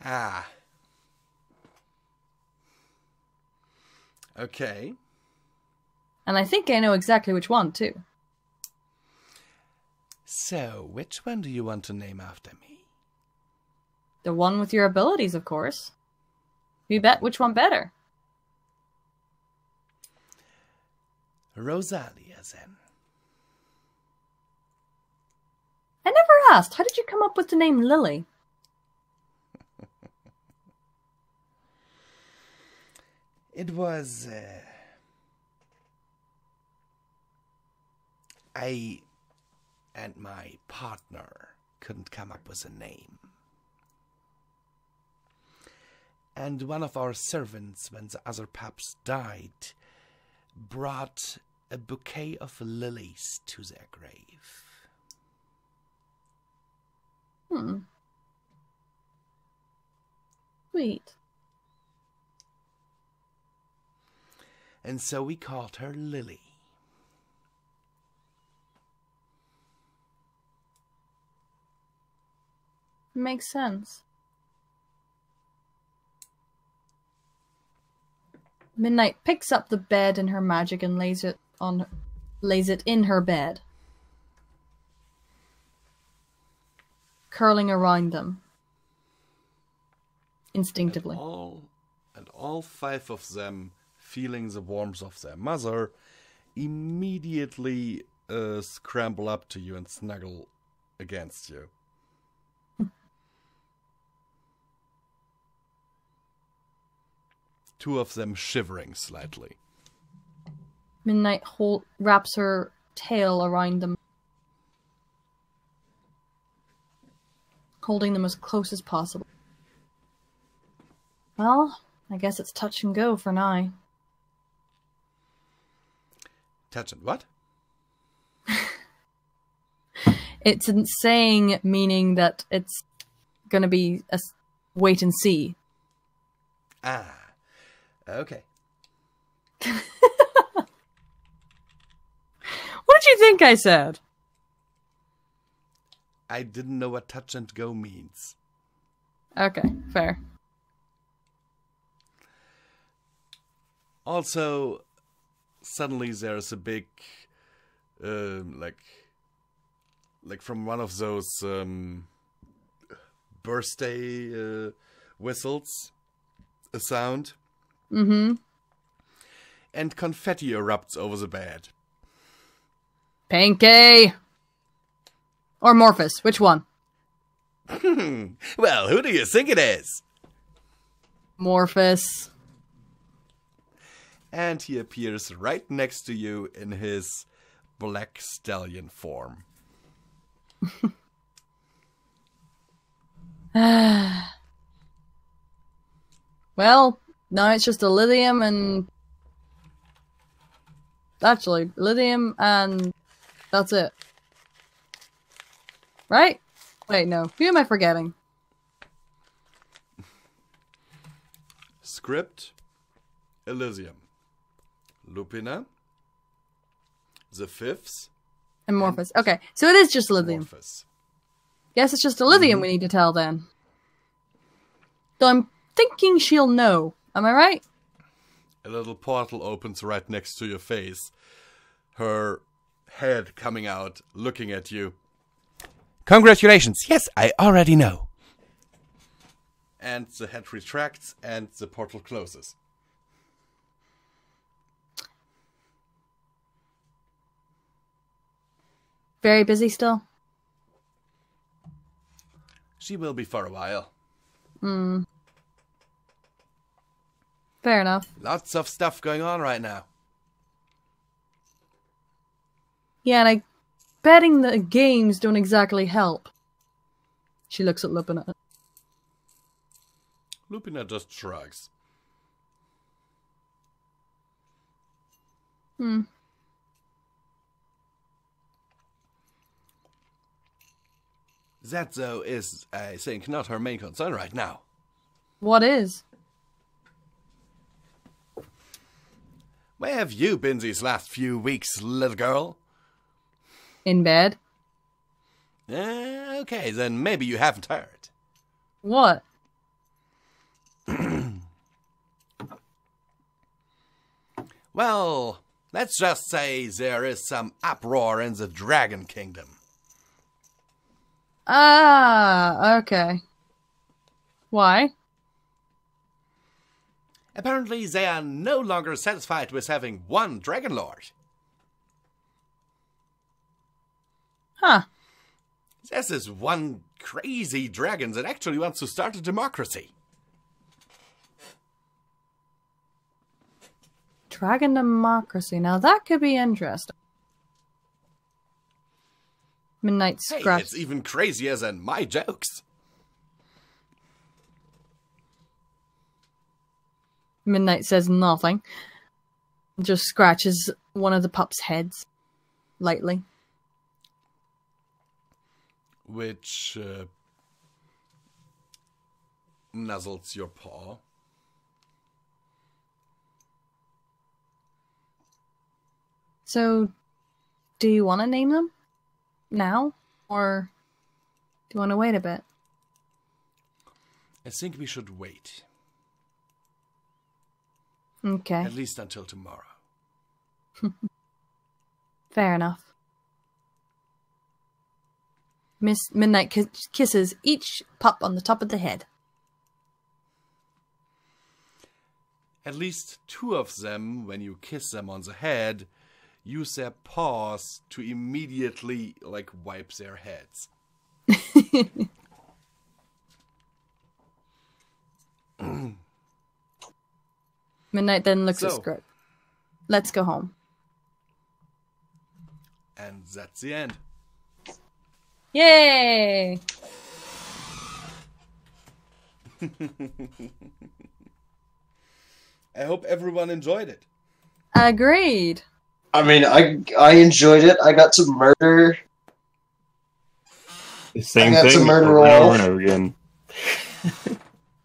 Ah. Okay. And I think I know exactly which one, too. So, which one do you want to name after me? The one with your abilities, of course. You bet which one better. Rosalia, then. I never asked, how did you come up with the name Lily? It was, I and my partner couldn't come up with a name. And one of our servants, when the other pups died, brought a bouquet of lilies to their grave. Sweet. And so we called her Lily. Makes sense. Midnight picks up the bed in her magic and lays it in her bed, curling around them instinctively. And all five of them, feeling the warmth of their mother, immediately scramble up to you and snuggle against you. Two of them shivering slightly. Midnight wraps her tail around them. holding them as close as possible. Well, I guess it's touch and go for now. Touch and what? It's saying, meaning that it's gonna be a wait and see. Ah, okay. What did you think I said? I didn't know what touch and go means. Okay, fair. Also, suddenly there's a big, like from one of those birthday whistles, a sound. Mm-hmm. And confetti erupts over the bed. Pinky! Or Morphus, which one? Well, who do you think it is? Morphus. And he appears right next to you in his black stallion form. Well, now it's just Elysium and... Actually, Elysium and... That's it. Right? Wait, no. Who am I forgetting? Script, Elysium, Lupina, the Fifths, And Morphus. Okay, so it is just Elysium. Morphus. Guess it's just Elysium we need to tell then. So I'm thinking she'll know. Am I right? A little portal opens right next to your face. Her head coming out, looking at you. Congratulations. Yes, I already know. And the head retracts and the portal closes. Very busy still? She will be for a while. Fair enough. Lots of stuff going on right now. Yeah, and I'm betting the games don't exactly help. She looks at Lupina. Lupina just shrugs. That, though, is, I think, not her main concern right now. What is? Where have you been these last few weeks, little girl? In bed? Okay, then maybe you haven't heard. What? Well, let's just say there is some uproar in the Dragon Kingdom. Ah, okay. Why? Apparently, they are no longer satisfied with having one Dragon Lord. Huh. There's this one crazy dragon that actually wants to start a democracy. Dragon democracy. Now that could be interesting. Midnight Hey, scratch. it's even crazier than my jokes. Midnight says nothing. Just scratches one of the pup's heads. Lightly. Which nuzzles your paw. So, do you want to name them? Now? Or do you want to wait a bit? I think we should wait. Okay. At least until tomorrow. Fair enough. Miss Midnight kisses each pup on the top of the head. At least two of them, when you kiss them on the head, use their paws to immediately, wipe their heads. Midnight then looks at So. Script. Let's go home. And that's the end. Yay! I hope everyone enjoyed it. Agreed. I mean, I enjoyed it. I got to murder. The same I got to thing murder over and all. over and over again.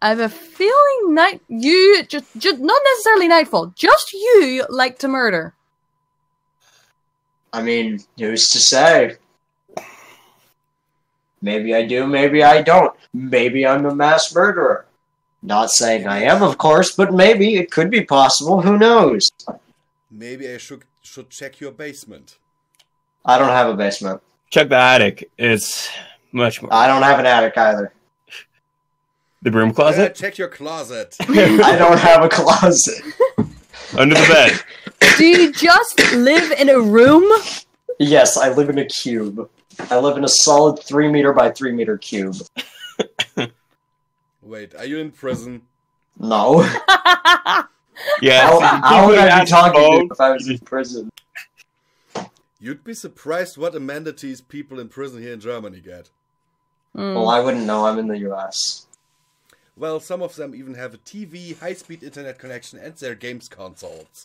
I have a feeling you just not necessarily Nightfall, just you like to murder. I mean, who's to say? Maybe I do, maybe I don't. Maybe I'm a mass murderer. Not saying I am, of course, but maybe it could be possible. Who knows? Maybe I should check your basement. I don't have a basement. Check the attic. It's much more. I don't have an attic either. The broom closet? Check your closet. I don't have a closet. Under the bed. Do you just live in a room? Yes, I live in a cube. I live in a solid 3 meter by 3 meter cube. Wait, are you in prison? No. Yeah. How would I be talking to you if I was in prison? You'd be surprised what amenities people in prison here in Germany get. Well, I wouldn't know. I'm in the US. Well, some of them even have a TV, high-speed internet connection, and their games consoles.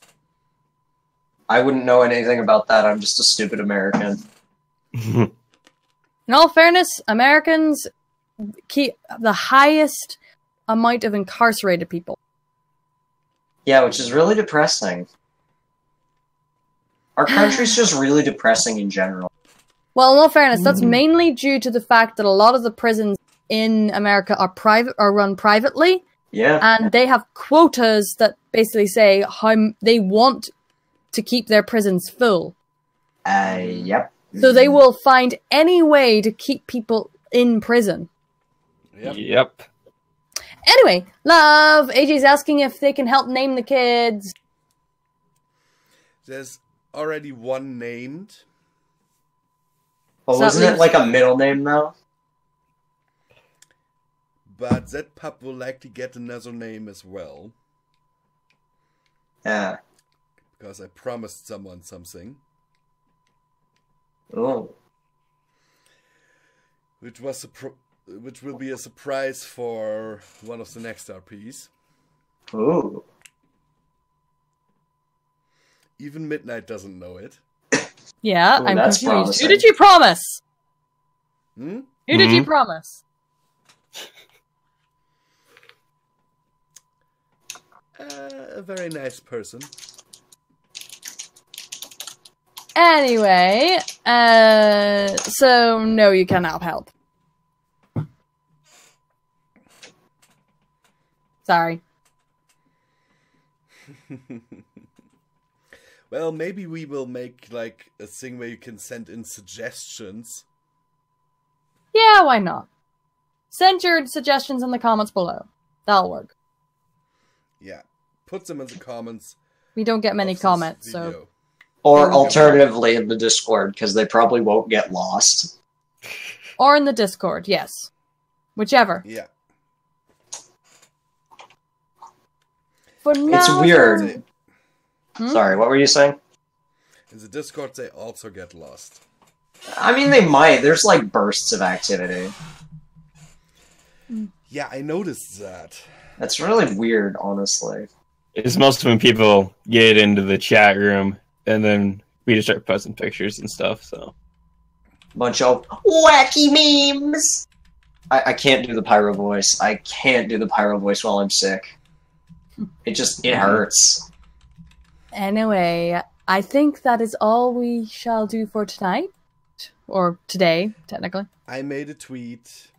I wouldn't know anything about that. I'm just a stupid American. In all fairness, Americans keep the highest amount of incarcerated people. Yeah, which is really depressing. Our country's just really depressing in general. Well, in all fairness, that's mainly due to the fact that a lot of the prisons in America are run privately, Yeah. and they have quotas that basically say how they want to keep their prisons full. Yep. So they will find any way to keep people in prison. Yep. Anyway, love, AJ's asking if they can help name the kids. There's already one named. Well, So wasn't it like a middle name, though? But that pup will likely get another name as well. Yeah. Because I promised someone something. Oh. Which will be a surprise for one of the next RPs. Ooh. Even Midnight doesn't know it. Yeah, Ooh, I'm that's confused. promising. Who did you promise? Hmm? Who did you promise? A very nice person. Anyway, so no, you cannot help. Sorry. Well, maybe we will make like a thing where you can send in suggestions. Yeah, why not? Send your suggestions in the comments below. That'll work. Yeah. Put them in the comments. We don't get many of this comments, so... video. Or alternatively in the Discord, because they probably won't get lost. Or in the Discord, yes. Whichever. Yeah. For now... It's weird. Sorry, what were you saying? In the Discord, they also get lost. I mean, they might. There's like bursts of activity. Yeah, I noticed that. That's really weird, honestly. It's mostly when people get into the chat room and then we just start posting pictures and stuff, so. Bunch of wacky memes! I can't do the pyro voice. I can't do the pyro voice while I'm sick. It hurts. Anyway, I think that is all we shall do for tonight. Or today, technically. I made a tweet.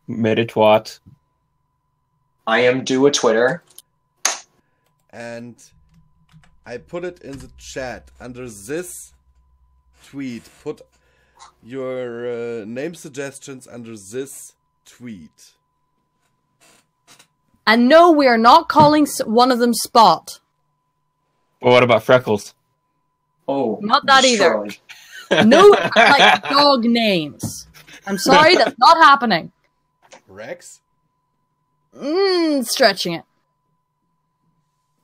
Made a twat. I am due a Twitter. And I put it in the chat. Under this tweet, put your name suggestions under this tweet. And no, we are not calling one of them Spot. Well, what about Freckles? Oh, Not that either. destroyed. No, like dog names. I'm sorry, that's not happening. Rex? Stretching it.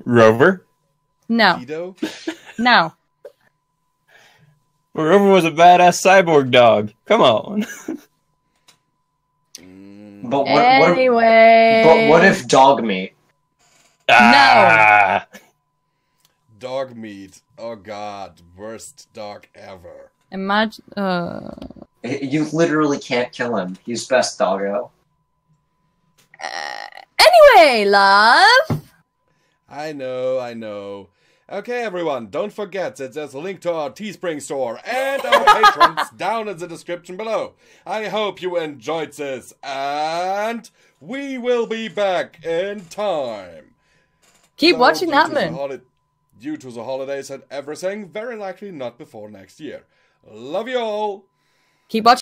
Rover? No. Guido? No. Rover was a badass cyborg dog. Come on. But Anyway. But what if dog meat? Ah! Dog meat. Oh god, worst dog ever. Imagine. You literally can't kill him. He's best doggo. Anyway, love. I know. Okay, everyone, don't forget that there's a link to our Teespring store and our patrons down in the description below. I hope you enjoyed this, and we will be back in time. Keep watching due that, to the man. Due to the holidays and everything, very likely not before next year. Love you all. Keep watching.